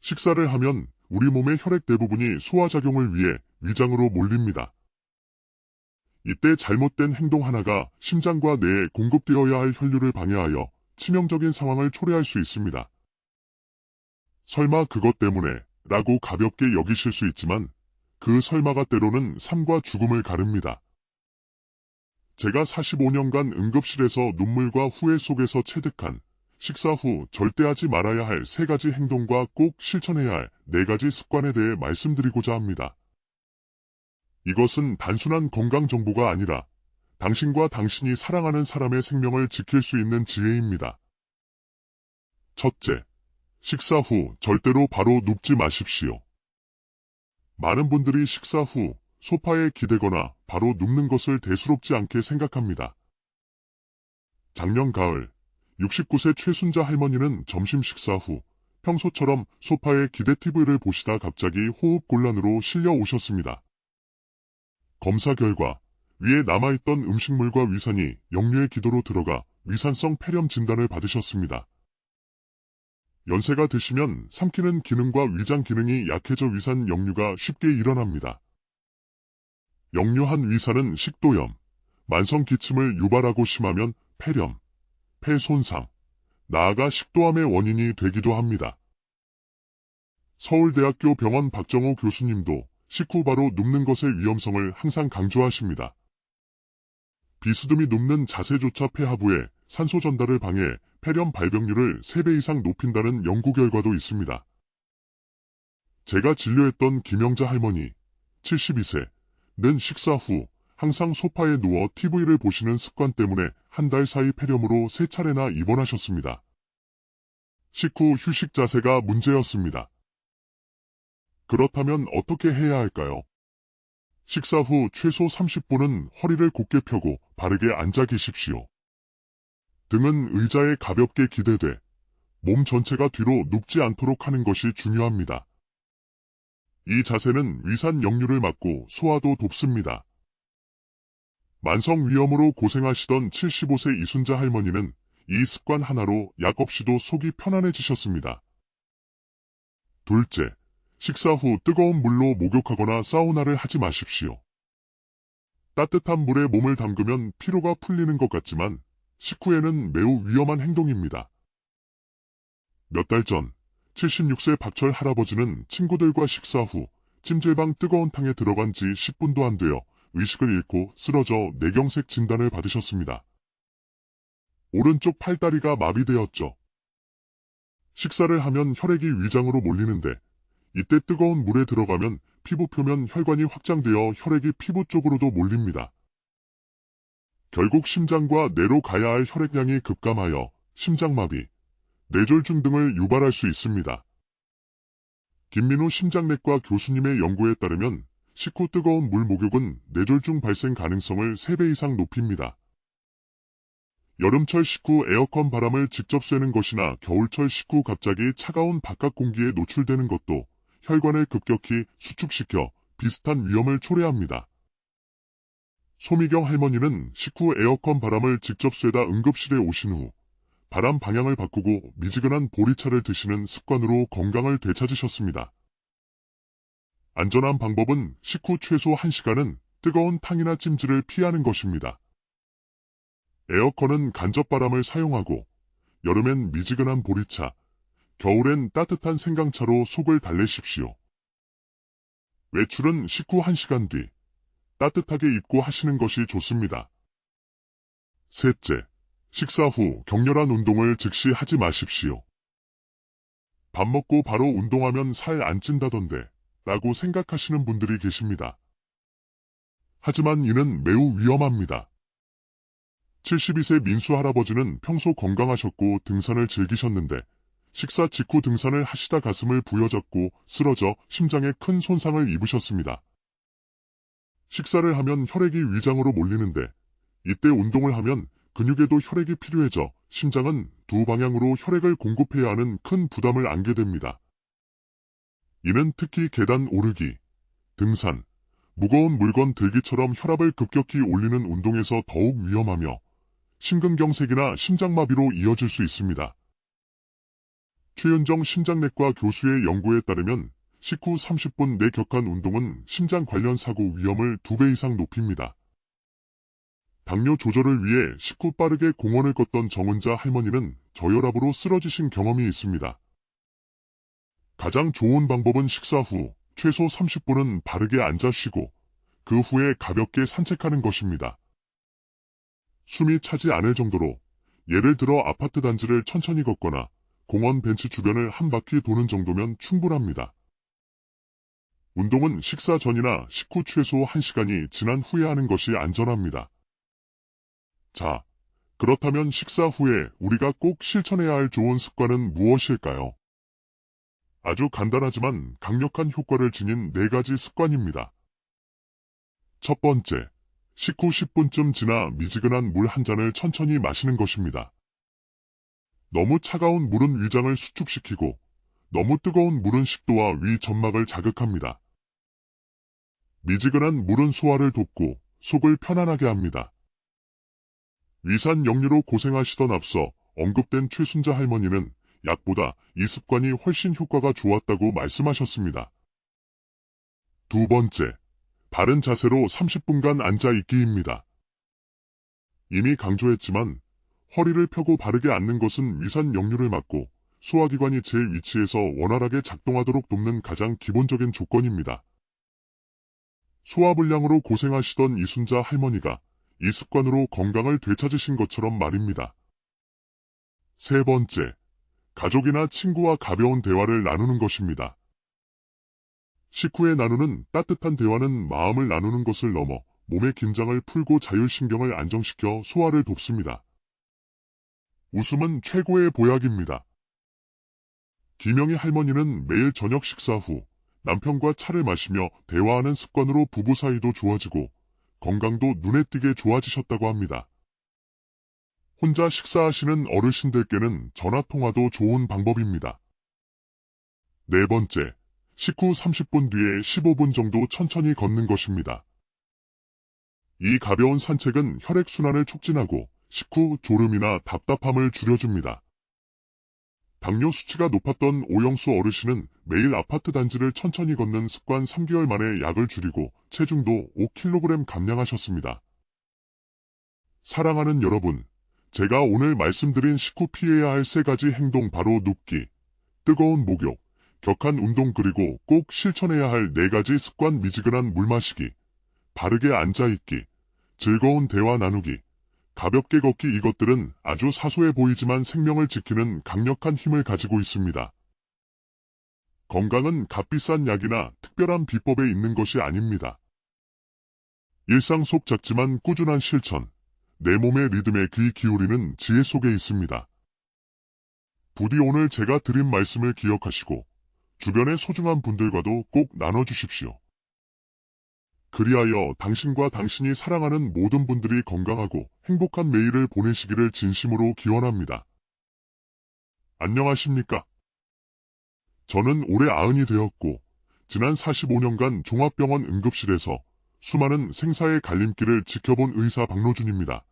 식사를 하면 우리 몸의 혈액 대부분이 소화작용을 위해 위장으로 몰립니다. 이때 잘못된 행동 하나가 심장과 뇌에 공급되어야 할 혈류를 방해하여 치명적인 상황을 초래할 수 있습니다. 설마 그것 때문에 라고 가볍게 여기실 수 있지만 그 설마가 때로는 삶과 죽음을 가릅니다. 제가 45년간 응급실에서 눈물과 후회 속에서 체득한 식사 후 절대 하지 말아야 할 3가지 행동과 꼭 실천해야 할 4가지 습관에 대해 말씀드리고자 합니다. 이것은 단순한 건강 정보가 아니라 당신과 당신이 사랑하는 사람의 생명을 지킬 수 있는 지혜입니다. 첫째, 식사 후 절대로 바로 눕지 마십시오. 많은 분들이 식사 후 소파에 기대거나 바로 눕는 것을 대수롭지 않게 생각합니다. 작년 가을 69세 최순자 할머니는 점심 식사 후 평소처럼 소파에 기대 TV를 보시다 갑자기 호흡곤란으로 실려 오셨습니다. 검사 결과 위에 남아있던 음식물과 위산이 역류의 기도로 들어가 위산성 폐렴 진단을 받으셨습니다. 연세가 드시면 삼키는 기능과 위장 기능이 약해져 위산 역류가 쉽게 일어납니다. 역류한 위산은 식도염, 만성 기침을 유발하고 심하면 폐렴, 폐 손상, 나아가 식도암의 원인이 되기도 합니다. 서울대학교 병원 박정호 교수님도 식후 바로 눕는 것의 위험성을 항상 강조하십니다. 비스듬히 눕는 자세조차 폐하부에 산소 전달을 방해 폐렴 발병률을 3배 이상 높인다는 연구 결과도 있습니다. 제가 진료했던 김영자 할머니, 72세는 식사 후 항상 소파에 누워 TV를 보시는 습관 때문에 한 달 사이 폐렴으로 3차례나 입원하셨습니다. 식후 휴식 자세가 문제였습니다. 그렇다면 어떻게 해야 할까요? 식사 후 최소 30분은 허리를 곧게 펴고 바르게 앉아 계십시오. 등은 의자에 가볍게 기대돼 몸 전체가 뒤로 눕지 않도록 하는 것이 중요합니다. 이 자세는 위산 역류를 막고 소화도 돕습니다. 만성 위염으로 고생하시던 75세 이순자 할머니는 이 습관 하나로 약 없이도 속이 편안해지셨습니다. 둘째, 식사 후 뜨거운 물로 목욕하거나 사우나를 하지 마십시오. 따뜻한 물에 몸을 담그면 피로가 풀리는 것 같지만 식후에는 매우 위험한 행동입니다. 몇 달 전 76세 박철 할아버지는 친구들과 식사 후 찜질방 뜨거운 탕에 들어간 지 10분도 안 되어 의식을 잃고 쓰러져 뇌경색 진단을 받으셨습니다. 오른쪽 팔다리가 마비되었죠. 식사를 하면 혈액이 위장으로 몰리는데 이때 뜨거운 물에 들어가면 피부 표면 혈관이 확장되어 혈액이 피부 쪽으로도 몰립니다. 결국 심장과 뇌로 가야 할 혈액량이 급감하여 심장마비, 뇌졸중 등을 유발할 수 있습니다. 김민우 심장내과 교수님의 연구에 따르면 식후 뜨거운 물 목욕은 뇌졸중 발생 가능성을 3배 이상 높입니다. 여름철 식후 에어컨 바람을 직접 쐬는 것이나 겨울철 식후 갑자기 차가운 바깥 공기에 노출되는 것도 혈관을 급격히 수축시켜 비슷한 위험을 초래합니다. 소미경 할머니는 식후 에어컨 바람을 직접 쐬다 응급실에 오신 후 바람 방향을 바꾸고 미지근한 보리차를 드시는 습관으로 건강을 되찾으셨습니다. 안전한 방법은 식후 최소 1시간은 뜨거운 탕이나 찜질을 피하는 것입니다. 에어컨은 간접바람을 사용하고 여름엔 미지근한 보리차, 겨울엔 따뜻한 생강차로 속을 달래십시오. 외출은 식후 1시간 뒤 따뜻하게 입고 하시는 것이 좋습니다. 셋째, 식사 후 격렬한 운동을 즉시 하지 마십시오. 밥 먹고 바로 운동하면 살 안 찐다던데 라고 생각하시는 분들이 계십니다. 하지만 이는 매우 위험합니다. 72세 민수 할아버지는 평소 건강하셨고 등산을 즐기셨는데 식사 직후 등산을 하시다 가슴을 부여잡고 쓰러져 심장에 큰 손상을 입으셨습니다. 식사를 하면 혈액이 위장으로 몰리는데 이때 운동을 하면 근육에도 혈액이 필요해져 심장은 두 방향으로 혈액을 공급해야 하는 큰 부담을 안게 됩니다. 이는 특히 계단 오르기, 등산, 무거운 물건 들기처럼 혈압을 급격히 올리는 운동에서 더욱 위험하며 심근경색이나 심장마비로 이어질 수 있습니다. 최윤정 심장내과 교수의 연구에 따르면 식후 30분 내 격한 운동은 심장 관련 사고 위험을 2배 이상 높입니다. 당뇨 조절을 위해 식후 빠르게 공원을 걷던 정은자 할머니는 저혈압으로 쓰러지신 경험이 있습니다. 가장 좋은 방법은 식사 후 최소 30분은 바르게 앉아 쉬고 그 후에 가볍게 산책하는 것입니다. 숨이 차지 않을 정도로 예를 들어 아파트 단지를 천천히 걷거나 공원 벤치 주변을 한 바퀴 도는 정도면 충분합니다. 운동은 식사 전이나 식후 최소 1시간이 지난 후에 하는 것이 안전합니다. 자, 그렇다면 식사 후에 우리가 꼭 실천해야 할 좋은 습관은 무엇일까요? 아주 간단하지만 강력한 효과를 지닌 4가지 습관입니다. 첫 번째, 식후 10분쯤 지나 미지근한 물 한 잔을 천천히 마시는 것입니다. 너무 차가운 물은 위장을 수축시키고 너무 뜨거운 물은 식도와 위 점막을 자극합니다. 미지근한 물은 소화를 돕고 속을 편안하게 합니다. 위산 역류로 고생하시던 앞서 언급된 최순자 할머니는 약보다 이 습관이 훨씬 효과가 좋았다고 말씀하셨습니다. 두 번째, 바른 자세로 30분간 앉아있기입니다. 이미 강조했지만 허리를 펴고 바르게 앉는 것은 위산 역류를 막고 소화기관이 제 위치에서 원활하게 작동하도록 돕는 가장 기본적인 조건입니다. 소화불량으로 고생하시던 이순자 할머니가 이 습관으로 건강을 되찾으신 것처럼 말입니다. 세 번째, 가족이나 친구와 가벼운 대화를 나누는 것입니다. 식후에 나누는 따뜻한 대화는 마음을 나누는 것을 넘어 몸의 긴장을 풀고 자율신경을 안정시켜 소화를 돕습니다. 웃음은 최고의 보약입니다. 김영희 할머니는 매일 저녁 식사 후 남편과 차를 마시며 대화하는 습관으로 부부 사이도 좋아지고 건강도 눈에 띄게 좋아지셨다고 합니다. 혼자 식사하시는 어르신들께는 전화통화도 좋은 방법입니다. 네 번째, 식후 30분 뒤에 15분 정도 천천히 걷는 것입니다. 이 가벼운 산책은 혈액순환을 촉진하고 식후 졸음이나 답답함을 줄여줍니다. 당뇨 수치가 높았던 오영수 어르신은 매일 아파트 단지를 천천히 걷는 습관 3개월 만에 약을 줄이고 체중도 5kg 감량하셨습니다. 사랑하는 여러분, 제가 오늘 말씀드린 식후 피해야 할 3가지 행동 바로 눕기, 뜨거운 목욕, 격한 운동 그리고 꼭 실천해야 할 4가지 습관 미지근한 물 마시기, 바르게 앉아있기, 즐거운 대화 나누기, 가볍게 걷기 이것들은 아주 사소해 보이지만 생명을 지키는 강력한 힘을 가지고 있습니다. 건강은 값비싼 약이나 특별한 비법에 있는 것이 아닙니다. 일상 속 작지만 꾸준한 실천, 내 몸의 리듬에 귀 기울이는 지혜 속에 있습니다. 부디 오늘 제가 드린 말씀을 기억하시고 주변의 소중한 분들과도 꼭 나눠주십시오. 그리하여 당신과 당신이 사랑하는 모든 분들이 건강하고 행복한 매일을 보내시기를 진심으로 기원합니다. 안녕하십니까? 저는 올해 90이 되었고 지난 45년간 종합병원 응급실에서 수많은 생사의 갈림길을 지켜본 의사 박노준입니다.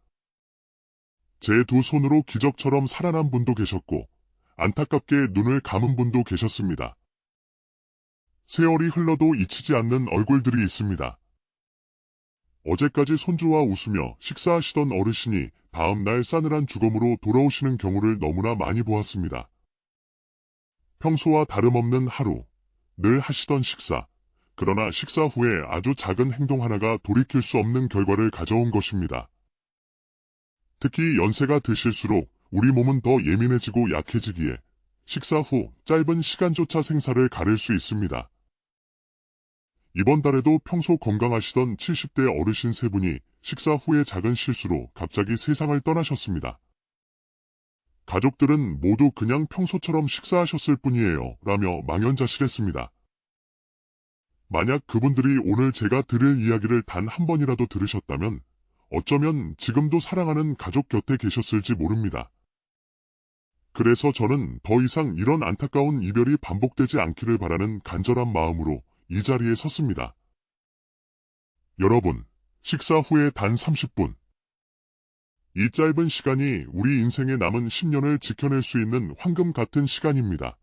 제 두 손으로 기적처럼 살아난 분도 계셨고 안타깝게 눈을 감은 분도 계셨습니다. 세월이 흘러도 잊히지 않는 얼굴들이 있습니다. 어제까지 손주와 웃으며 식사하시던 어르신이 다음날 싸늘한 죽음으로 돌아오시는 경우를 너무나 많이 보았습니다. 평소와 다름없는 하루, 늘 하시던 식사, 그러나 식사 후에 아주 작은 행동 하나가 돌이킬 수 없는 결과를 가져온 것입니다. 특히 연세가 드실수록 우리 몸은 더 예민해지고 약해지기에 식사 후 짧은 시간조차 생사를 가릴 수 있습니다. 이번 달에도 평소 건강하시던 70대 어르신 세 분이 식사 후의 작은 실수로 갑자기 세상을 떠나셨습니다. 가족들은 모두 그냥 평소처럼 식사하셨을 뿐이에요 라며 망연자실했습니다. 만약 그분들이 오늘 제가 들을 이야기를 단 한 번이라도 들으셨다면 어쩌면 지금도 사랑하는 가족 곁에 계셨을지 모릅니다. 그래서 저는 더 이상 이런 안타까운 이별이 반복되지 않기를 바라는 간절한 마음으로 이 자리에 섰습니다. 여러분, 식사 후에 단 30분. 이 짧은 시간이 우리 인생에 남은 10년을 지켜낼 수 있는 황금 같은 시간입니다.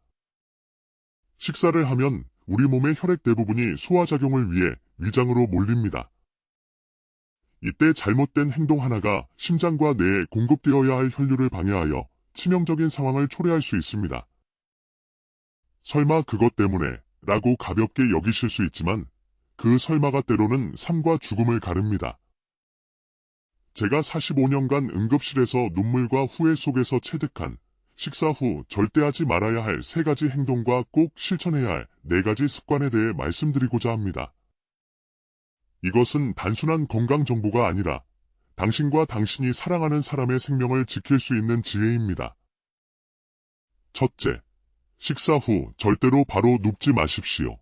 식사를 하면 우리 몸의 혈액 대부분이 소화작용을 위해 위장으로 몰립니다. 이때 잘못된 행동 하나가 심장과 뇌에 공급되어야 할 혈류를 방해하여 치명적인 상황을 초래할 수 있습니다. 설마 그것 때문에 라고 가볍게 여기실 수 있지만 그 설마가 때로는 삶과 죽음을 가릅니다. 제가 45년간 응급실에서 눈물과 후회 속에서 체득한 식사 후 절대 하지 말아야 할 3가지 행동과 꼭 실천해야 할 4가지 습관에 대해 말씀드리고자 합니다. 이것은 단순한 건강 정보가 아니라 당신과 당신이 사랑하는 사람의 생명을 지킬 수 있는 지혜입니다. 첫째, 식사 후 절대로 바로 눕지 마십시오.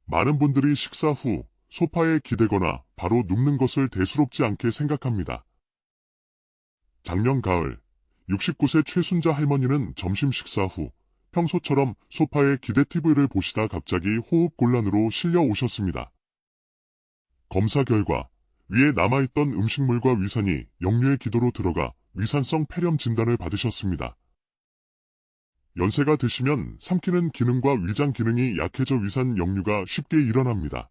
많은 분들이 식사 후 소파에 기대거나 바로 눕는 것을 대수롭지 않게 생각합니다. 작년 가을 69세 최순자 할머니는 점심 식사 후 평소처럼 소파에 기대 TV를 보시다 갑자기 호흡 곤란으로 실려 오셨습니다. 검사 결과 위에 남아있던 음식물과 위산이 역류의 기도로 들어가 위산성 폐렴 진단을 받으셨습니다. 연세가 드시면 삼키는 기능과 위장 기능이 약해져 위산 역류가 쉽게 일어납니다.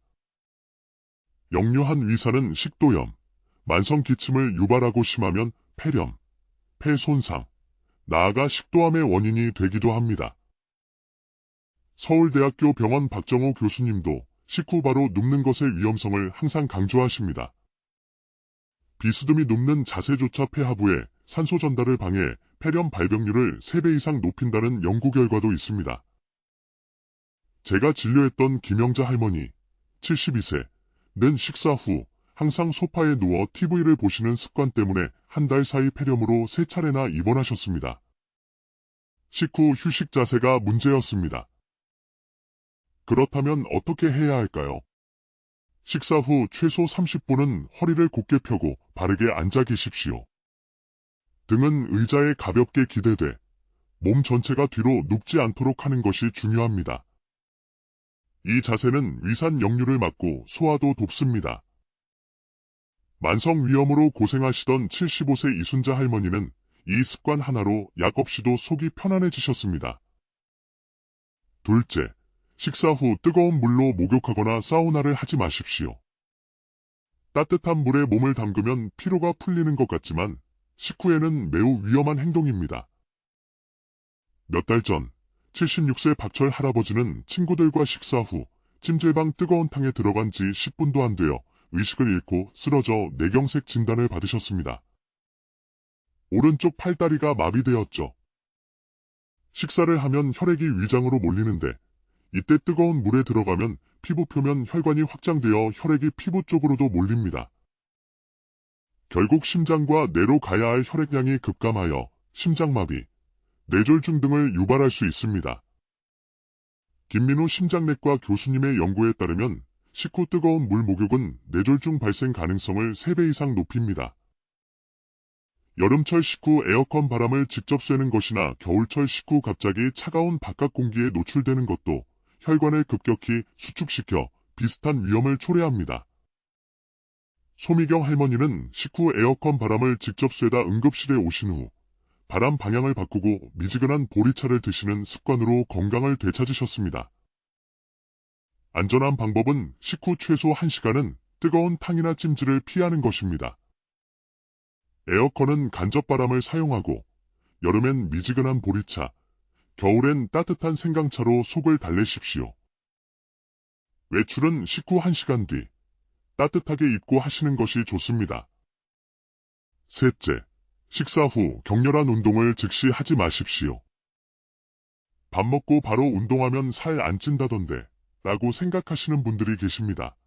역류한 위산은 식도염, 만성 기침을 유발하고 심하면 폐렴, 폐 손상, 나아가 식도암의 원인이 되기도 합니다. 서울대학교 병원 박정호 교수님도 식후 바로 눕는 것의 위험성을 항상 강조하십니다. 비스듬히 눕는 자세조차 폐하부에 산소 전달을 방해 폐렴 발병률을 3배 이상 높인다는 연구 결과도 있습니다. 제가 진료했던 김영자 할머니, 72세는 식사 후 항상 소파에 누워 TV를 보시는 습관 때문에 한 달 사이 폐렴으로 3차례나 입원하셨습니다. 식후 휴식 자세가 문제였습니다. 그렇다면 어떻게 해야 할까요? 식사 후 최소 30분은 허리를 곧게 펴고 바르게 앉아 계십시오. 등은 의자에 가볍게 기대돼 몸 전체가 뒤로 눕지 않도록 하는 것이 중요합니다. 이 자세는 위산 역류를 막고 소화도 돕습니다. 만성 위염으로 고생하시던 75세 이순자 할머니는 이 습관 하나로 약 없이도 속이 편안해지셨습니다. 둘째, 식사 후 뜨거운 물로 목욕하거나 사우나를 하지 마십시오. 따뜻한 물에 몸을 담그면 피로가 풀리는 것 같지만 식후에는 매우 위험한 행동입니다. 몇 달 전 76세 박철 할아버지는 친구들과 식사 후 찜질방 뜨거운 탕에 들어간 지 10분도 안 되어 의식을 잃고 쓰러져 뇌경색 진단을 받으셨습니다. 오른쪽 팔다리가 마비되었죠. 식사를 하면 혈액이 위장으로 몰리는데 이때 뜨거운 물에 들어가면 피부 표면 혈관이 확장되어 혈액이 피부 쪽으로도 몰립니다. 결국 심장과 뇌로 가야 할 혈액량이 급감하여 심장마비, 뇌졸중 등을 유발할 수 있습니다. 김민우 심장내과 교수님의 연구에 따르면 식후 뜨거운 물 목욕은 뇌졸중 발생 가능성을 3배 이상 높입니다. 여름철 식후 에어컨 바람을 직접 쐬는 것이나 겨울철 식후 갑자기 차가운 바깥 공기에 노출되는 것도 혈관을 급격히 수축시켜 비슷한 위험을 초래합니다. 소미경 할머니는 식후 에어컨 바람을 직접 쐬다 응급실에 오신 후 바람 방향을 바꾸고 미지근한 보리차를 드시는 습관으로 건강을 되찾으셨습니다. 안전한 방법은 식후 최소 1시간은 뜨거운 탕이나 찜질을 피하는 것입니다. 에어컨은 간접바람을 사용하고 여름엔 미지근한 보리차, 겨울엔 따뜻한 생강차로 속을 달래십시오. 외출은 식후 1시간 뒤 따뜻하게 입고 하시는 것이 좋습니다. 셋째, 식사 후 격렬한 운동을 즉시 하지 마십시오. 밥 먹고 바로 운동하면 살 안 찐다던데 라고 생각하시는 분들이 계십니다.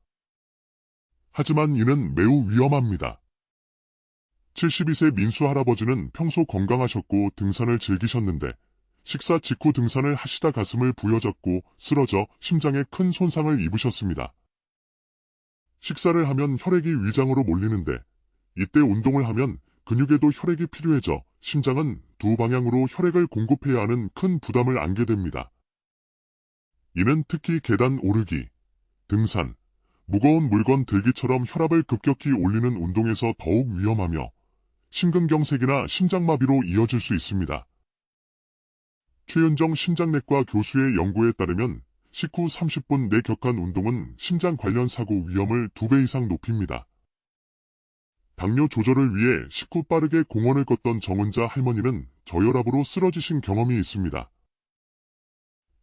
하지만 이는 매우 위험합니다. 72세 민수 할아버지는 평소 건강하셨고 등산을 즐기셨는데 식사 직후 등산을 하시다 가슴을 부여잡고 쓰러져 심장에 큰 손상을 입으셨습니다. 식사를 하면 혈액이 위장으로 몰리는데 이때 운동을 하면 근육에도 혈액이 필요해져 심장은 두 방향으로 혈액을 공급해야 하는 큰 부담을 안게 됩니다. 이는 특히 계단 오르기, 등산, 무거운 물건 들기처럼 혈압을 급격히 올리는 운동에서 더욱 위험하며 심근경색이나 심장마비로 이어질 수 있습니다. 최윤정 심장내과 교수의 연구에 따르면 식후 30분 내 격한 운동은 심장 관련 사고 위험을 2배 이상 높입니다. 당뇨 조절을 위해 식후 빠르게 공원을 걷던 정은자 할머니는 저혈압으로 쓰러지신 경험이 있습니다.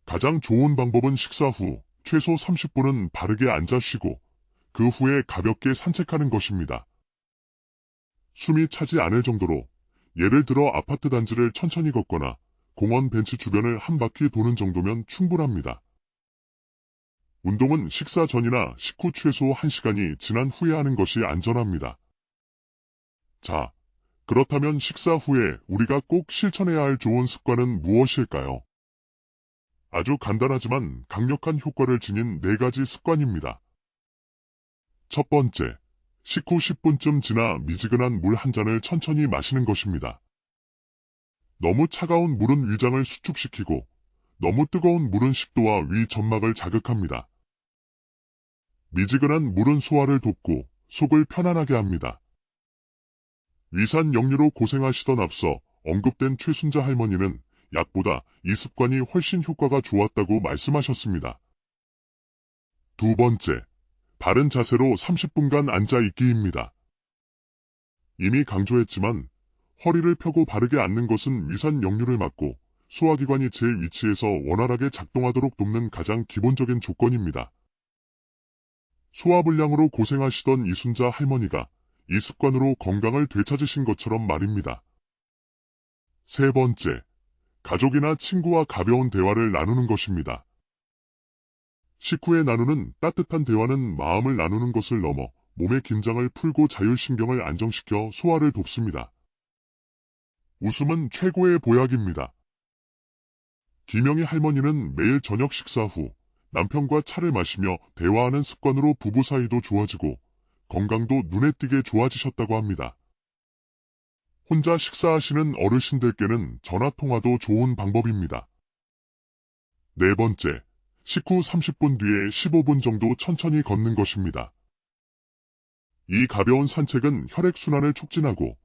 가장 좋은 방법은 식사 후 최소 30분은 바르게 앉아 쉬고 그 후에 가볍게 산책하는 것입니다. 숨이 차지 않을 정도로 예를 들어 아파트 단지를 천천히 걷거나 공원 벤치 주변을 한 바퀴 도는 정도면 충분합니다. 운동은 식사 전이나 식후 최소 1시간이 지난 후에 하는 것이 안전합니다. 자, 그렇다면 식사 후에 우리가 꼭 실천해야 할 좋은 습관은 무엇일까요? 아주 간단하지만 강력한 효과를 지닌 4가지 습관입니다. 첫 번째, 식후 10분쯤 지나 미지근한 물 한 잔을 천천히 마시는 것입니다. 너무 차가운 물은 위장을 수축시키고 너무 뜨거운 물은 식도와 위 점막을 자극합니다. 미지근한 물은 소화를 돕고 속을 편안하게 합니다. 위산 역류로 고생하시던 앞서 언급된 최순자 할머니는 약보다 이 습관이 훨씬 효과가 좋았다고 말씀하셨습니다. 두 번째, 바른 자세로 30분간 앉아있기입니다. 이미 강조했지만 허리를 펴고 바르게 앉는 것은 위산 역류를 막고 소화기관이 제 위치에서 원활하게 작동하도록 돕는 가장 기본적인 조건입니다. 소화불량으로 고생하시던 이순자 할머니가 이 습관으로 건강을 되찾으신 것처럼 말입니다. 세 번째, 가족이나 친구와 가벼운 대화를 나누는 것입니다. 식후에 나누는 따뜻한 대화는 마음을 나누는 것을 넘어 몸의 긴장을 풀고 자율신경을 안정시켜 소화를 돕습니다. 웃음은 최고의 보약입니다. 김영희 할머니는 매일 저녁 식사 후 남편과 차를 마시며 대화하는 습관으로 부부 사이도 좋아지고 건강도 눈에 띄게 좋아지셨다고 합니다. 혼자 식사하시는 어르신들께는 전화통화도 좋은 방법입니다. 네 번째, 식후 30분 뒤에 15분 정도 천천히 걷는 것입니다. 이 가벼운 산책은 혈액순환을 촉진하고